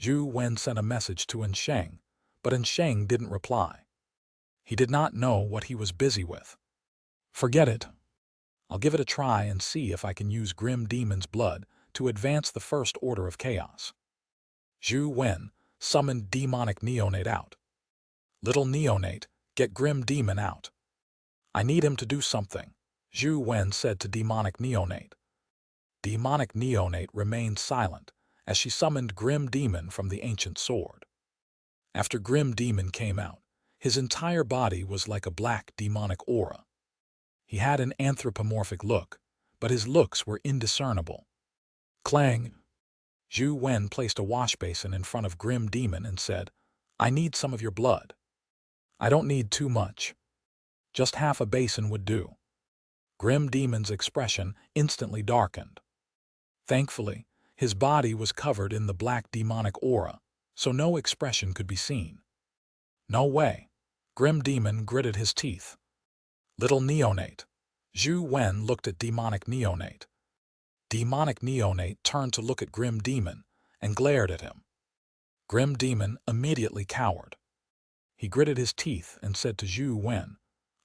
Zhou Wen sent a message to Xianxia, but Xianxia didn't reply. He did not know what he was busy with. Forget it. I'll give it a try and see if I can use Grim Demon's blood to advance the First Order of Chaos. Zhou Wen summoned Demonic Neonate out. Little Neonate, get Grim Demon out. I need him to do something, Zhou Wen said to Demonic Neonate. Demonic Neonate remained silent as she summoned Grim Demon from the ancient sword. After Grim Demon came out, his entire body was like a black demonic aura. He had an anthropomorphic look, but his looks were indiscernible. Clang! Zhou Wen placed a wash basin in front of Grim Demon and said, I need some of your blood. I don't need too much. Just half a basin would do. Grim Demon's expression instantly darkened. Thankfully, his body was covered in the black demonic aura, so no expression could be seen. No way. Grim Demon gritted his teeth. Little Neonate. Zhou Wen looked at Demonic Neonate. Demonic Neonate turned to look at Grim Demon and glared at him. Grim Demon immediately cowered. He gritted his teeth and said to Zhou Wen,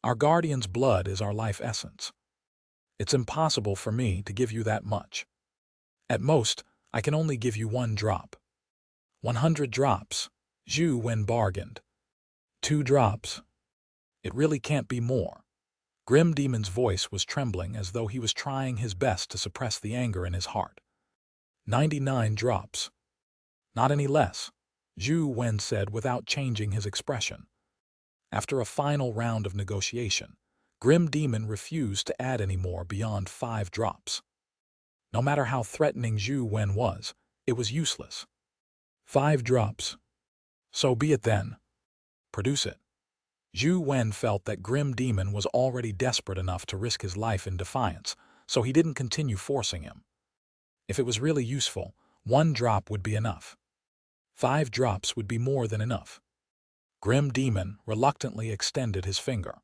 Our guardian's blood is our life essence. It's impossible for me to give you that much. At most, I can only give you 1 drop. 100 drops, Zhou Wen bargained. 2 drops. It really can't be more. Grim Demon's voice was trembling as though he was trying his best to suppress the anger in his heart. 99 drops. Not any less, Zhou Wen said without changing his expression. After a final round of negotiation, Grim Demon refused to add any more beyond 5 drops. No matter how threatening Zhou Wen was, it was useless. 5 drops. So be it then. Produce it. Zhou Wen felt that Grim Demon was already desperate enough to risk his life in defiance, so he didn't continue forcing him. If it was really useful, 1 drop would be enough. 5 drops would be more than enough. Grim Demon reluctantly extended his finger.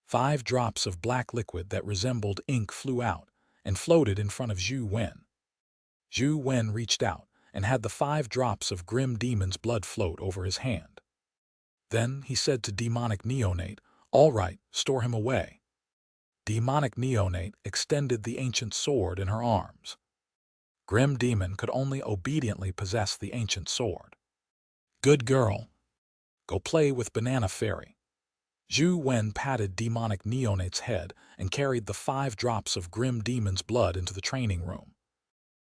5 drops of black liquid that resembled ink flew out and floated in front of Zhou Wen. Zhou Wen reached out and had the 5 drops of Grim Demon's blood float over his hand. Then he said to Demonic Neonate, All right, store him away. Demonic Neonate extended the ancient sword in her arms. Grim Demon could only obediently possess the ancient sword. Good girl. Go play with Banana Fairy. Zhou Wen patted Demonic Neonate's head and carried the 5 drops of Grim Demon's blood into the training room.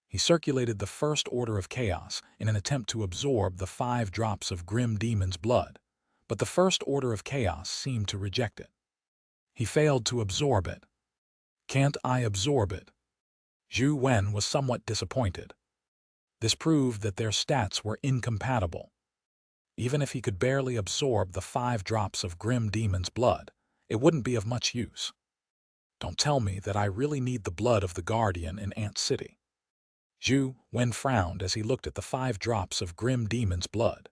He circulated the First Order of Chaos in an attempt to absorb the 5 drops of Grim Demon's blood, but the First Order of Chaos seemed to reject it. He failed to absorb it. Can't I absorb it? Zhou Wen was somewhat disappointed. This proved that their stats were incompatible. Even if he could barely absorb the 5 drops of Grim Demon's blood, it wouldn't be of much use. Don't tell me that I really need the blood of the Guardian in Ant City. Zhou Wen frowned as he looked at the 5 drops of Grim Demon's blood.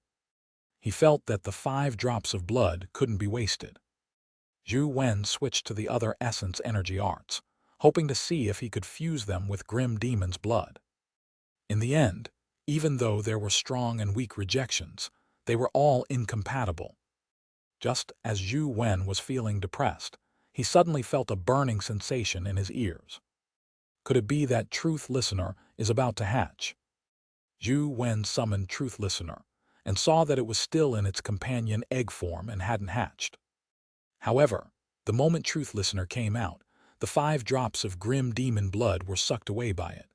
He felt that the 5 drops of blood couldn't be wasted. Zhou Wen switched to the other essence energy arts, hoping to see if he could fuse them with Grim Demon's blood. In the end, even though there were strong and weak rejections, they were all incompatible. Just as Zhou Wen was feeling depressed, he suddenly felt a burning sensation in his ears. Could it be that Truth Listener is about to hatch? Zhou Wen summoned Truth Listener and saw that it was still in its companion egg form and hadn't hatched. However, the moment Truth Listener came out, the 5 drops of Grim Demon blood were sucked away by it.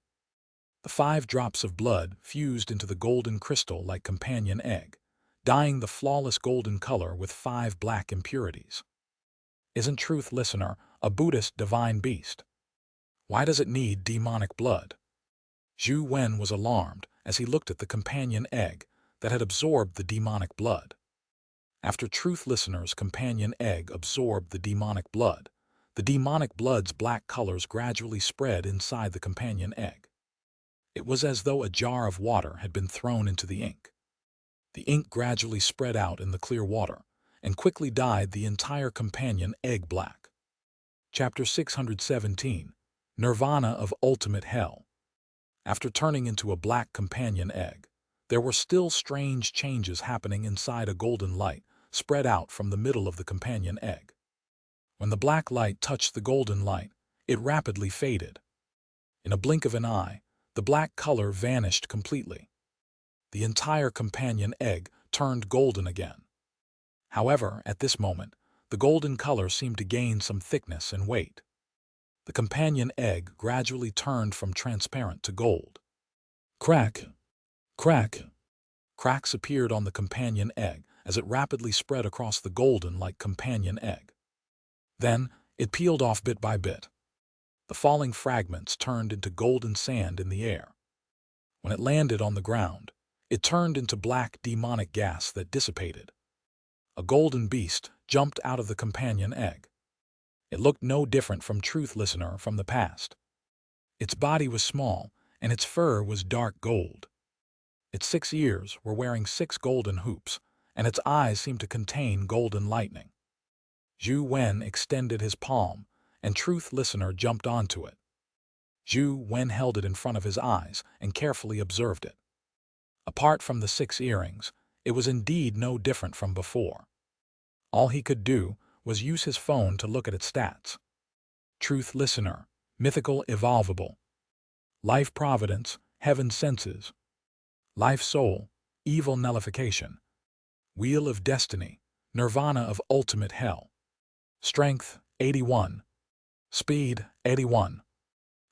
The 5 drops of blood fused into the golden crystal-like companion egg, dyeing the flawless golden color with 5 black impurities. Isn't Truth Listener a Buddhist divine beast? Why does it need demonic blood? Zhou Wen was alarmed as he looked at the companion egg that had absorbed the demonic blood. After Truth Listener's companion egg absorbed the demonic blood's black colors gradually spread inside the companion egg. It was as though a jar of water had been thrown into the ink. The ink gradually spread out in the clear water and quickly dyed the entire companion egg black. Chapter 617, Nirvana of Ultimate Hell. After turning into a black companion egg, there were still strange changes happening inside a golden light spread out from the middle of the companion egg. When the black light touched the golden light, it rapidly faded. In a blink of an eye, the black color vanished completely. The entire companion egg turned golden again. However, at this moment, the golden color seemed to gain some thickness and weight. The companion egg gradually turned from transparent to gold. Crack! Crack! Cracks appeared on the companion egg as it rapidly spread across the golden-like companion egg. Then, it peeled off bit by bit. The falling fragments turned into golden sand in the air. When it landed on the ground, it turned into black demonic gas that dissipated. A golden beast jumped out of the companion egg. It looked no different from Truth Listener from the past. Its body was small, and its fur was dark gold. Its 6 ears were wearing 6 golden hoops, and its eyes seemed to contain golden lightning. Zhou Wen extended his palm, and Truth Listener jumped onto it. Zhou Wen held it in front of his eyes and carefully observed it. Apart from the 6 earrings, it was indeed no different from before. All he could do was use his phone to look at its stats. Truth Listener, Mythical Evolvable. Life Providence, Heaven Senses. Life Soul, Evil Nullification. Wheel of Destiny, Nirvana of Ultimate Hell. Strength, 81. Speed, 81.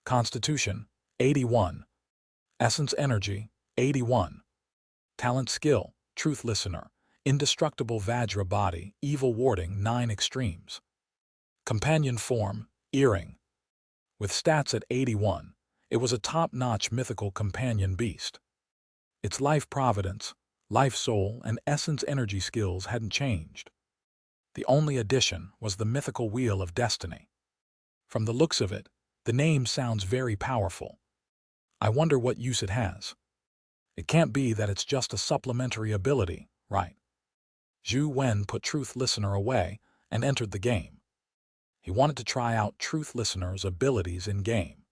Constitution, 81. Essence Energy, 81. Talent Skill, Truth Listener, Indestructible Vajra Body, Evil Warding, 9 Extremes. Companion Form, Earring. With stats at 81, it was a top-notch mythical companion beast. Its life providence, life soul, and essence energy skills hadn't changed. The only addition was the mythical Wheel of Destiny. From the looks of it, the name sounds very powerful. I wonder what use it has. It can't be that it's just a supplementary ability, right? Zhou Wen put Truth Listener away and entered the game. He wanted to try out Truth Listener's abilities in-game.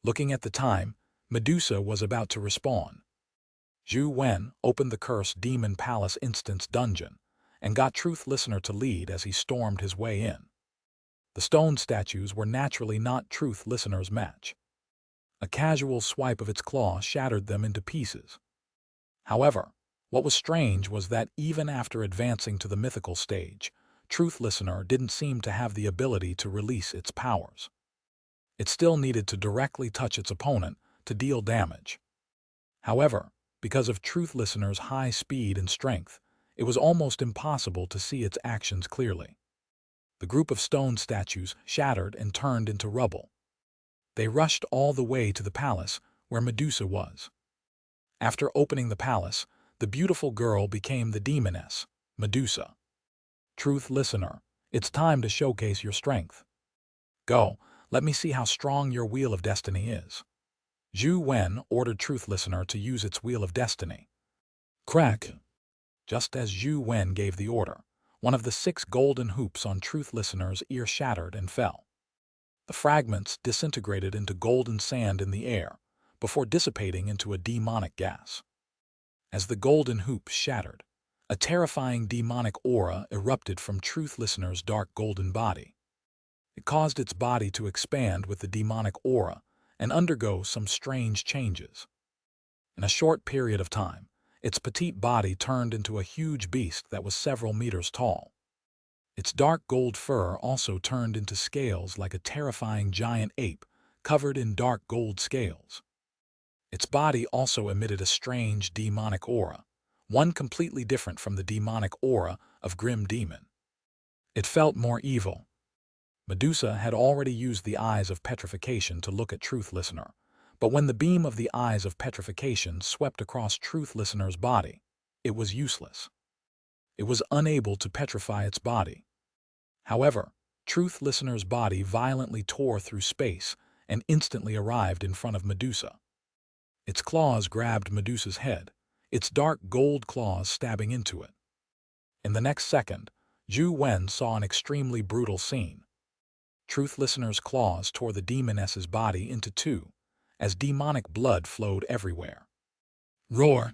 Looking at the time, Medusa was about to respawn. Zhou Wen opened the Cursed Demon Palace Instance Dungeon and got Truth Listener to lead as he stormed his way in. The stone statues were naturally not Truth Listener's match. A casual swipe of its claw shattered them into pieces. However, what was strange was that even after advancing to the mythical stage, Truth Listener didn't seem to have the ability to release its powers. It still needed to directly touch its opponent to deal damage. However, because of Truth Listener's high speed and strength, it was almost impossible to see its actions clearly. The group of stone statues shattered and turned into rubble. They rushed all the way to the palace where Medusa was. After opening the palace, the beautiful girl became the demoness, Medusa. Truth listener, it's time to showcase your strength. Go, let me see how strong your Wheel of Destiny is. Zhou Wen ordered Truth Listener to use its Wheel of Destiny. Crack! Just as Zhou Wen gave the order, one of the 6 golden hoops on Truth Listener's ear shattered and fell. The fragments disintegrated into golden sand in the air, before dissipating into a demonic gas. As the golden hoop shattered, a terrifying demonic aura erupted from Truth Listener's dark golden body. It caused its body to expand with the demonic aura and undergo some strange changes. In a short period of time, its petite body turned into a huge beast that was several meters tall. Its dark gold fur also turned into scales like a terrifying giant ape covered in dark gold scales. Its body also emitted a strange demonic aura, one completely different from the demonic aura of Grim Demon. It felt more evil. Medusa had already used the Eyes of Petrification to look at Truth Listener, but when the beam of the Eyes of Petrification swept across Truth Listener's body, it was useless. It was unable to petrify its body. However, Truth Listener's body violently tore through space and instantly arrived in front of Medusa. Its claws grabbed Medusa's head, its dark gold claws stabbing into it. In the next second, Zhou Wen saw an extremely brutal scene. Truth Listener's claws tore the demoness's body into 2, as demonic blood flowed everywhere. Roar!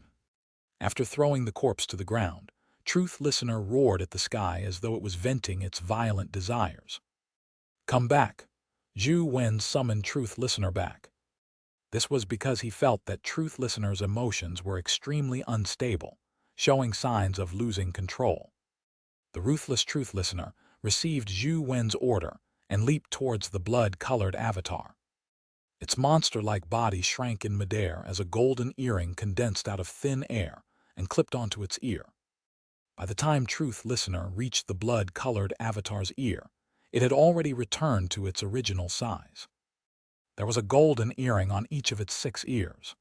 After throwing the corpse to the ground, Truth Listener roared at the sky as though it was venting its violent desires. Come back! Zhou Wen summoned Truth Listener back. This was because he felt that Truth Listener's emotions were extremely unstable, showing signs of losing control. The ruthless Truth Listener received Zhou Wen's order and leaped towards the blood-colored avatar. Its monster-like body shrank in midair as a golden earring condensed out of thin air and clipped onto its ear. By the time Truth Listener reached the blood-colored avatar's ear, it had already returned to its original size. There was a golden earring on each of its 6 ears.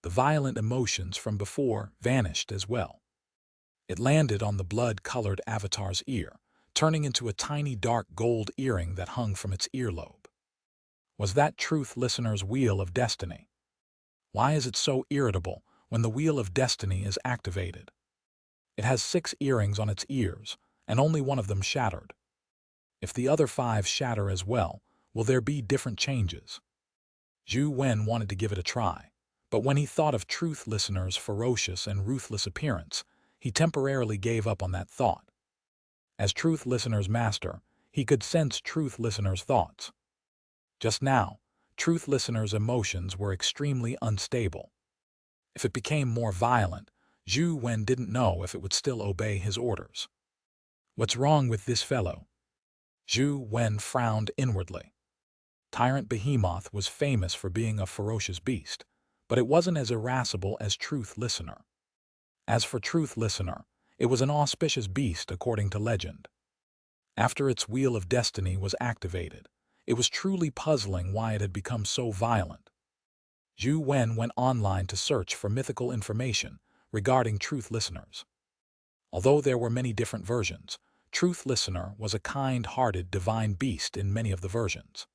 The violent emotions from before vanished as well. It landed on the blood-colored avatar's ear, turning into a tiny dark gold earring that hung from its earlobe. Was that Truth Listener's Wheel of Destiny? Why is it so irritable when the Wheel of Destiny is activated? It has 6 earrings on its ears, and only one of them shattered. If the other 5 shatter as well, will there be different changes? Zhou Wen wanted to give it a try, but when he thought of Truth Listener's ferocious and ruthless appearance, he temporarily gave up on that thought. As Truth Listener's master, he could sense Truth Listener's thoughts. Just now, Truth Listener's emotions were extremely unstable. If it became more violent, Zhou Wen didn't know if it would still obey his orders. What's wrong with this fellow? Zhou Wen frowned inwardly. Tyrant Behemoth was famous for being a ferocious beast, but it wasn't as irascible as Truth Listener. As for Truth Listener, it was an auspicious beast according to legend. After its Wheel of Destiny was activated, it was truly puzzling why it had become so violent. Zhou Wen went online to search for mythical information regarding Truth Listeners. Although there were many different versions, Truth Listener was a kind-hearted divine beast in many of the versions.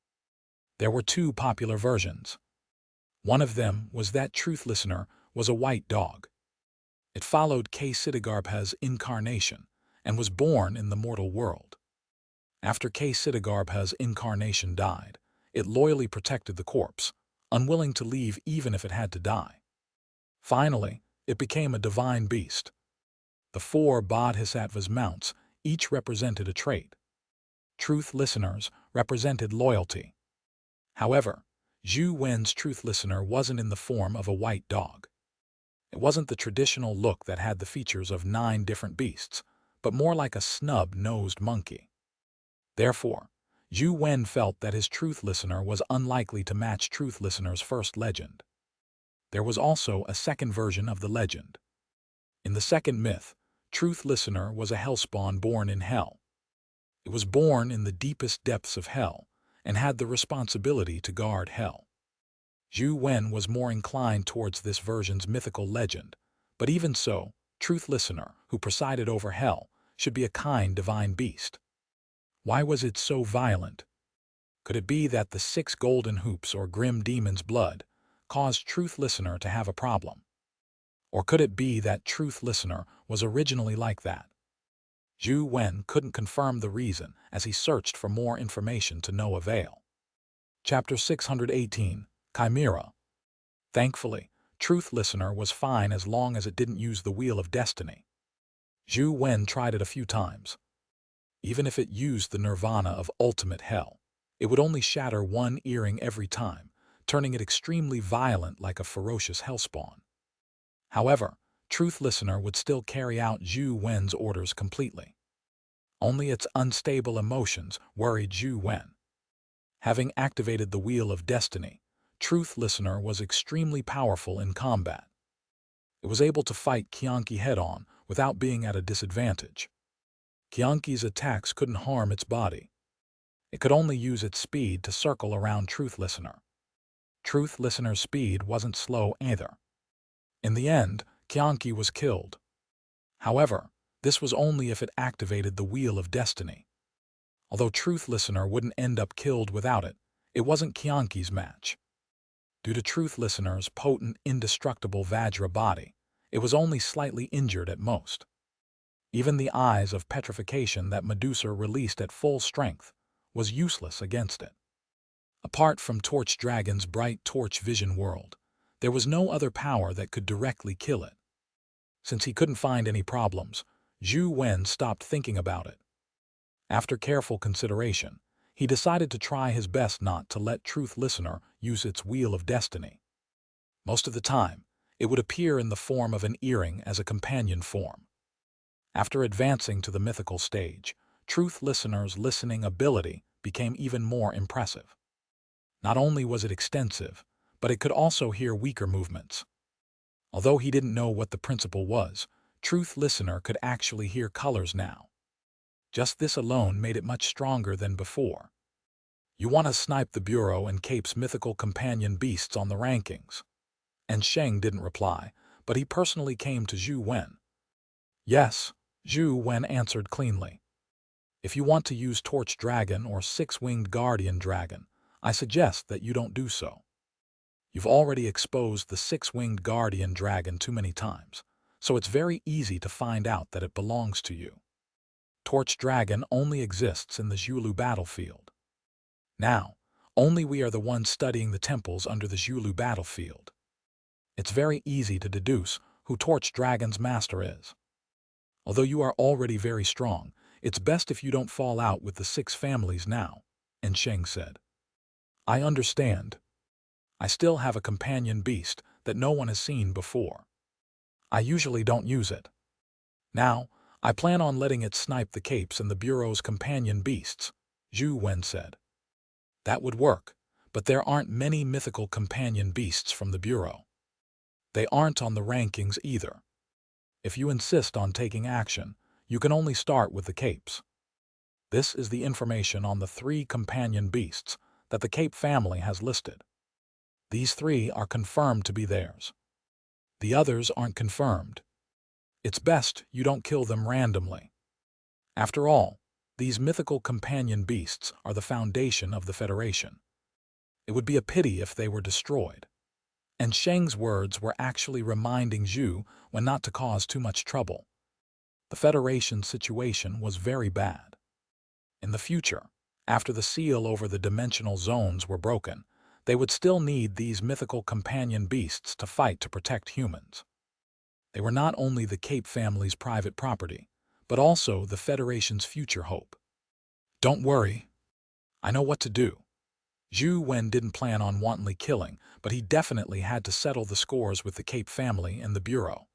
There were 2 popular versions. One of them was that Truth Listener was a white dog. It followed Xianxia's incarnation and was born in the mortal world. After Xianxia's incarnation died, it loyally protected the corpse, unwilling to leave even if it had to die. Finally, it became a divine beast. The 4 Bodhisattva's mounts each represented a trait. Truth Listeners represented loyalty. However, Zhou Wen's Truth Listener wasn't in the form of a white dog. It wasn't the traditional look that had the features of 9 different beasts, but more like a snub-nosed monkey. Therefore, Zhou Wen felt that his Truth Listener was unlikely to match Truth Listener's first legend. There was also a second version of the legend. In the second myth, Truth Listener was a hellspawn born in hell. It was born in the deepest depths of hell and had the responsibility to guard hell. Zhou Wen was more inclined towards this version's mythical legend, but even so, Truth Listener, who presided over hell, should be a kind divine beast. Why was it so violent? Could it be that the 6 golden hoops or grim demon's blood caused Truth Listener to have a problem? Or could it be that Truth Listener was originally like that? Zhou Wen couldn't confirm the reason as he searched for more information to no avail. Chapter 618, Chimera. Thankfully, Truth Listener was fine as long as it didn't use the Wheel of Destiny. Zhou Wen tried it a few times. Even if it used the nirvana of ultimate hell, it would only shatter one earring every time, turning it extremely violent like a ferocious hellspawn. However, Truth Listener would still carry out Zhou Wen's orders completely. Only its unstable emotions worried Zhou Wen. Having activated the Wheel of Destiny, Truth Listener was extremely powerful in combat. It was able to fight Xianxia head-on without being at a disadvantage. Xianxia's attacks couldn't harm its body. It could only use its speed to circle around Truth Listener. Truth Listener's speed wasn't slow either. In the end, Xianxia was killed. However, this was only if it activated the Wheel of Destiny. Although Truth Listener wouldn't end up killed without it, it wasn't Xianxia's match. Due to Truth Listener's potent, indestructible Vajra body, it was only slightly injured at most. Even the eyes of petrification that Medusa released at full strength was useless against it. Apart from Torch Dragon's bright torch vision world, there was no other power that could directly kill it. Since he couldn't find any problems, Zhou Wen stopped thinking about it. After careful consideration, he decided to try his best not to let Truth Listener use its Wheel of Destiny. Most of the time, it would appear in the form of an earring as a companion form. After advancing to the mythical stage, Truth Listener's listening ability became even more impressive. Not only was it extensive, but it could also hear weaker movements. Although he didn't know what the principle was, Truth Listener could actually hear colors now. Just this alone made it much stronger than before. You want to snipe the Bureau and Cape's mythical companion beasts on the rankings. And Sheng didn't reply, but he personally came to Zhou Wen. Yes, Zhou Wen answered cleanly. If you want to use Torch Dragon or 6-winged Guardian Dragon, I suggest that you don't do so. You've already exposed the 6-winged Guardian Dragon too many times, so it's very easy to find out that it belongs to you. Torch Dragon only exists in the Zhulu battlefield. Now, only we are the ones studying the temples under the Zhulu battlefield. It's very easy to deduce who Torch Dragon's master is. Although you are already very strong, it's best if you don't fall out with the 6 families now, and Sheng said. I understand. I still have a companion beast that no one has seen before. I usually don't use it. Now, I plan on letting it snipe the Capes and the Bureau's companion beasts, Zhou Wen said. That would work, but there aren't many mythical companion beasts from the Bureau. They aren't on the rankings either. If you insist on taking action, you can only start with the Capes. This is the information on the 3 companion beasts that the Cape family has listed. These 3 are confirmed to be theirs. The others aren't confirmed. It's best you don't kill them randomly. After all, these mythical companion beasts are the foundation of the Federation. It would be a pity if they were destroyed. And Sheng's words were actually reminding Zhu Wen not to cause too much trouble. The Federation's situation was very bad. In the future, after the seal over the dimensional zones were broken, they would still need these mythical companion beasts to fight to protect humans. They were not only the Cape family's private property, but also the Federation's future hope. Don't worry. I know what to do. Zhou Wen didn't plan on wantonly killing, but he definitely had to settle the scores with the Cape family and the Bureau.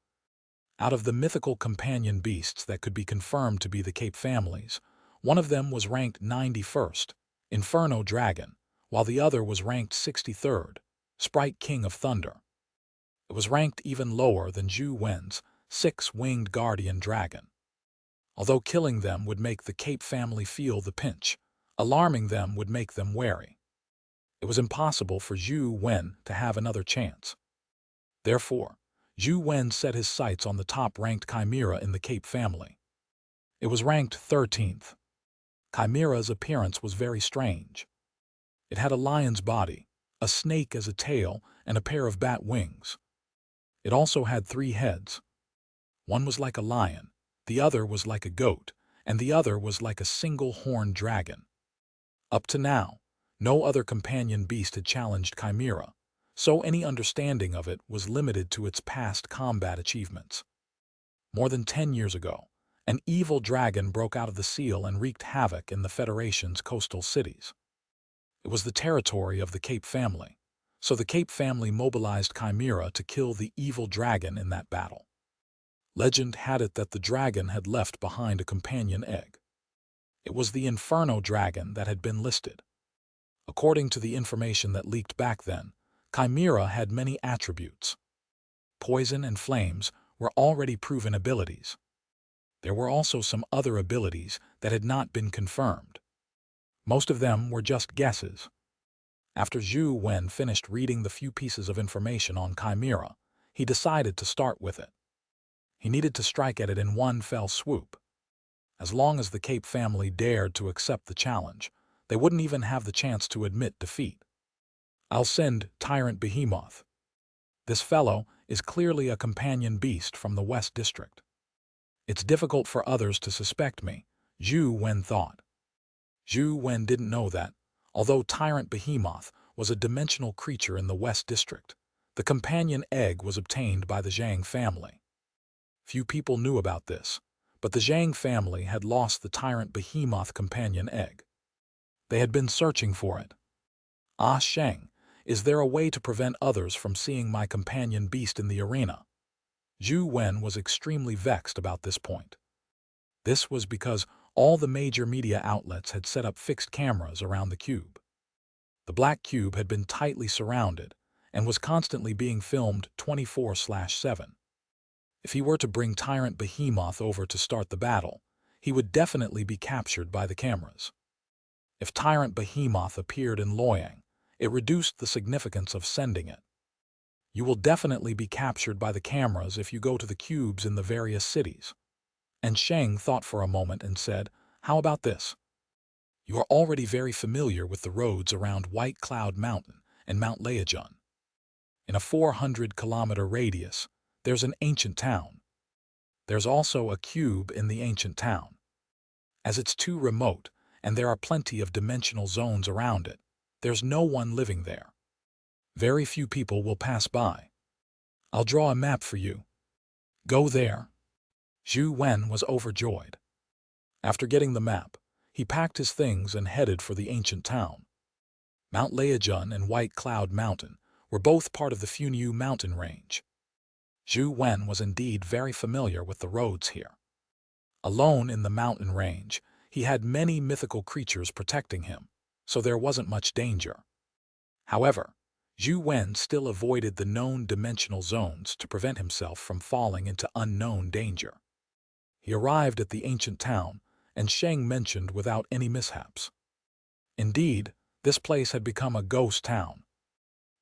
Out of the mythical companion beasts that could be confirmed to be the Cape families, one of them was ranked 91st, Inferno Dragon, while the other was ranked 63rd, Sprite King of Thunder. It was ranked even lower than Zhou Wen's six-winged guardian dragon. Although killing them would make the Cape family feel the pinch, alarming them would make them wary. It was impossible for Zhou Wen to have another chance. Therefore, Zhou Wen set his sights on the top-ranked chimera in the Cape family. It was ranked 13th. Chimera's appearance was very strange. It had a lion's body, a snake as a tail, and a pair of bat wings. It also had 3 heads. One was like a lion, the other was like a goat, and the other was like a single-horned dragon. Up to now, no other companion beast had challenged Chimera, so any understanding of it was limited to its past combat achievements. More than 10 years ago, an evil dragon broke out of the seal and wreaked havoc in the Federation's coastal cities. It was the territory of the Cape family, so the Cape family mobilized Chimera to kill the evil dragon in that battle. Legend had it that the dragon had left behind a companion egg. It was the Inferno dragon that had been listed. According to the information that leaked back then, Chimera had many attributes. Poison and flames were already proven abilities. There were also some other abilities that had not been confirmed. Most of them were just guesses. After Zhou Wen finished reading the few pieces of information on Chimera, he decided to start with it. He needed to strike at it in one fell swoop. As long as the Cape family dared to accept the challenge, they wouldn't even have the chance to admit defeat. I'll send Tyrant Behemoth. This fellow is clearly a companion beast from the West District. It's difficult for others to suspect me, Zhou Wen thought. Zhou Wen didn't know that, although Tyrant Behemoth was a dimensional creature in the West District, the companion egg was obtained by the Zhang family. Few people knew about this, but the Zhang family had lost the Tyrant Behemoth companion egg. They had been searching for it. Ah Sheng, is there a way to prevent others from seeing my companion beast in the arena? Zhou Wen was extremely vexed about this point. This was because all the major media outlets had set up fixed cameras around the cube. The black cube had been tightly surrounded and was constantly being filmed 24/7. If he were to bring Tyrant Behemoth over to start the battle, he would definitely be captured by the cameras. If Tyrant Behemoth appeared in Luoyang, it reduced the significance of sending it. You will definitely be captured by the cameras if you go to the cubes in the various cities. And Sheng thought for a moment and said, how about this? You are already very familiar with the roads around White Cloud Mountain and Mount Leijun. In a 400-kilometer radius, there's an ancient town. There's also a cube in the ancient town. As it's too remote, and there are plenty of dimensional zones around it, there's no one living there. Very few people will pass by. I'll draw a map for you. Go there. Zhou Wen was overjoyed. After getting the map, he packed his things and headed for the ancient town. Mount Leijun and White Cloud Mountain were both part of the Funyu mountain range. Zhou Wen was indeed very familiar with the roads here. Alone in the mountain range, he had many mythical creatures protecting him, so there wasn't much danger. However, Zhou Wen still avoided the known dimensional zones to prevent himself from falling into unknown danger. He arrived at the ancient town, and Sheng mentioned without any mishaps. Indeed, this place had become a ghost town.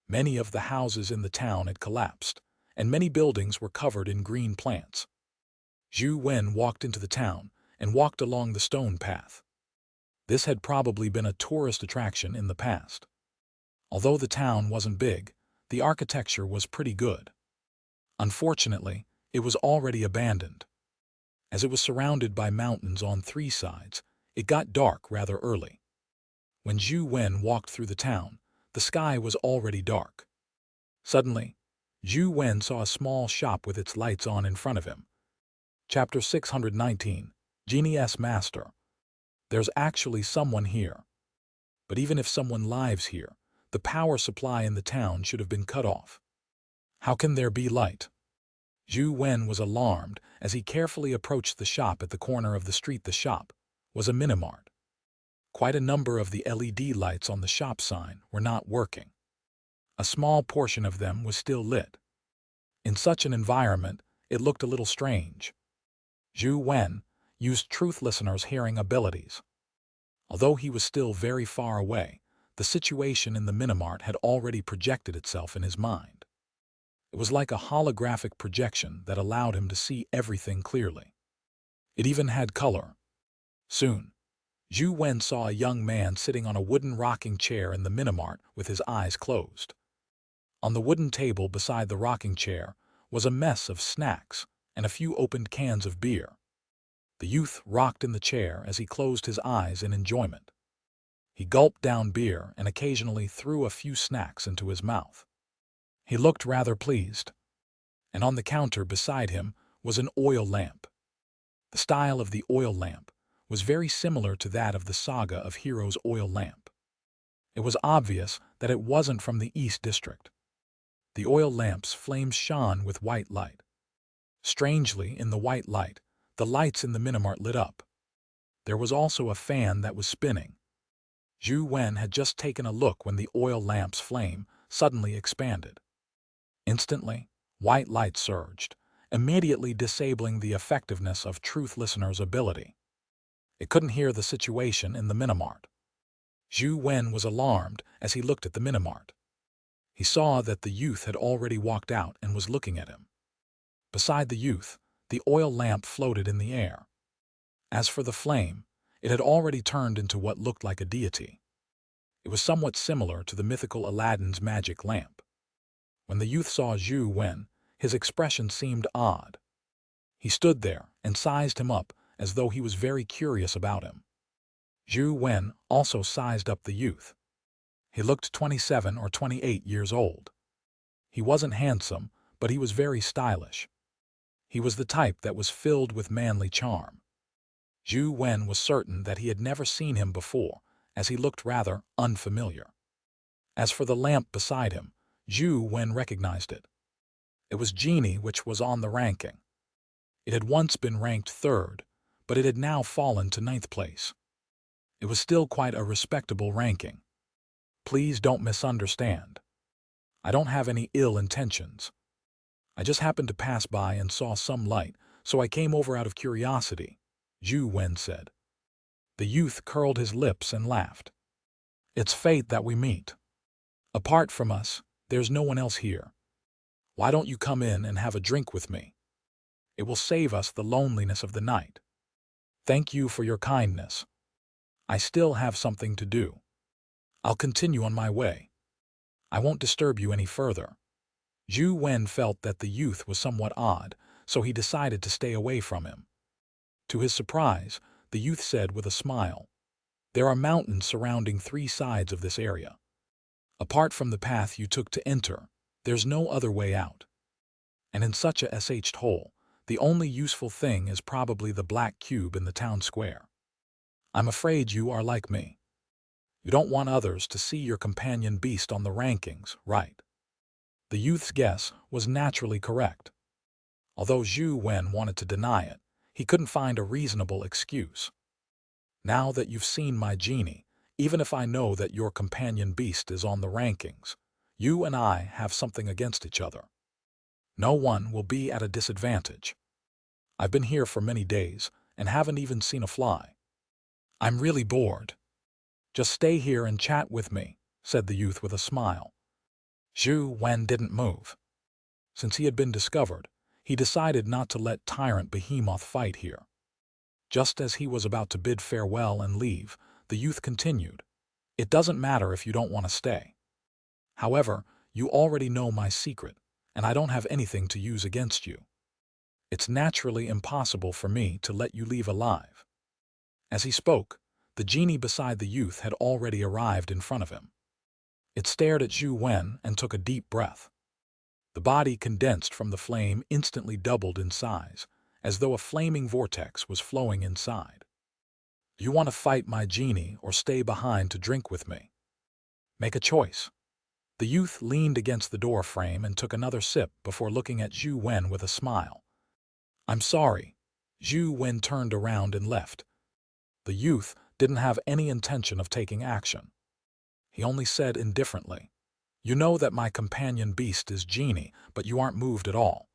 Many of the houses in the town had collapsed, and many buildings were covered in green plants. Zhou Wen walked into the town and walked along the stone path. This had probably been a tourist attraction in the past. Although the town wasn't big, the architecture was pretty good. Unfortunately, it was already abandoned. As it was surrounded by mountains on 3 sides, it got dark rather early. When Zhou Wen walked through the town, the sky was already dark. Suddenly, Zhou Wen saw a small shop with its lights on in front of him. Chapter 619, Genius Master. There's actually someone here. But even if someone lives here, the power supply in the town should have been cut off. How can there be light? Zhou Wen was alarmed as he carefully approached the shop at the corner of the street. The shop was a minimart. Quite a number of the LED lights on the shop sign were not working. A small portion of them was still lit. In such an environment, it looked a little strange. Zhou Wen used truth listeners' hearing abilities. Although he was still very far away, the situation in the minimart had already projected itself in his mind. It was like a holographic projection that allowed him to see everything clearly. It even had color. Soon, Zhou Wen saw a young man sitting on a wooden rocking chair in the minimart with his eyes closed. On the wooden table beside the rocking chair was a mess of snacks and a few opened cans of beer. The youth rocked in the chair as he closed his eyes in enjoyment. He gulped down beer and occasionally threw a few snacks into his mouth. He looked rather pleased. And on the counter beside him was an oil lamp. The style of the oil lamp was very similar to that of the Saga of Heroes oil lamp. It was obvious that it wasn't from the East District. The oil lamp's flames shone with white light. Strangely, in the white light, the lights in the minimart lit up. There was also a fan that was spinning. Zhou Wen had just taken a look when the oil lamp's flame suddenly expanded. Instantly, white light surged, immediately disabling the effectiveness of Truth Listener's ability. It couldn't hear the situation in the minimart. Zhou Wen was alarmed as he looked at the minimart. He saw that the youth had already walked out and was looking at him. Beside the youth, the oil lamp floated in the air. As for the flame, it had already turned into what looked like a deity. It was somewhat similar to the mythical Aladdin's magic lamp. When the youth saw Zhou Wen, his expression seemed odd. He stood there and sized him up as though he was very curious about him. Zhou Wen also sized up the youth. He looked 27 or 28 years old. He wasn't handsome, but he was very stylish. He was the type that was filled with manly charm. Zhou Wen was certain that he had never seen him before, as he looked rather unfamiliar. As for the lamp beside him, Zhou Wen recognized it. It was Genie, which was on the ranking. It had once been ranked 3rd, but it had now fallen to 9th place. It was still quite a respectable ranking. Please don't misunderstand. I don't have any ill intentions. I just happened to pass by and saw some light, so I came over out of curiosity, Zhou Wen said. The youth curled his lips and laughed. It's fate that we meet. Apart from us, there's no one else here. Why don't you come in and have a drink with me? It will save us the loneliness of the night. Thank you for your kindness. I still have something to do. I'll continue on my way. I won't disturb you any further. Zhou Wen felt that the youth was somewhat odd, so he decided to stay away from him. To his surprise, the youth said with a smile, "There are mountains surrounding 3 sides of this area. Apart from the path you took to enter, there's no other way out. And in such a sh hole, the only useful thing is probably the black cube in the town square. I'm afraid you are like me. You don't want others to see your companion beast on the rankings, right?" The youth's guess was naturally correct. Although Zhou Wen wanted to deny it, he couldn't find a reasonable excuse. Now that you've seen my genie, even if I know that your companion beast is on the rankings, you and I have something against each other. No one will be at a disadvantage. I've been here for many days and haven't even seen a fly. I'm really bored. Just stay here and chat with me, said the youth with a smile. Zhou Wen didn't move. Since he had been discovered, he decided not to let Tyrant Behemoth fight here. Just as he was about to bid farewell and leave, the youth continued, "It doesn't matter if you don't want to stay. However, you already know my secret, and I don't have anything to use against you. It's naturally impossible for me to let you leave alive." As he spoke, the genie beside the youth had already arrived in front of him. It stared at Zhou Wen and took a deep breath. The body condensed from the flame instantly doubled in size, as though a flaming vortex was flowing inside. "You want to fight my genie or stay behind to drink with me? Make a choice." The youth leaned against the door frame and took another sip before looking at Zhou Wen with a smile. "I'm sorry." Zhou Wen turned around and left. The youth didn't have any intention of taking action. He only said indifferently, "You know that my companion beast is Genie, but you aren't moved at all.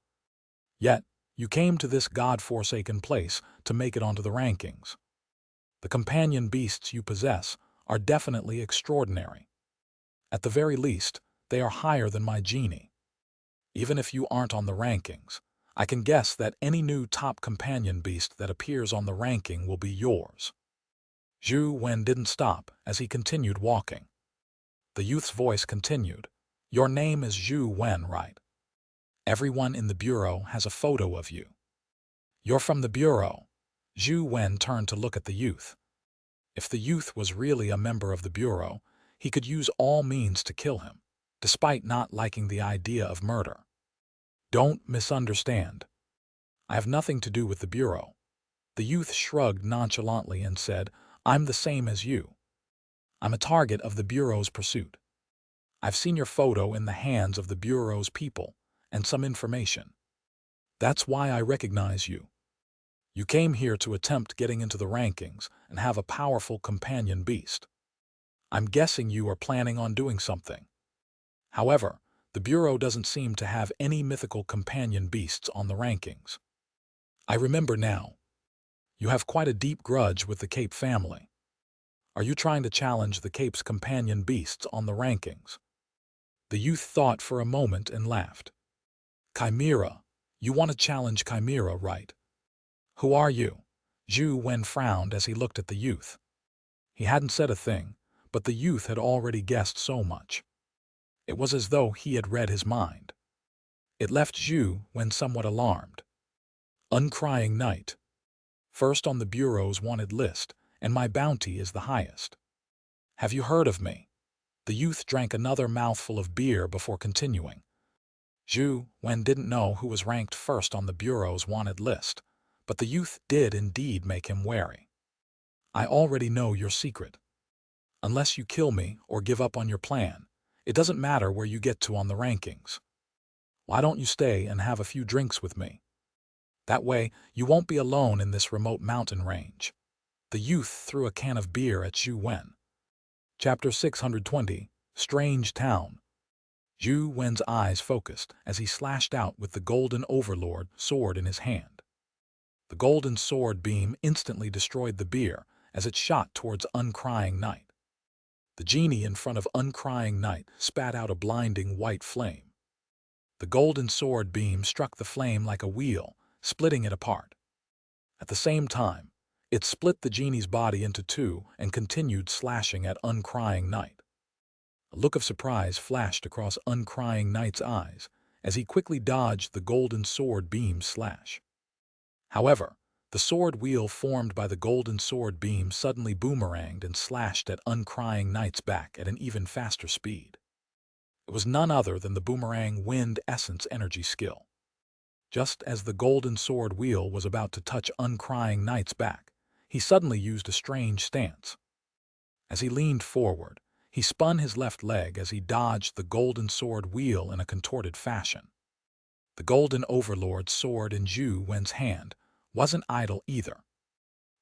Yet, You came to this god-forsaken place to make it onto the rankings. The companion beasts you possess are definitely extraordinary. At the very least, they are higher than my genie. Even if you aren't on the rankings, I can guess that any new top companion beast that appears on the ranking will be yours. Zhou Wen didn't stop as he continued walking. The youth's voice continued. Your name is Zhou Wen, right? Everyone in the bureau has a photo of you. You're from the bureau. Zhou Wen turned to look at the youth. If the youth was really a member of the bureau, he could use all means to kill him, despite not liking the idea of murder. Don't misunderstand. I have nothing to do with the bureau. The youth shrugged nonchalantly and said, I'm the same as you. I'm a target of the bureau's pursuit. I've seen your photo in the hands of the bureau's people and some information. That's why I recognize you. You came here to attempt getting into the rankings and have a powerful companion beast. I'm guessing you are planning on doing something. However, the Bureau doesn't seem to have any mythical companion beasts on the rankings. I remember now. You have quite a deep grudge with the Cape family. Are you trying to challenge the Cape's companion beasts on the rankings? The youth thought for a moment and laughed. Chimera. You want to challenge Chimera, right? Who are you? Zhou Wen frowned as he looked at the youth. He hadn't said a thing, but the youth had already guessed so much. It was as though he had read his mind. It left Zhou Wen somewhat alarmed. Uncrying Knight. First on the Bureau's wanted list, and my bounty is the highest. Have you heard of me? The youth drank another mouthful of beer before continuing. Zhou Wen didn't know who was ranked first on the Bureau's wanted list, but the youth did indeed make him wary. I already know your secret. Unless you kill me or give up on your plan, it doesn't matter where you get to on the rankings. Why don't you stay and have a few drinks with me? That way, you won't be alone in this remote mountain range. The youth threw a can of beer at Zhou Wen. Chapter 620, Strange Town. Zhou Wen's eyes focused as he slashed out with the Golden Overlord sword in his hand. The golden sword beam instantly destroyed the beer as it shot towards Uncrying Knight. The genie in front of Uncrying Knight spat out a blinding white flame. The golden sword beam struck the flame like a wheel, splitting it apart. At the same time, it split the genie's body into two and continued slashing at Uncrying Knight. A look of surprise flashed across Uncrying Knight's eyes as he quickly dodged the golden sword beam's slash. However, the sword wheel formed by the golden sword beam suddenly boomeranged and slashed at Uncrying Knight's back at an even faster speed. It was none other than the boomerang wind essence energy skill. Just as the golden sword wheel was about to touch Uncrying Knight's back, he suddenly used a strange stance. As he leaned forward, he spun his left leg as he dodged the golden sword wheel in a contorted fashion. The golden overlord's sword in Zhou Wen's hand wasn't idle either.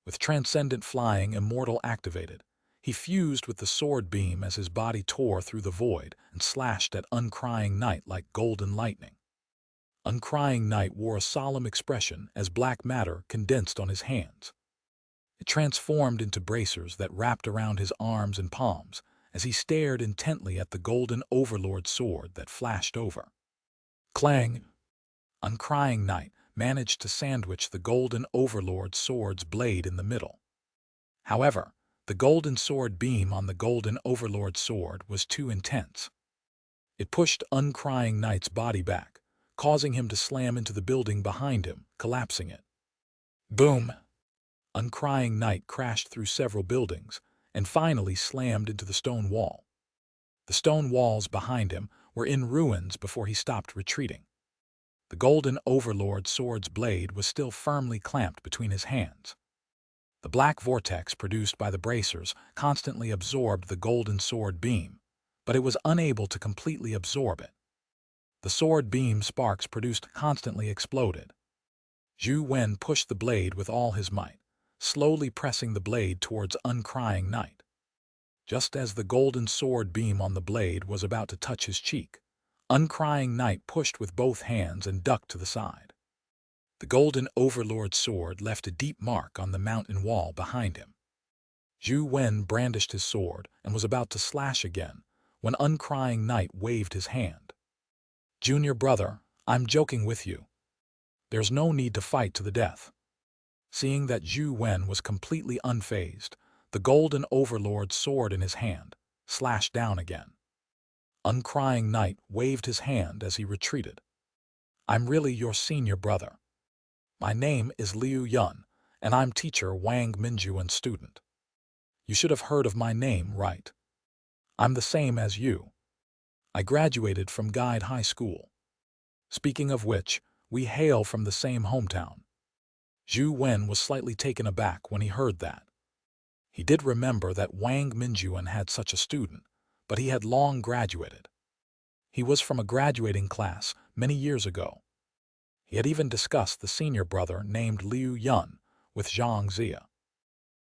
With transcendent flying immortal activated, he fused with the sword beam as his body tore through the void and slashed at Uncrying Knight like golden lightning. Uncrying Knight wore a solemn expression as black matter condensed on his hands. It transformed into bracers that wrapped around his arms and palms as he stared intently at the golden overlord sword that flashed over. Clang! Uncrying Knight managed to sandwich the golden overlord sword's blade in the middle. However, the golden sword beam on the golden overlord sword was too intense. It pushed Uncrying Knight's body back, causing him to slam into the building behind him, collapsing it. Boom! Uncrying Knight crashed through several buildings and finally slammed into the stone wall. The stone walls behind him were in ruins before he stopped retreating. The golden overlord sword's blade was still firmly clamped between his hands. The black vortex produced by the bracers constantly absorbed the golden sword beam, but it was unable to completely absorb it. The sword beam sparks produced constantly exploded. Zhou Wen pushed the blade with all his might, slowly pressing the blade towards Uncrying Knight. Just as the golden sword beam on the blade was about to touch his cheek, Uncrying Knight pushed with both hands and ducked to the side. The golden overlord's sword left a deep mark on the mountain wall behind him. Zhou Wen brandished his sword and was about to slash again when Uncrying Knight waved his hand. "Junior brother, I'm joking with you. There's no need to fight to the death." Seeing that Zhou Wen was completely unfazed, the golden overlord's sword in his hand slashed down again. Uncrying Knight waved his hand as he retreated. "I'm really your senior brother. My name is Liu Yun, and I'm teacher Wang Minjuan's student. You should have heard of my name, right? I'm the same as you. I graduated from Guide High School. Speaking of which, we hail from the same hometown." Zhou Wen was slightly taken aback when he heard that. He did remember that Wang Minjuan had such a student, but he had long graduated. He was from a graduating class many years ago. He had even discussed the senior brother named Liu Yun with Xianxia.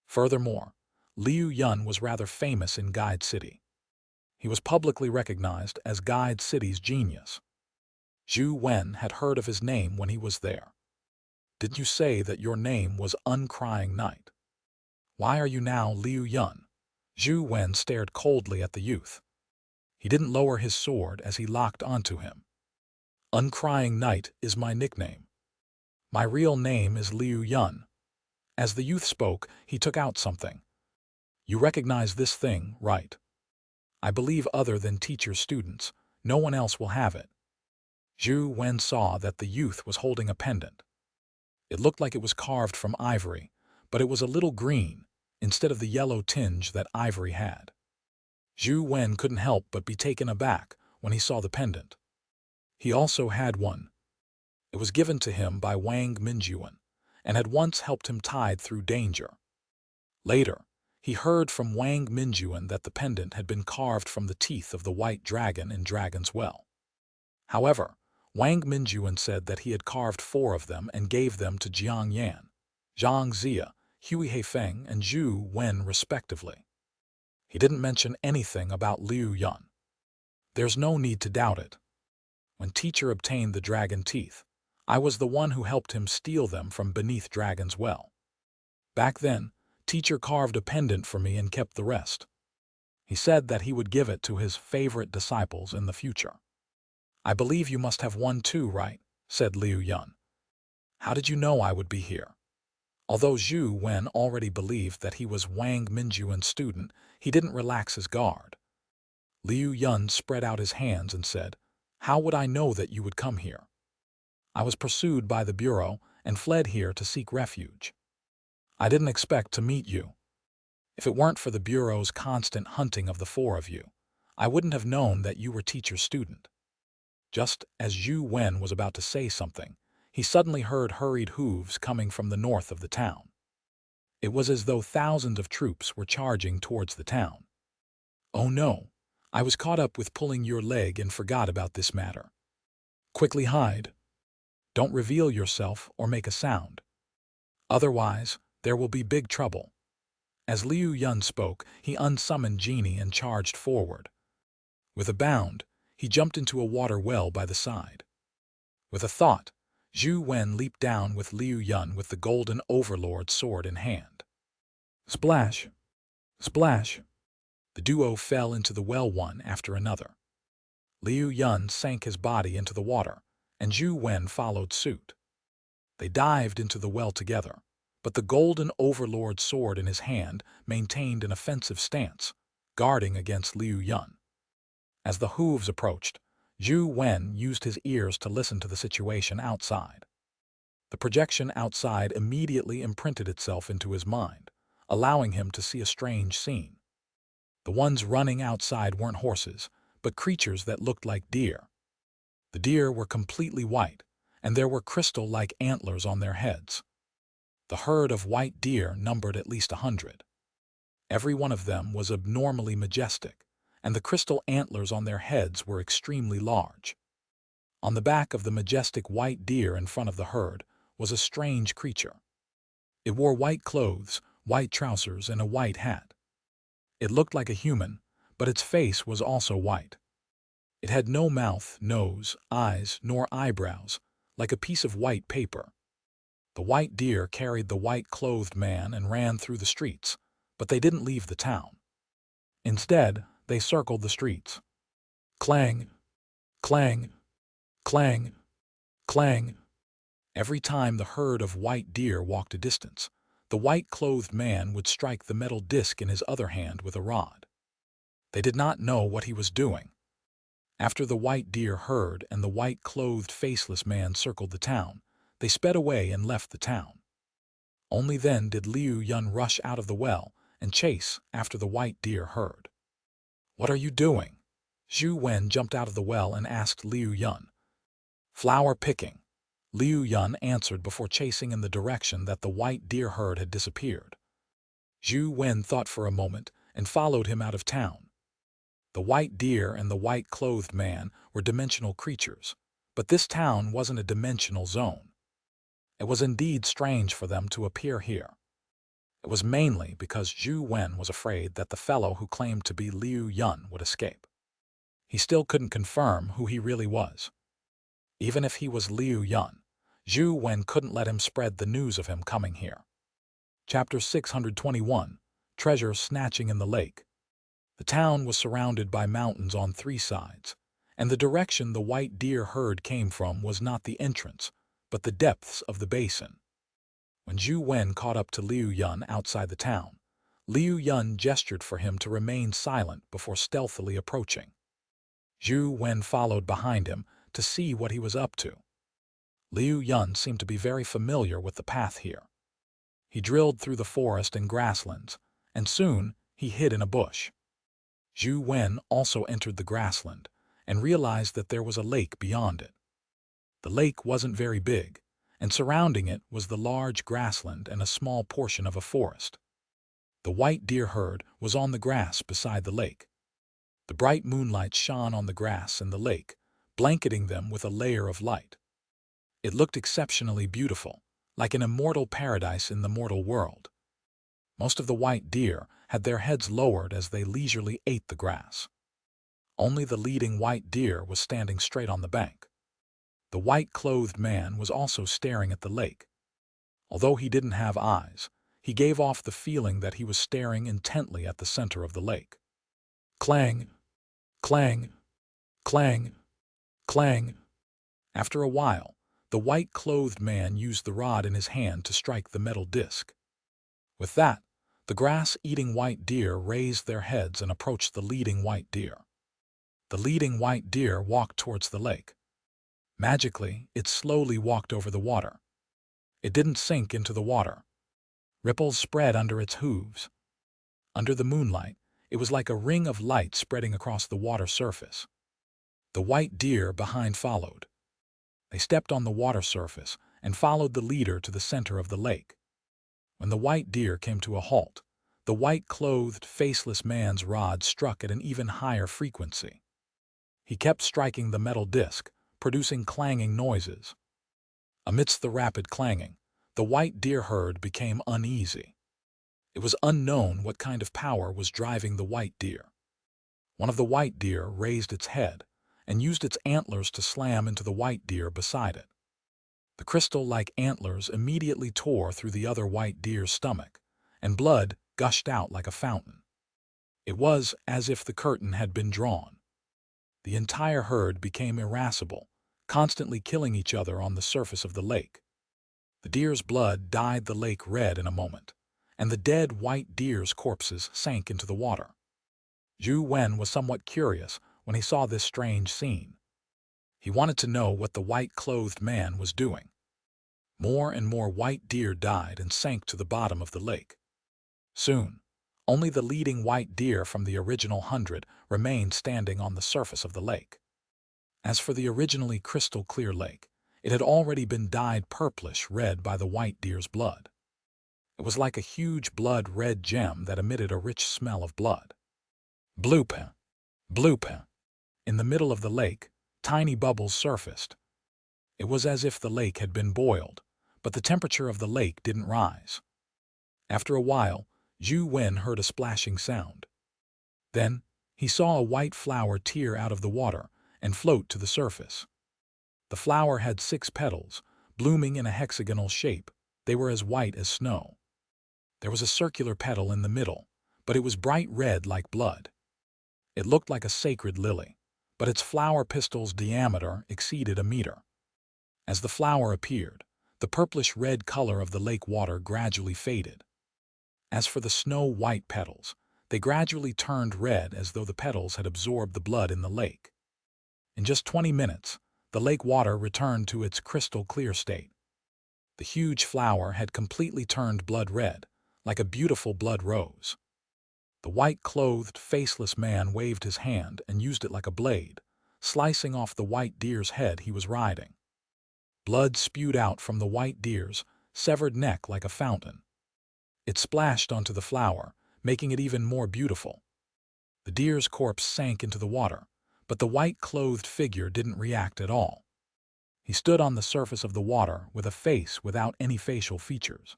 Furthermore, Liu Yun was rather famous in Guide City. He was publicly recognized as Guide City's genius. Zhou Wen had heard of his name when he was there. "Didn't you say that your name was Uncrying Knight? Why are you now Liu Yun?" Zhou Wen stared coldly at the youth. He didn't lower his sword as he locked onto him. "Uncrying Knight is my nickname. My real name is Liu Yun." As the youth spoke, he took out something. "You recognize this thing, right? I believe other than teacher students, no one else will have it." Zhou Wen saw that the youth was holding a pendant. It looked like it was carved from ivory, but it was a little green instead of the yellow tinge that ivory had. Zhou Wen couldn't help but be taken aback when he saw the pendant. He also had one. It was given to him by Wang Minjuan and had once helped him tide through danger. Later, he heard from Wang Minjuan that the pendant had been carved from the teeth of the white dragon in Dragon's Well. However, Wang Minjuan said that he had carved 4 of them and gave them to Jiang Yan, Xianxia, Hui Heifeng, and Zhou Wen respectively. He didn't mention anything about Liu Yun. There's no need to doubt it. When teacher obtained the dragon teeth, I was the one who helped him steal them from beneath Dragon's Well. Back then, teacher carved a pendant for me and kept the rest. He said that he would give it to his favorite disciples in the future. "I believe you must have one too, right?" said Liu Yun. "How did you know I would be here?" Although Zhou Wen already believed that he was Wang Minjuan's student, he didn't relax his guard. Liu Yun spread out his hands and said, "How would I know that you would come here? I was pursued by the Bureau and fled here to seek refuge. I didn't expect to meet you. If it weren't for the Bureau's constant hunting of the 4 of you, I wouldn't have known that you were teacher's student." Just as Zhou Wen was about to say something, he suddenly heard hurried hooves coming from the north of the town. It was as though thousands of troops were charging towards the town. "Oh no, I was caught up with pulling your leg and forgot about this matter. Quickly hide. Don't reveal yourself or make a sound. Otherwise, there will be big trouble." As Liu Yun spoke, he unsummoned Genie and charged forward. With a bound, he jumped into a water well by the side. With a thought, Zhou Wen leaped down with Liu Yun with the golden overlord sword in hand. Splash! Splash! The duo fell into the well one after another. Liu Yun sank his body into the water, and Zhou Wen followed suit. They dived into the well together, but the golden overlord sword in his hand maintained an offensive stance, guarding against Liu Yun. As the hooves approached, Zhou Wen used his ears to listen to the situation outside. The projection outside immediately imprinted itself into his mind, allowing him to see a strange scene. The ones running outside weren't horses, but creatures that looked like deer. The deer were completely white, and there were crystal-like antlers on their heads. The herd of white deer numbered at least 100. Every one of them was abnormally majestic, and the crystal antlers on their heads were extremely large. On the back of the majestic white deer in front of the herd was a strange creature. It wore white clothes, white trousers, and a white hat. It looked like a human, but its face was also white. It had no mouth, nose, eyes, nor eyebrows, like a piece of white paper. The white deer carried the white-clothed man and ran through the streets, but they didn't leave the town. Instead, they circled the streets. Clang, clang, clang, clang. Every time the herd of white deer walked a distance, the white-clothed man would strike the metal disc in his other hand with a rod. They did not know what he was doing. After the white deer herd and the white-clothed faceless man circled the town, they sped away and left the town. Only then did Liu Yun rush out of the well and chase after the white deer herd. "What are you doing?" Zhou Wen jumped out of the well and asked Liu Yun. "Flower picking," Liu Yun answered before chasing in the direction that the white deer herd had disappeared. Zhou Wen thought for a moment and followed him out of town. The white deer and the white-clothed man were dimensional creatures, but this town wasn't a dimensional zone. It was indeed strange for them to appear here. It was mainly because Zhou Wen was afraid that the fellow who claimed to be Liu Yun would escape. He still couldn't confirm who he really was. Even if he was Liu Yun, Zhou Wen couldn't let him spread the news of him coming here. Chapter 621, Treasure Snatching in the Lake. The town was surrounded by mountains on 3 sides, and the direction the white deer herd came from was not the entrance, but the depths of the basin. When Zhou Wen caught up to Liu Yun outside the town, Liu Yun gestured for him to remain silent before stealthily approaching. Zhou Wen followed behind him to see what he was up to. Liu Yun seemed to be very familiar with the path here. He drilled through the forest and grasslands, and soon he hid in a bush. Zhou Wen also entered the grassland and realized that there was a lake beyond it. The lake wasn't very big, and surrounding it was the large grassland and a small portion of a forest. The white deer herd was on the grass beside the lake. The bright moonlight shone on the grass and the lake, blanketing them with a layer of light. It looked exceptionally beautiful, like an immortal paradise in the mortal world. Most of the white deer had their heads lowered as they leisurely ate the grass. Only the leading white deer was standing straight on the bank. The white-clothed man was also staring at the lake. Although he didn't have eyes, he gave off the feeling that he was staring intently at the center of the lake. Clang, clang, clang, clang. After a while, the white-clothed man used the rod in his hand to strike the metal disc. With that, the grass-eating white deer raised their heads and approached the leading white deer. The leading white deer walked towards the lake. Magically, it slowly walked over the water. It didn't sink into the water. Ripples spread under its hooves. Under the moonlight, it was like a ring of light spreading across the water surface. The white deer behind followed. They stepped on the water surface and followed the leader to the center of the lake. When the white deer came to a halt, the white-clothed, faceless man's rod struck at an even higher frequency. He kept striking the metal disc, producing clanging noises. Amidst the rapid clanging, the white deer herd became uneasy. It was unknown what kind of power was driving the white deer. One of the white deer raised its head and used its antlers to slam into the white deer beside it. The crystal-like antlers immediately tore through the other white deer's stomach, and blood gushed out like a fountain. It was as if the curtain had been drawn. The entire herd became irascible, constantly killing each other on the surface of the lake. The deer's blood dyed the lake red in a moment, and the dead white deer's corpses sank into the water. Zhou Wen was somewhat curious when he saw this strange scene. He wanted to know what the white-clothed man was doing. More and more white deer died and sank to the bottom of the lake. Soon, only the leading white deer from the original 100 remained standing on the surface of the lake. As for the originally crystal-clear lake, it had already been dyed purplish-red by the white deer's blood. It was like a huge blood-red gem that emitted a rich smell of blood. Bloop, bloop. In the middle of the lake, tiny bubbles surfaced. It was as if the lake had been boiled, but the temperature of the lake didn't rise. After a while, Zhou Wen heard a splashing sound. Then, he saw a white flower tear out of the water and float to the surface. The flower had 6 petals, blooming in a hexagonal shape, They were as white as snow. There was a circular petal in the middle, but it was bright red like blood. It looked like a sacred lily, but its flower pistil's diameter exceeded a meter. As the flower appeared, the purplish-red color of the lake water gradually faded. As for the snow-white petals, they gradually turned red as though the petals had absorbed the blood in the lake. In just 20 minutes, the lake water returned to its crystal-clear state. The huge flower had completely turned blood red, like a beautiful blood rose. The white-clothed, faceless man waved his hand and used it like a blade, slicing off the white deer's head he was riding. Blood spewed out from the white deer's severed neck like a fountain. It splashed onto the flower, making it even more beautiful. The deer's corpse sank into the water, but the white-clothed figure didn't react at all. He stood on the surface of the water with a face without any facial features.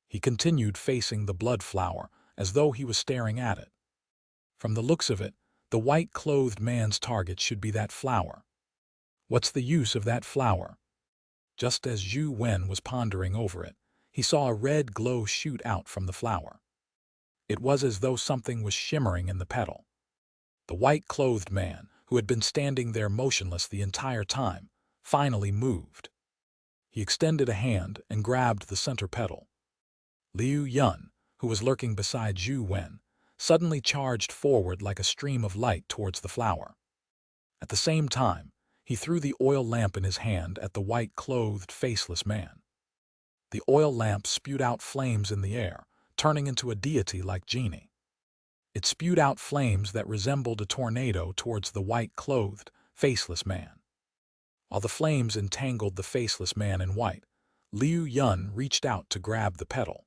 He continued facing the blood flower as though he was staring at it. From the looks of it, the white-clothed man's target should be that flower. What's the use of that flower? Just as Zhou Wen was pondering over it, he saw a red glow shoot out from the flower. It was as though something was shimmering in the petal. The white-clothed man, who had been standing there motionless the entire time, finally moved. He extended a hand and grabbed the center petal. Liu Yun, who was lurking beside Zhou Wen, suddenly charged forward like a stream of light towards the flower. At the same time, he threw the oil lamp in his hand at the white-clothed, faceless man. The oil lamp spewed out flames in the air, turning into a deity like genie. It spewed out flames that resembled a tornado towards the white-clothed, faceless man. While the flames entangled the faceless man in white, Liu Yun reached out to grab the petal.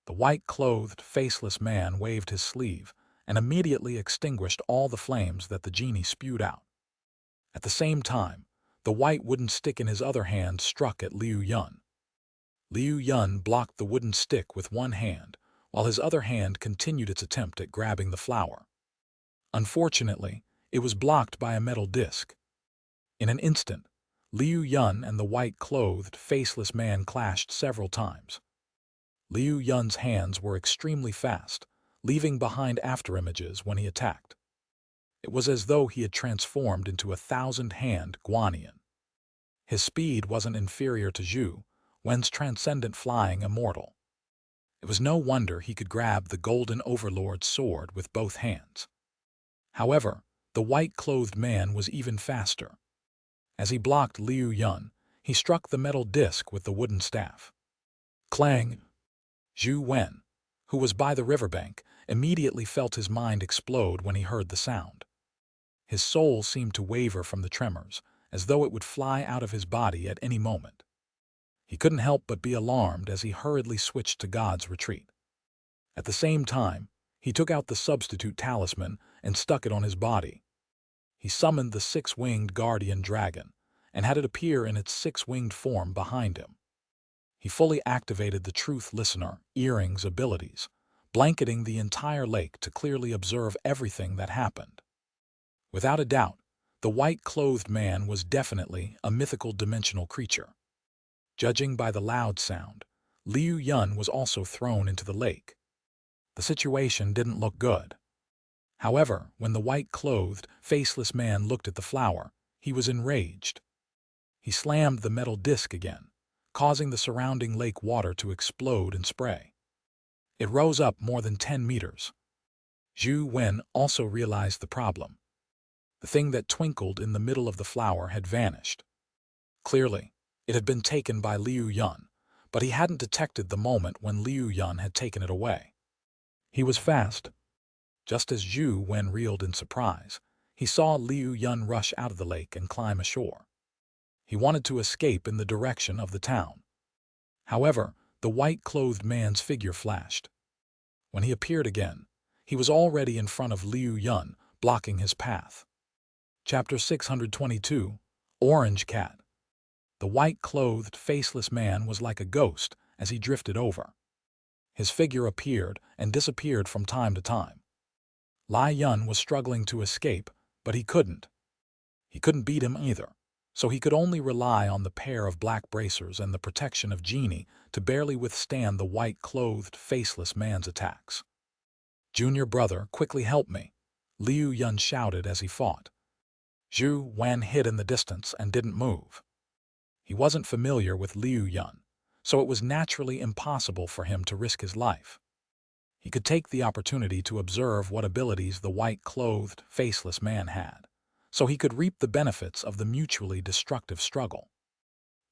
The white-clothed, faceless man waved his sleeve and immediately extinguished all the flames that the genie spewed out. At the same time, the white wooden stick in his other hand struck at Liu Yun. Liu Yun blocked the wooden stick with one hand, while his other hand continued its attempt at grabbing the flower. Unfortunately, it was blocked by a metal disc. In an instant, Liu Yun and the white-clothed, faceless man clashed several times. Liu Yun's hands were extremely fast, leaving behind afterimages when he attacked. It was as though he had transformed into a 1,000-hand Guanyin. His speed wasn't inferior to Zhou Wen's transcendent flying immortal. It was no wonder he could grab the golden overlord's sword with both hands. However, the white-clothed man was even faster. As he blocked Liu Yun, he struck the metal disc with the wooden staff. Clang! Zhou Wen, who was by the riverbank, immediately felt his mind explode when he heard the sound. His soul seemed to waver from the tremors, as though it would fly out of his body at any moment. He couldn't help but be alarmed as he hurriedly switched to God's retreat. At the same time, he took out the substitute talisman and stuck it on his body. He summoned the six-winged guardian dragon and had it appear in its six-winged form behind him. He fully activated the Truth Listener earrings abilities, blanketing the entire lake to clearly observe everything that happened. Without a doubt, the white-clothed man was definitely a mythical dimensional creature. Judging by the loud sound, Liu Yun was also thrown into the lake. The situation didn't look good. However, when the white-clothed, faceless man looked at the flower, he was enraged. He slammed the metal disc again, causing the surrounding lake water to explode and spray. It rose up more than 10 meters. Zhou Wen also realized the problem. The thing that twinkled in the middle of the flower had vanished. Clearly, it had been taken by Liu Yun, but he hadn't detected the moment when Liu Yun had taken it away. He was fast. Just as Zhou Wen reeled in surprise, he saw Liu Yun rush out of the lake and climb ashore. He wanted to escape in the direction of the town. However, the white-clothed man's figure flashed. When he appeared again, he was already in front of Liu Yun, blocking his path. Chapter 622, Orange Cat. The white-clothed, faceless man was like a ghost as he drifted over. His figure appeared and disappeared from time to time. Lai Yun was struggling to escape, but he couldn't. He couldn't beat him either, so he could only rely on the pair of black bracers and the protection of Genie to barely withstand the white-clothed, faceless man's attacks. "Junior brother, quickly help me," Liu Yun shouted as he fought. Zhou Wen hid in the distance and didn't move. He wasn't familiar with Liu Yun, so it was naturally impossible for him to risk his life. He could take the opportunity to observe what abilities the white-clothed, faceless man had, so he could reap the benefits of the mutually destructive struggle.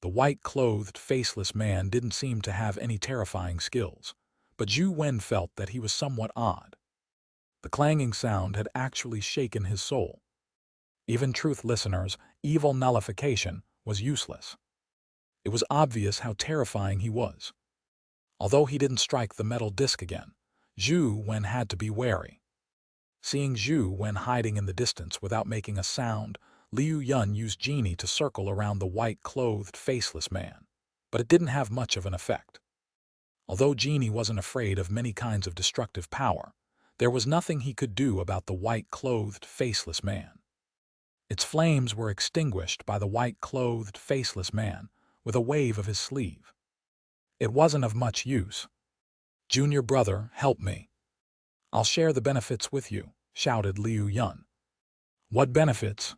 The white-clothed, faceless man didn't seem to have any terrifying skills, but Zhou Wen felt that he was somewhat odd. The clanging sound had actually shaken his soul. Even truth listeners' evil nullification was useless. It was obvious how terrifying he was. Although he didn't strike the metal disc again, Zhou Wen had to be wary. Seeing Zhou Wen hiding in the distance without making a sound, Liu Yun used Genie to circle around the white-clothed, faceless man, but it didn't have much of an effect. Although Genie wasn't afraid of many kinds of destructive power, there was nothing he could do about the white-clothed, faceless man. Its flames were extinguished by the white-clothed, faceless man with a wave of his sleeve. It wasn't of much use. "Junior brother, help me. I'll share the benefits with you," shouted Liu Yun. "What benefits?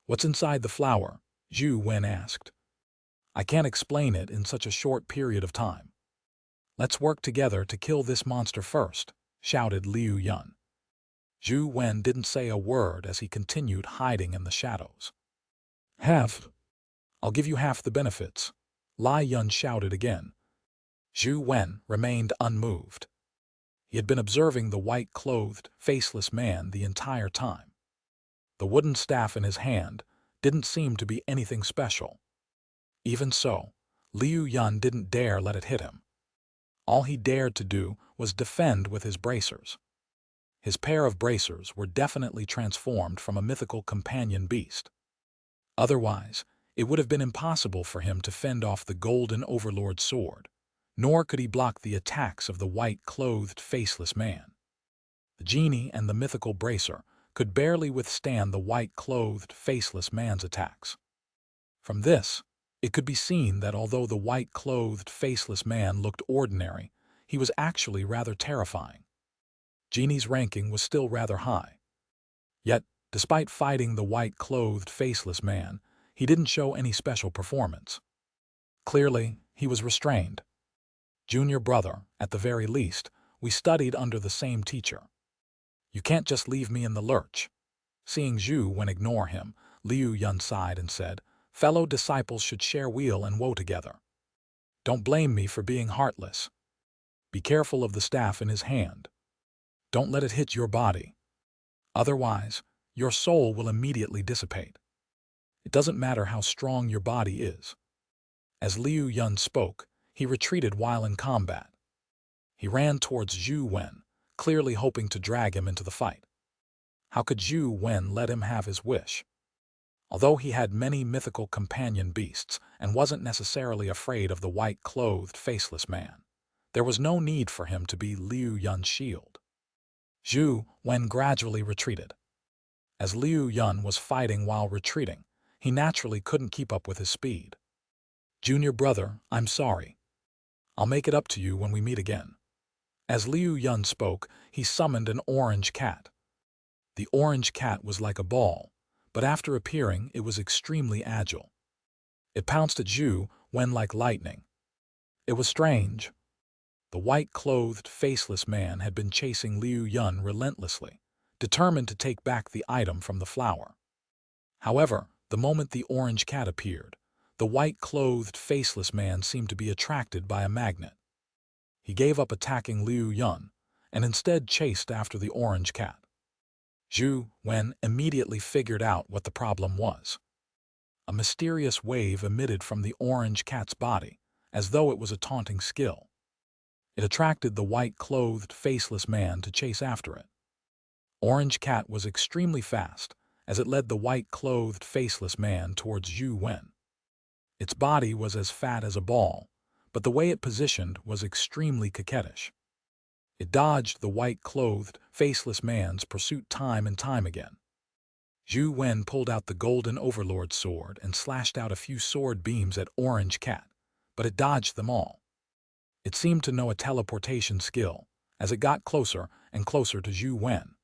What's inside the flower?" Zhou Wen asked. "I can't explain it in such a short period of time." "Let's work together to kill this monster first," shouted Liu Yun. Zhou Wen didn't say a word as he continued hiding in the shadows. "Half. I'll give you half the benefits," Li Yun shouted again. Zhou Wen remained unmoved. He had been observing the white-clothed, faceless man the entire time. The wooden staff in his hand didn't seem to be anything special. Even so, Liu Yun didn't dare let it hit him. All he dared to do was defend with his bracers. His pair of bracers were definitely transformed from a mythical companion beast. Otherwise, it would have been impossible for him to fend off the golden overlord sword, nor could he block the attacks of the white-clothed, faceless man. The Genie and the mythical bracer could barely withstand the white-clothed, faceless man's attacks. From this, it could be seen that although the white-clothed, faceless man looked ordinary, he was actually rather terrifying. Genie's ranking was still rather high. Yet, despite fighting the white-clothed, faceless man, he didn't show any special performance. Clearly, he was restrained. "Junior brother, at the very least, we studied under the same teacher. You can't just leave me in the lurch." Seeing Zhou Wen ignore him, Liu Yun sighed and said, "Fellow disciples should share weal and woe together. Don't blame me for being heartless. Be careful of the staff in his hand. Don't let it hit your body. Otherwise, your soul will immediately dissipate. It doesn't matter how strong your body is." As Liu Yun spoke, he retreated while in combat. He ran towards Zhou Wen, clearly hoping to drag him into the fight. How could Zhou Wen let him have his wish? Although he had many mythical companion beasts and wasn't necessarily afraid of the white-clothed, faceless man, there was no need for him to be Liu Yun's shield. Zhou Wen gradually retreated. As Liu Yun was fighting while retreating, he naturally couldn't keep up with his speed. "Junior brother, I'm sorry. I'll make it up to you when we meet again." As Liu Yun spoke, he summoned an orange cat. The orange cat was like a ball, but after appearing, it was extremely agile. It pounced at Zhou Wen like lightning. It was strange. The white-clothed, faceless man had been chasing Liu Yun relentlessly, determined to take back the item from the flower. However, the moment the orange cat appeared, the white-clothed, faceless man seemed to be attracted by a magnet. He gave up attacking Liu Yun and instead chased after the orange cat. Zhou Wen immediately figured out what the problem was. A mysterious wave emitted from the orange cat's body, as though it was a taunting skill. It attracted the white-clothed, faceless man to chase after it. Orange cat was extremely fast, as it led the white-clothed, faceless man towards Zhou Wen. Its body was as fat as a ball, but the way it positioned was extremely coquettish. It dodged the white-clothed, faceless man's pursuit time and time again. Zhou Wen pulled out the golden overlord sword and slashed out a few sword beams at Orange Cat, but it dodged them all. It seemed to know a teleportation skill, as it got closer and closer to Zhou Wen.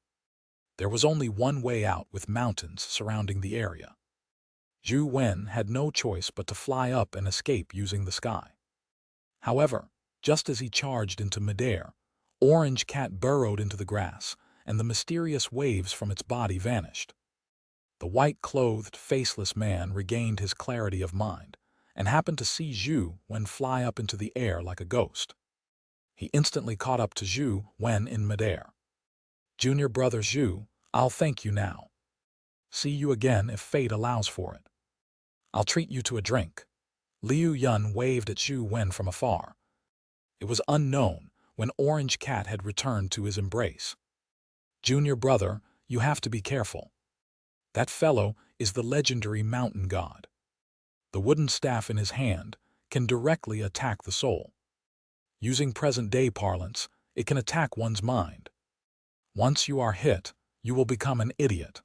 There was only one way out with mountains surrounding the area. Zhou Wen had no choice but to fly up and escape using the sky. However, just as he charged into midair, Orange Cat burrowed into the grass, and the mysterious waves from its body vanished. The white-clothed, faceless man regained his clarity of mind and happened to see Zhou Wen fly up into the air like a ghost. He instantly caught up to Zhou Wen in midair. "Junior brother Zhou, I'll thank you now. See you again if fate allows for it. I'll treat you to a drink." Liu Yun waved at Zhou Wen from afar. It was unknown when Orange Cat had returned to his embrace. "Junior brother, you have to be careful. That fellow is the legendary mountain god. The wooden staff in his hand can directly attack the soul. Using present-day parlance, it can attack one's mind. Once you are hit, you will become an idiot.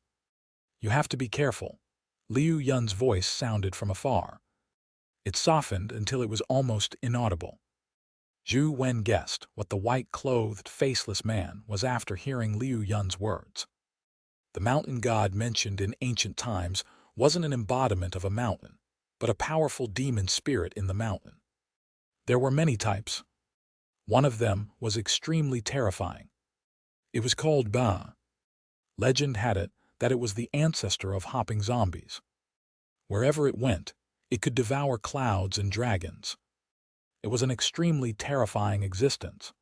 You have to be careful." Liu Yun's voice sounded from afar. It softened until it was almost inaudible. Zhou Wen guessed what the white-clothed, faceless man was after hearing Liu Yun's words. The mountain god mentioned in ancient times wasn't an embodiment of a mountain, but a powerful demon spirit in the mountain. There were many types. One of them was extremely terrifying. It was called Ba. Legend had it that it was the ancestor of hopping zombies. Wherever it went, it could devour clouds and dragons. It was an extremely terrifying existence.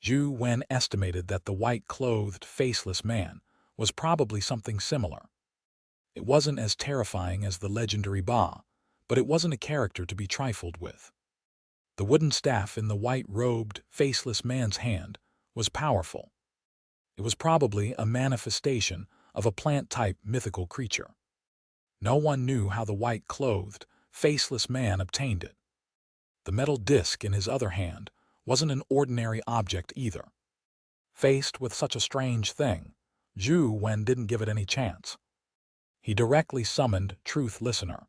Zhou Wen estimated that the white-clothed, faceless man was probably something similar. It wasn't as terrifying as the legendary Ba, but it wasn't a character to be trifled with. The wooden staff in the white-robed, faceless man's hand was powerful. It was probably a manifestation of a plant-type mythical creature. No one knew how the white-clothed, faceless man obtained it. The metal disc in his other hand wasn't an ordinary object either. Faced with such a strange thing, Zhou Wen didn't give it any chance. He directly summoned Truth Listener.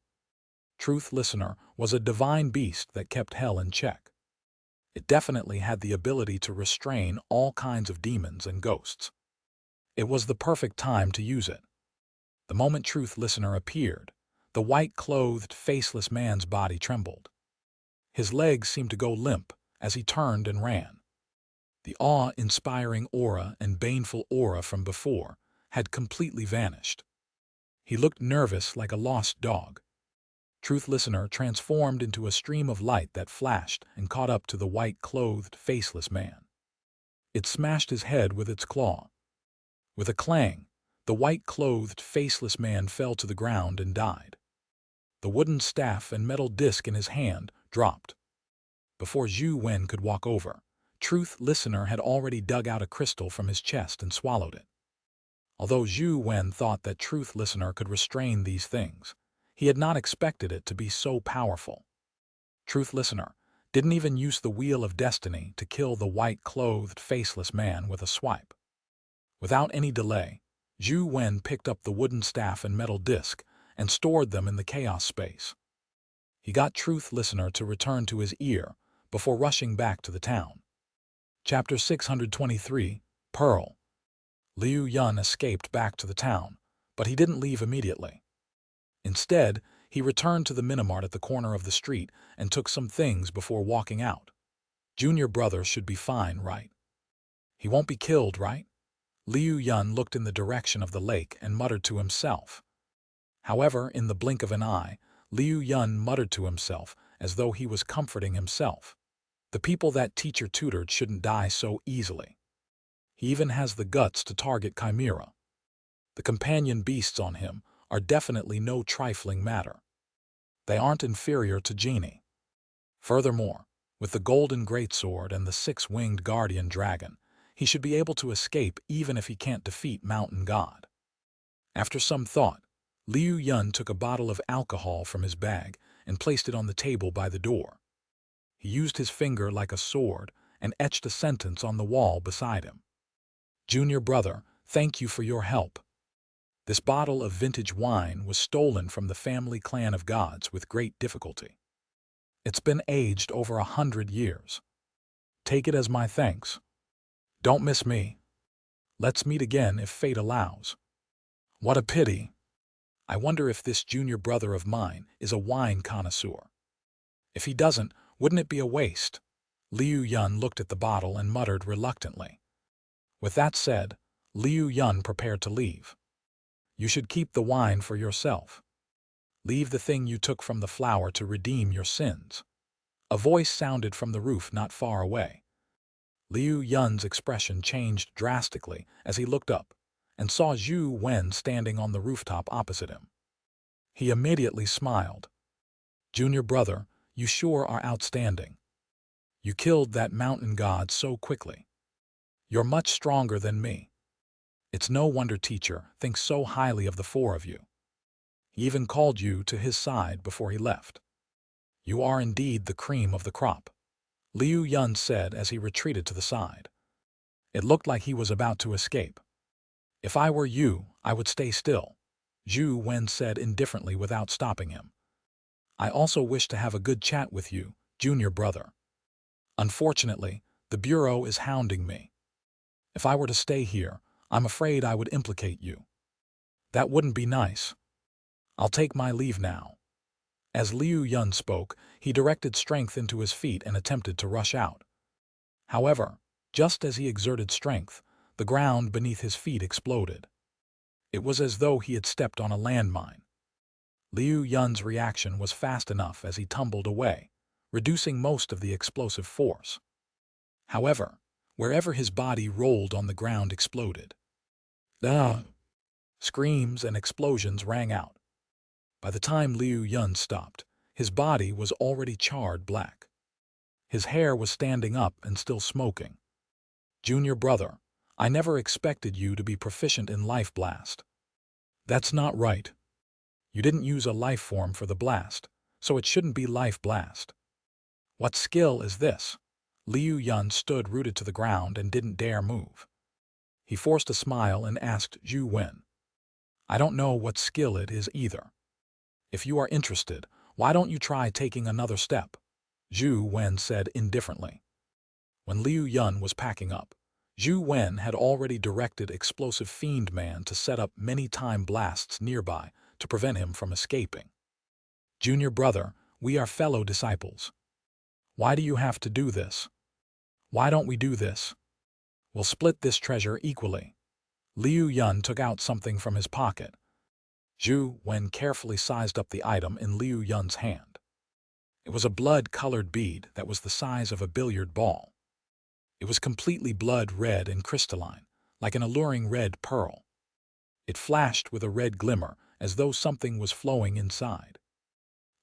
Truth Listener was a divine beast that kept hell in check. It definitely had the ability to restrain all kinds of demons and ghosts. It was the perfect time to use it. The moment Truth Listener appeared, the white-clothed, faceless man's body trembled. His legs seemed to go limp as he turned and ran. The awe-inspiring aura and baneful aura from before had completely vanished. He looked nervous like a lost dog. Truth Listener transformed into a stream of light that flashed and caught up to the white-clothed, faceless man. It smashed his head with its claw. With a clang, the white-clothed, faceless man fell to the ground and died. The wooden staff and metal disc in his hand dropped. Before Zhou Wen could walk over, Truth Listener had already dug out a crystal from his chest and swallowed it. Although Zhou Wen thought that Truth Listener could restrain these things, he had not expected it to be so powerful. Truth Listener didn't even use the Wheel of Destiny to kill the white-clothed, faceless man with a swipe. Without any delay, Zhou Wen picked up the wooden staff and metal disc and stored them in the chaos space. He got Truth Listener to return to his ear before rushing back to the town. Chapter 623, Pearl. Liu Yun escaped back to the town, but he didn't leave immediately. Instead, he returned to the minimart at the corner of the street and took some things before walking out. Junior brother should be fine, right? He won't be killed, right? Liu Yun looked in the direction of the lake and muttered to himself. However, in the blink of an eye, Liu Yun muttered to himself as though he was comforting himself. The people that teacher tutored shouldn't die so easily. He even has the guts to target Chimera. The companion beasts on him are definitely no trifling matter. They aren't inferior to Genie. Furthermore, with the golden greatsword and the six-winged guardian dragon, he should be able to escape even if he can't defeat Mountain God. After some thought, Liu Yun took a bottle of alcohol from his bag and placed it on the table by the door. He used his finger like a sword and etched a sentence on the wall beside him. Junior brother, thank you for your help. This bottle of vintage wine was stolen from the family clan of gods with great difficulty. It's been aged over 100 years. Take it as my thanks. Don't miss me. Let's meet again if fate allows. What a pity. I wonder if this junior brother of mine is a wine connoisseur. If he doesn't, wouldn't it be a waste? Liu Yun looked at the bottle and muttered reluctantly. With that said, Liu Yun prepared to leave. You should keep the wine for yourself. Leave the thing you took from the flower to redeem your sins. A voice sounded from the roof not far away. Liu Yun's expression changed drastically as he looked up and saw Zhou Wen standing on the rooftop opposite him. He immediately smiled. Junior brother, you sure are outstanding. You killed that mountain god so quickly. You're much stronger than me. It's no wonder teacher thinks so highly of the four of you. He even called you to his side before he left. You are indeed the cream of the crop, Liu Yun said as he retreated to the side. It looked like he was about to escape. If I were you, I would stay still, Zhou Wen said indifferently without stopping him. I also wish to have a good chat with you, junior brother. Unfortunately, the Bureau is hounding me. If I were to stay here, I'm afraid I would implicate you. That wouldn't be nice. I'll take my leave now. As Liu Yun spoke, he directed strength into his feet and attempted to rush out. However, just as he exerted strength, the ground beneath his feet exploded. It was as though he had stepped on a landmine. Liu Yun's reaction was fast enough as he tumbled away, reducing most of the explosive force. However, wherever his body rolled on the ground exploded. Ah! Screams and explosions rang out. By the time Liu Yun stopped, his body was already charred black. His hair was standing up and still smoking. Junior brother, I never expected you to be proficient in life blast. That's not right. You didn't use a life form for the blast, so it shouldn't be life blast. What skill is this? Liu Yun stood rooted to the ground and didn't dare move. He forced a smile and asked Zhou Wen. I don't know what skill it is either. If you are interested, why don't you try taking another step? Zhou Wen said indifferently. When Liu Yun was packing up, Zhou Wen had already directed Explosive Fiend Man to set up many time blasts nearby to prevent him from escaping. Junior brother, we are fellow disciples. Why do you have to do this? Why don't we do this? We'll split this treasure equally. Liu Yun took out something from his pocket. Zhou Wen carefully sized up the item in Liu Yun's hand. It was a blood-colored bead that was the size of a billiard ball. It was completely blood-red and crystalline, like an alluring red pearl. It flashed with a red glimmer, as though something was flowing inside.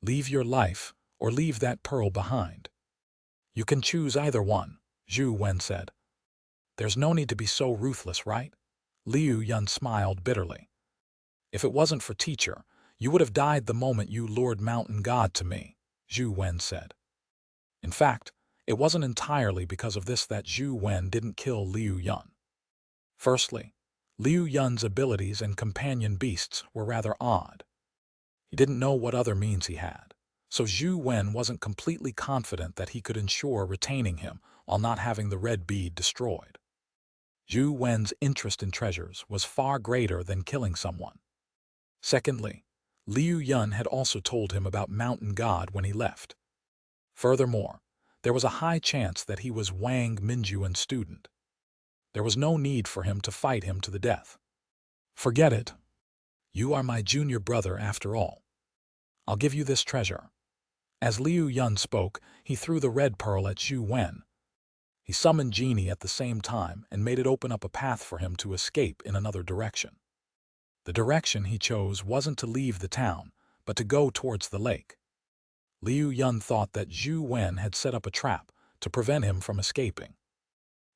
Leave your life, or leave that pearl behind. You can choose either one, Zhou Wen said. There's no need to be so ruthless, right? Liu Yun smiled bitterly. If it wasn't for teacher, you would have died the moment you lured Mountain God to me, Zhou Wen said. In fact, it wasn't entirely because of this that Zhou Wen didn't kill Liu Yun. Firstly, Liu Yun's abilities and companion beasts were rather odd. He didn't know what other means he had, so Zhou Wen wasn't completely confident that he could ensure retaining him while not having the red bead destroyed. Zhou Wen's interest in treasures was far greater than killing someone. Secondly, Liu Yun had also told him about Mountain God when he left. Furthermore, there was a high chance that he was Wang Minjuan's student. There was no need for him to fight him to the death. Forget it. You are my junior brother after all. I'll give you this treasure. As Liu Yun spoke, he threw the red pearl at Zhou Wen. He summoned Genie at the same time and made it open up a path for him to escape in another direction. The direction he chose wasn't to leave the town, but to go towards the lake. Liu Yun thought that Zhou Wen had set up a trap to prevent him from escaping.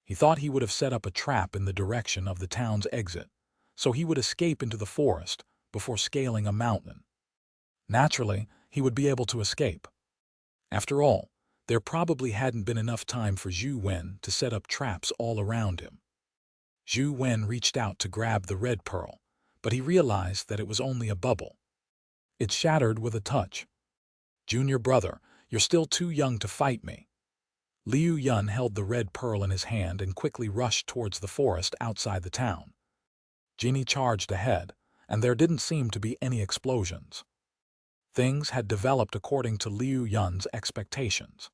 He thought he would have set up a trap in the direction of the town's exit, so he would escape into the forest before scaling a mountain. Naturally, he would be able to escape. After all, there probably hadn't been enough time for Zhou Wen to set up traps all around him. Zhou Wen reached out to grab the red pearl, but he realized that it was only a bubble. It shattered with a touch. "Junior brother, you're still too young to fight me." Liu Yun held the red pearl in his hand and quickly rushed towards the forest outside the town. Genie charged ahead, and there didn't seem to be any explosions. Things had developed according to Liu Yun's expectations.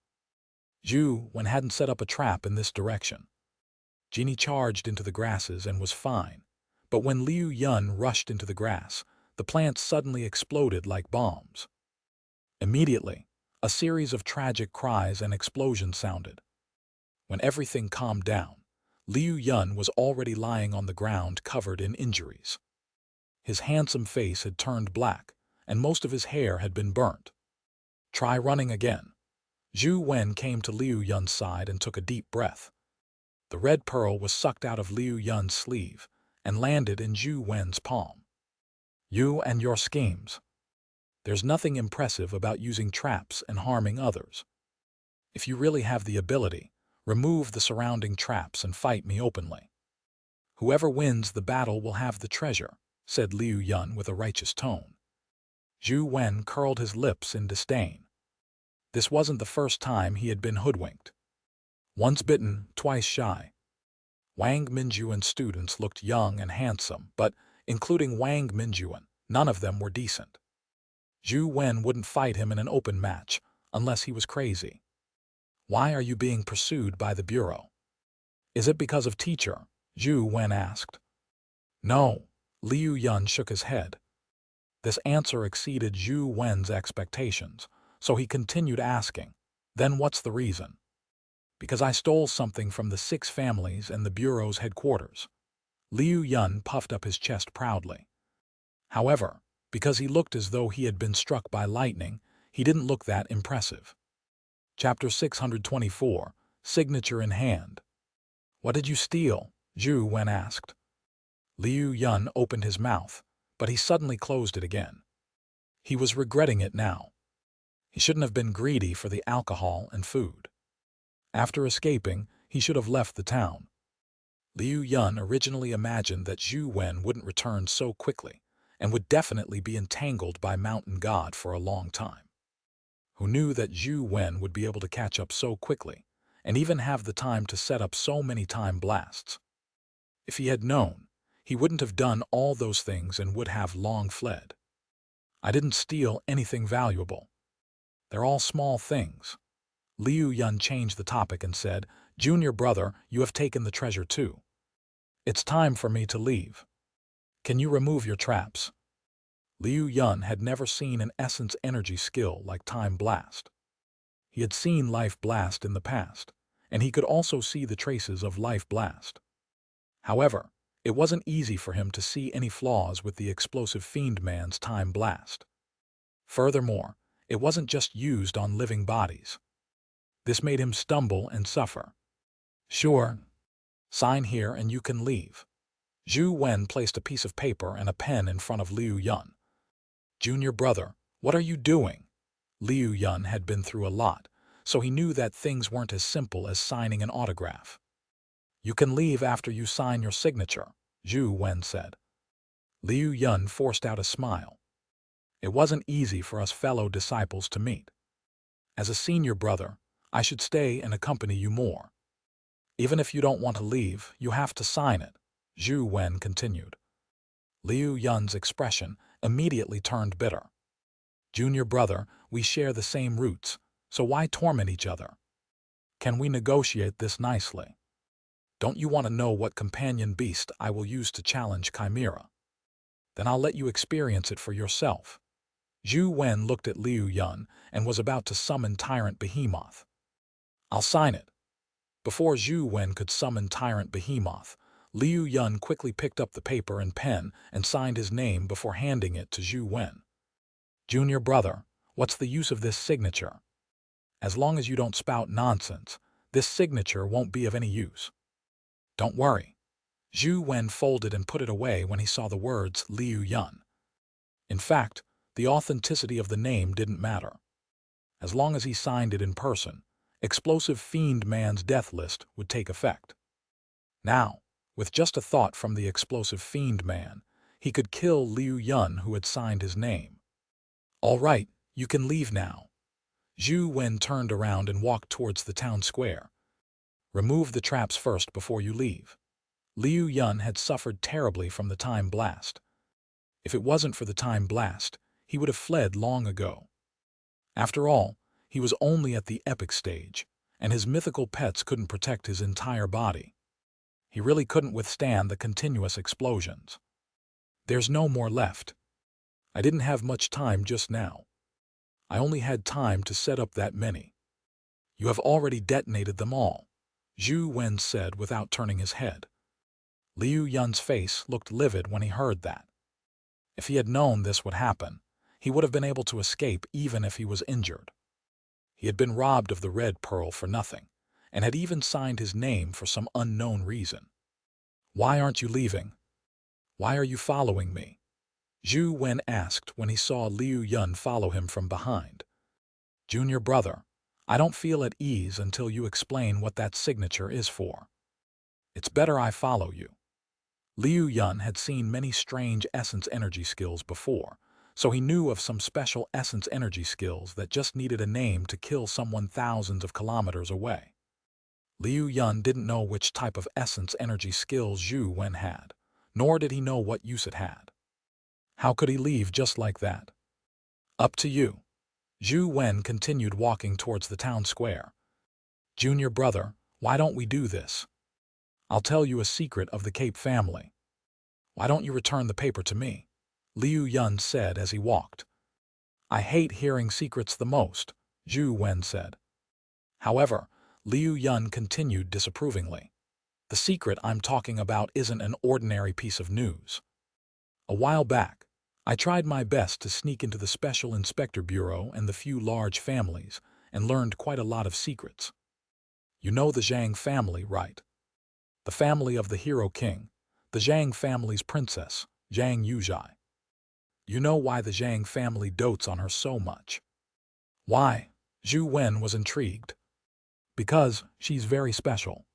Zhou Wen hadn't set up a trap in this direction. Genie charged into the grasses and was fine, but when Liu Yun rushed into the grass, the plants suddenly exploded like bombs. Immediately, a series of tragic cries and explosions sounded. When everything calmed down, Liu Yun was already lying on the ground covered in injuries. His handsome face had turned black, and most of his hair had been burnt. "Try running again." Zhou Wen came to Liu Yun's side and took a deep breath. The red pearl was sucked out of Liu Yun's sleeve and landed in Zhou Wen's palm. "You and your schemes. There's nothing impressive about using traps and harming others. If you really have the ability, remove the surrounding traps and fight me openly. Whoever wins the battle will have the treasure," said Liu Yun with a righteous tone. Zhou Wen curled his lips in disdain. This wasn't the first time he had been hoodwinked. Once bitten, twice shy. Wang Minjuan's students looked young and handsome, but, including Wang Minjuan, none of them were decent. Zhou Wen wouldn't fight him in an open match, unless he was crazy. "Why are you being pursued by the Bureau?" "Is it because of teacher?" Zhou Wen asked. "No." Liu Yun shook his head. This answer exceeded Zhou Wen's expectations, so he continued asking, "Then what's the reason?" "Because I stole something from the 6 families and the Bureau's headquarters." Liu Yun puffed up his chest proudly. However, because he looked as though he had been struck by lightning, he didn't look that impressive. Chapter 624, Signature in Hand. "What did you steal?" Zhou Wen asked. Liu Yun opened his mouth, but he suddenly closed it again. He was regretting it now. He shouldn't have been greedy for the alcohol and food. After escaping, he should have left the town. Liu Yun originally imagined that Zhou Wen wouldn't return so quickly and would definitely be entangled by Mountain God for a long time. Who knew that Zhou Wen would be able to catch up so quickly and even have the time to set up so many time blasts? If he had known, he wouldn't have done all those things and would have long fled. "I didn't steal anything valuable. They're all small things." Liu Yun changed the topic and said, "Junior brother, you have taken the treasure too. It's time for me to leave. Can you remove your traps?" Liu Yun had never seen an essence energy skill like Time Blast. He had seen Life Blast in the past, and he could also see the traces of Life Blast. However, it wasn't easy for him to see any flaws with the explosive fiend man's Time Blast. Furthermore, it wasn't just used on living bodies. This made him stumble and suffer. "Sure. Sign here and you can leave." Zhou Wen placed a piece of paper and a pen in front of Liu Yun. "Junior brother, what are you doing?" Liu Yun had been through a lot, so he knew that things weren't as simple as signing an autograph. "You can leave after you sign your signature," Zhou Wen said. Liu Yun forced out a smile. "It wasn't easy for us fellow disciples to meet. As a senior brother, I should stay and accompany you more. Even if you don't want to leave, you have to sign it," Zhou Wen continued. Liu Yun's expression immediately turned bitter. "Junior brother, we share the same roots, so why torment each other? Can we negotiate this nicely? Don't you want to know what companion beast I will use to challenge Chimera? Then I'll let you experience it for yourself." Zhou Wen looked at Liu Yun and was about to summon Tyrant Behemoth. "I'll sign it." Before Zhou Wen could summon Tyrant Behemoth, Liu Yun quickly picked up the paper and pen and signed his name before handing it to Zhou Wen. "Junior brother, what's the use of this signature? As long as you don't spout nonsense, this signature won't be of any use." "Don't worry." Zhou Wen folded and put it away when he saw the words Liu Yun. In fact, the authenticity of the name didn't matter. As long as he signed it in person, Explosive Fiend Man's death list would take effect. Now, with just a thought from the Explosive Fiend Man, He could kill Liu Yun, who had signed his name. "All right, you can leave now." Zhou Wen turned around and walked towards the town square. "Remove the traps first before you leave." Liu Yun had suffered terribly from the time blast. If it wasn't for the time blast, he would have fled long ago. After all, he was only at the epic stage, and his mythical pets couldn't protect his entire body. He really couldn't withstand the continuous explosions. "There's no more left. I didn't have much time just now. I only had time to set up that many." "You have already detonated them all," Zhou Wen said without turning his head. Liu Yun's face looked livid when he heard that. If he had known this would happen, he would have been able to escape even if he was injured. He had been robbed of the red pearl for nothing, and had even signed his name for some unknown reason. "Why aren't you leaving? Why are you following me?" Zhou Wen asked when he saw Liu Yun follow him from behind. "Junior brother, I don't feel at ease until you explain what that signature is for. It's better I follow you." Liu Yun had seen many strange essence energy skills before, so he knew of some special essence energy skills that just needed a name to kill someone thousands of kilometers away. Liu Yun didn't know which type of essence energy skills Zhou Wen had, nor did he know what use it had. How could he leave just like that? "Up to you." Zhou Wen continued walking towards the town square. "Junior brother, why don't we do this? I'll tell you a secret of the Cape family." "Why don't you return the paper to me?" Liu Yun said as he walked. "I hate hearing secrets the most," Zhou Wen said. However, Liu Yun continued disapprovingly. "The secret I'm talking about isn't an ordinary piece of news. A while back, I tried my best to sneak into the Special Inspector Bureau and the few large families, and learned quite a lot of secrets. You know the Zhang family, right? The family of the Hero King, the Zhang family's princess, Zhang Yuzhai. You know why the Zhang family dotes on her so much." "Why?" Zhou Wen was intrigued. "Because she's very special.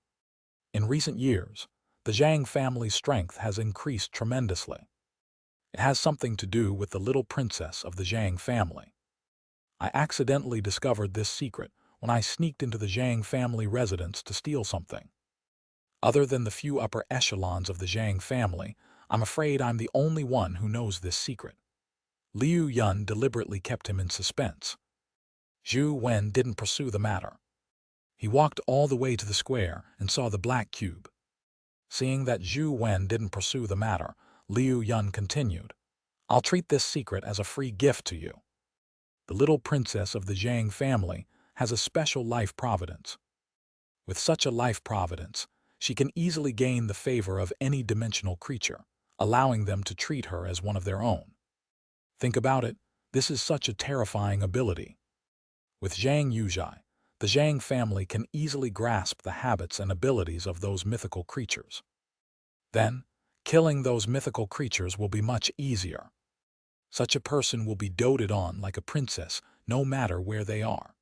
In recent years, the Zhang family's strength has increased tremendously. It has something to do with the little princess of the Zhang family. I accidentally discovered this secret when I sneaked into the Zhang family residence to steal something. Other than the few upper echelons of the Zhang family, I'm afraid I'm the only one who knows this secret." Liu Yun deliberately kept him in suspense. Zhou Wen didn't pursue the matter. He walked all the way to the square and saw the black cube. Seeing that Zhou Wen didn't pursue the matter, Liu Yun continued, "I'll treat this secret as a free gift to you. The little princess of the Zhang family has a special life providence. With such a life providence, she can easily gain the favor of any dimensional creature, allowing them to treat her as one of their own. Think about it, this is such a terrifying ability. With Zhang Yuzhai, the Zhang family can easily grasp the habits and abilities of those mythical creatures. Then, killing those mythical creatures will be much easier. Such a person will be doted on like a princess no matter where they are.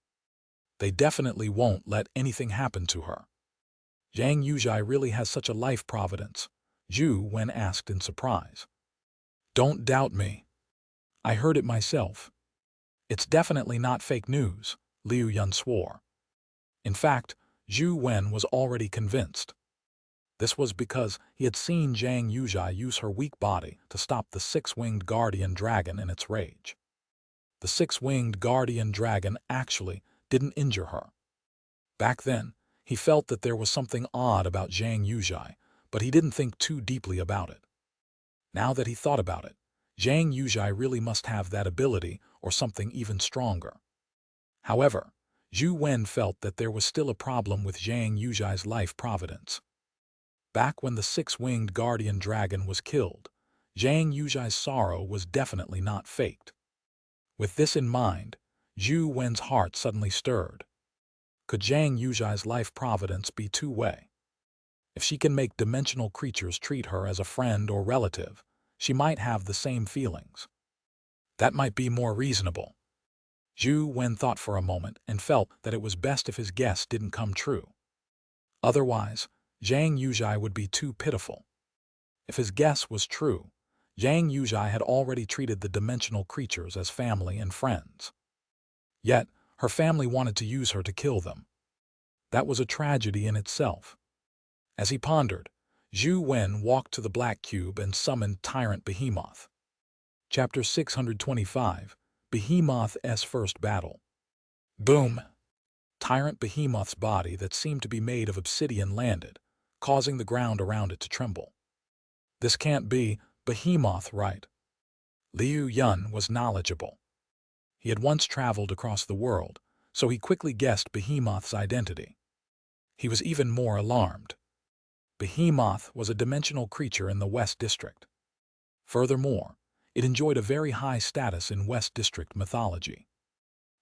They definitely won't let anything happen to her." "Zhang Yuzhai really has such a life providence?" Zhou Wen asked in surprise. "Don't doubt me. I heard it myself. It's definitely not fake news," Liu Yun swore. In fact, Zhou Wen was already convinced. This was because he had seen Zhang Yuzhai use her weak body to stop the six-winged guardian dragon in its rage. The six-winged guardian dragon actually didn't injure her. Back then, he felt that there was something odd about Zhang Yuzhai, but he didn't think too deeply about it. Now that he thought about it, Zhang Yuzhai really must have that ability or something even stronger. However, Zhou Wen felt that there was still a problem with Zhang Yuzhai's life providence. Back when the six-winged guardian dragon was killed, Zhang Yuzhai's sorrow was definitely not faked. With this in mind, Zhou Wen's heart suddenly stirred. Could Zhang Yuzhai's life providence be two-way? If she can make dimensional creatures treat her as a friend or relative, she might have the same feelings. That might be more reasonable. Zhou Wen thought for a moment and felt that it was best if his guess didn't come true. Otherwise, Zhang Yuzhai would be too pitiful. If his guess was true, Xianxia had already treated the dimensional creatures as family and friends. Yet, her family wanted to use her to kill them. That was a tragedy in itself. As he pondered, Zhou Wen walked to the black cube and summoned Tyrant Behemoth. Chapter 625, Behemoth's First Battle. Boom! Tyrant Behemoth's body that seemed to be made of obsidian landed, causing the ground around it to tremble. This can't be Behemoth, right? Liu Yun was knowledgeable. He had once traveled across the world, so he quickly guessed Behemoth's identity. He was even more alarmed. Behemoth was a dimensional creature in the West District. Furthermore, it enjoyed a very high status in West District mythology.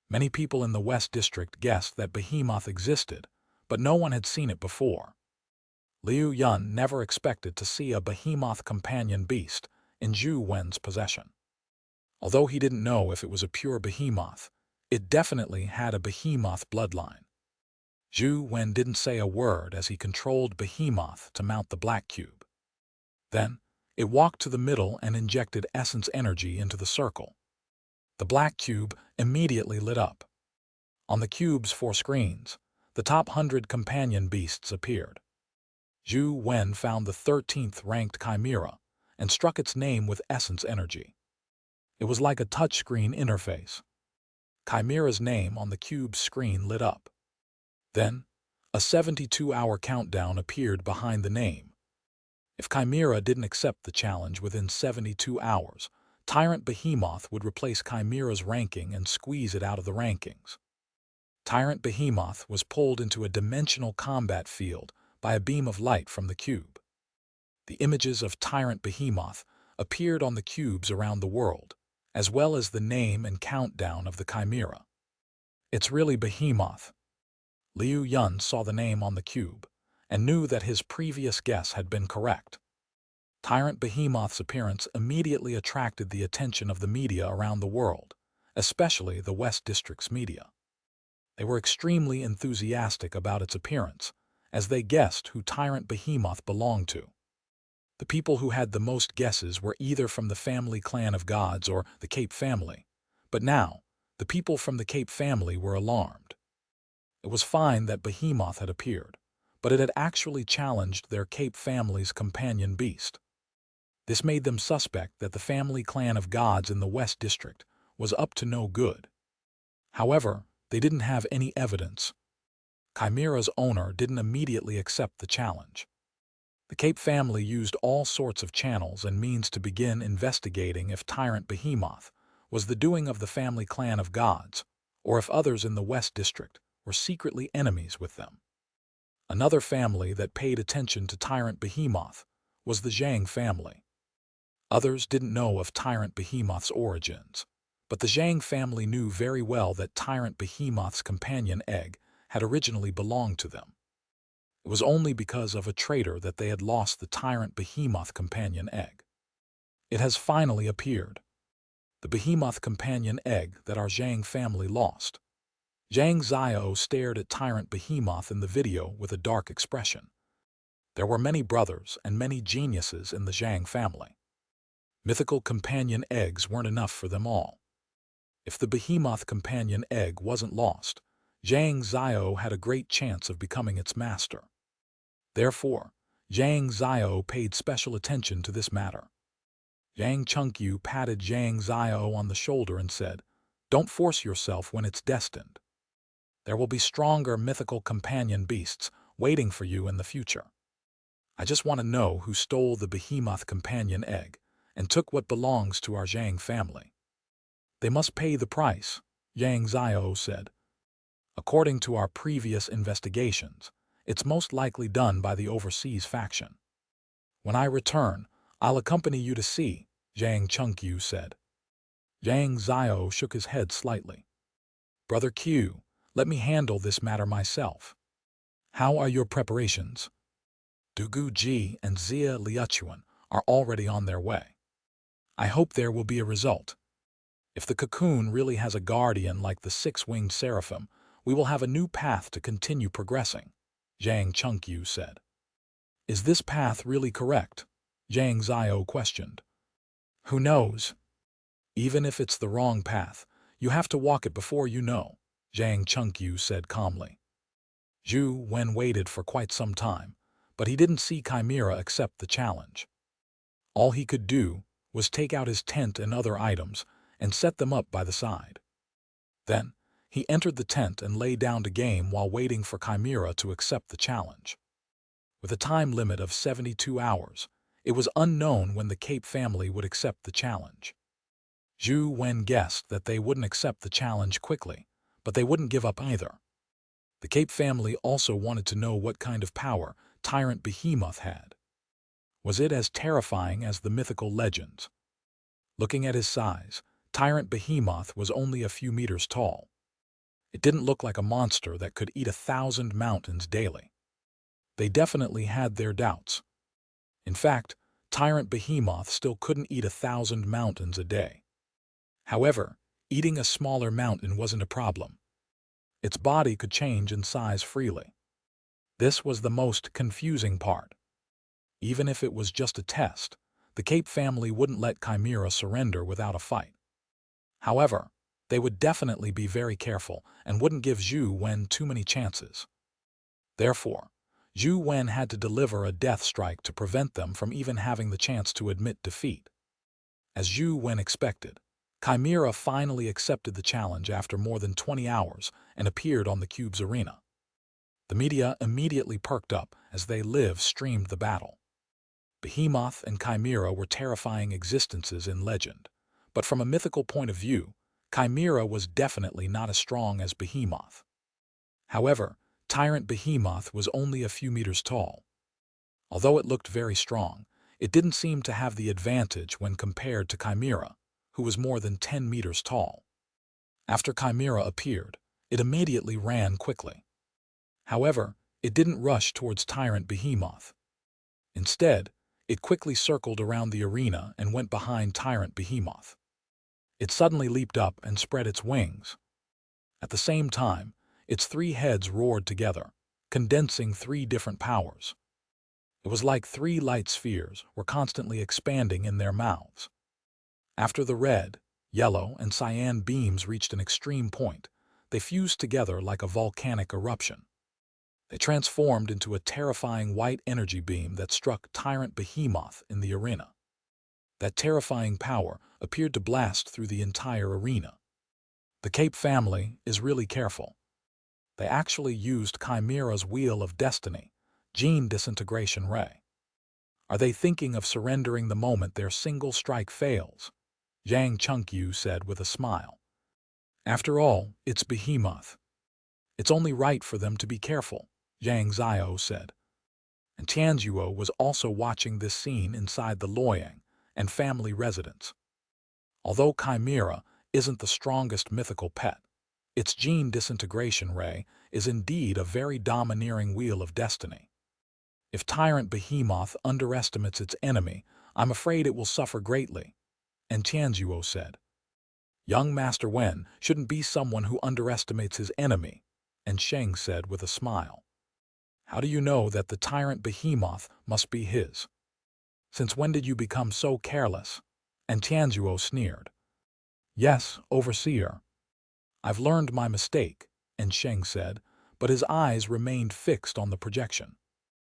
Many people in the West District guessed that Behemoth existed, but no one had seen it before. Liu Yun never expected to see a Behemoth companion beast in Zhou Wen's possession. Although he didn't know if it was a pure Behemoth, it definitely had a Behemoth bloodline. Zhou Wen didn't say a word as he controlled Behemoth to mount the black cube. Then, it walked to the middle and injected essence energy into the circle. The black cube immediately lit up. On the cube's 4 screens, the top 100 companion beasts appeared. Zhou Wen found the 13th ranked chimera and struck its name with essence energy. It was like a touchscreen interface. Chimera's name on the cube's screen lit up. Then, a 72-hour countdown appeared behind the name. If Chimera didn't accept the challenge within 72 hours, Tyrant Behemoth would replace Chimera's ranking and squeeze it out of the rankings. Tyrant Behemoth was pulled into a dimensional combat field by a beam of light from the cube. The images of Tyrant Behemoth appeared on the cubes around the world, as well as the name and countdown of the Chimera. It's really Behemoth. Liu Yun saw the name on the cube and knew that his previous guess had been correct. Tyrant Behemoth's appearance immediately attracted the attention of the media around the world, especially the West District's media. They were extremely enthusiastic about its appearance, as they guessed who Tyrant Behemoth belonged to. The people who had the most guesses were either from the family clan of gods or the Cape family, but now, the people from the Cape family were alarmed. It was fine that Behemoth had appeared, but it had actually challenged their Cape family's companion beast. This made them suspect that the family clan of gods in the West District was up to no good. However, they didn't have any evidence. Chimera's owner didn't immediately accept the challenge. The Cape family used all sorts of channels and means to begin investigating if Tyrant Behemoth was the doing of the family clan of gods, or if others in the West District were secretly enemies with them. Another family that paid attention to Tyrant Behemoth was the Zhang family. Others didn't know of Tyrant Behemoth's origins, but the Zhang family knew very well that Tyrant Behemoth's companion egg had originally belonged to them. It was only because of a traitor that they had lost the Tyrant Behemoth companion egg. It has finally appeared. The Behemoth companion egg that our Zhang family lost. Xianxia stared at Tyrant Behemoth in the video with a dark expression. There were many brothers and many geniuses in the Zhang family. Mythical companion eggs weren't enough for them all. If the Behemoth companion egg wasn't lost, Xianxia had a great chance of becoming its master. Therefore, Xianxia paid special attention to this matter. Xianxia patted Xianxia on the shoulder and said, "Don't force yourself when it's destined. There will be stronger mythical companion beasts waiting for you in the future. I just want to know who stole the Behemoth companion egg and took what belongs to our Zhang family. They must pay the price," Xianxia said. "According to our previous investigations, it's most likely done by the overseas faction. When I return, I'll accompany you to see," Xianxia said. Xianxia shook his head slightly. "Brother Q, let me handle this matter myself. How are your preparations?" Dugu Ji and Xia Liuchuan are already on their way. I hope there will be a result. If the cocoon really has a guardian like the 6-winged Seraphim, we will have a new path to continue progressing, Xianxia said. "Is this path really correct?" Xianxia questioned. Who knows? Even if it's the wrong path, you have to walk it before you know, Xianxia said calmly. Zhou Wen waited for quite some time, but he didn't see Chimera accept the challenge. All he could do was take out his tent and other items and set them up by the side. Then, he entered the tent and lay down to game while waiting for Chimera to accept the challenge. With a time limit of 72 hours, it was unknown when the Cape family would accept the challenge. Zhou Wen guessed that they wouldn't accept the challenge quickly, but they wouldn't give up either. The Cape family also wanted to know what kind of power Tyrant Behemoth had. Was it as terrifying as the mythical legends? Looking at his size, Tyrant Behemoth was only a few meters tall. It didn't look like a monster that could eat 1,000 mountains daily. They definitely had their doubts. In fact, Tyrant Behemoth still couldn't eat 1,000 mountains a day. However, eating a smaller mountain wasn't a problem. Its body could change in size freely. This was the most confusing part. Even if it was just a test, the Cape family wouldn't let Chimera surrender without a fight. However, they would definitely be very careful and wouldn't give Zhou Wen too many chances. Therefore, Zhou Wen had to deliver a death strike to prevent them from even having the chance to admit defeat. As Zhou Wen expected, Chimera finally accepted the challenge after more than 20 hours and appeared on the cube's arena. The media immediately perked up as they live-streamed the battle. Behemoth and Chimera were terrifying existences in legend, but from a mythical point of view, Chimera was definitely not as strong as Behemoth. However, Tyrant Behemoth was only a few meters tall. Although it looked very strong, it didn't seem to have the advantage when compared to Chimera, who was more than 10 meters tall. After Chimera appeared, it immediately ran quickly. However, it didn't rush towards Tyrant Behemoth. Instead, it quickly circled around the arena and went behind Tyrant Behemoth. It suddenly leaped up and spread its wings. At the same time, its 3 heads roared together, condensing 3 different powers. It was like 3 light spheres were constantly expanding in their mouths. After the red, yellow, and cyan beams reached an extreme point, they fused together like a volcanic eruption. They transformed into a terrifying white energy beam that struck Tyrant Behemoth in the arena. That terrifying power appeared to blast through the entire arena. The Cape family is really careful. They actually used Chimera's Wheel of Destiny, Gene Disintegration Ray. Are they thinking of surrendering the moment their single strike fails? Xianxia said with a smile. After all, it's Behemoth. It's only right for them to be careful, Xianxia said. And Tianzuo was also watching this scene inside the Luoyang and family residence. Although Chimera isn't the strongest mythical pet, its Gene Disintegration Ray is indeed a very domineering Wheel of Destiny. If Tyrant Behemoth underestimates its enemy, I'm afraid it will suffer greatly, and Tianzuo said. Young Master Wen shouldn't be someone who underestimates his enemy, and Sheng said with a smile. How do you know that the Tyrant Behemoth must be his? Since when did you become so careless? And Tianzuo sneered. Yes, Overseer. I've learned my mistake, and Sheng said, but his eyes remained fixed on the projection.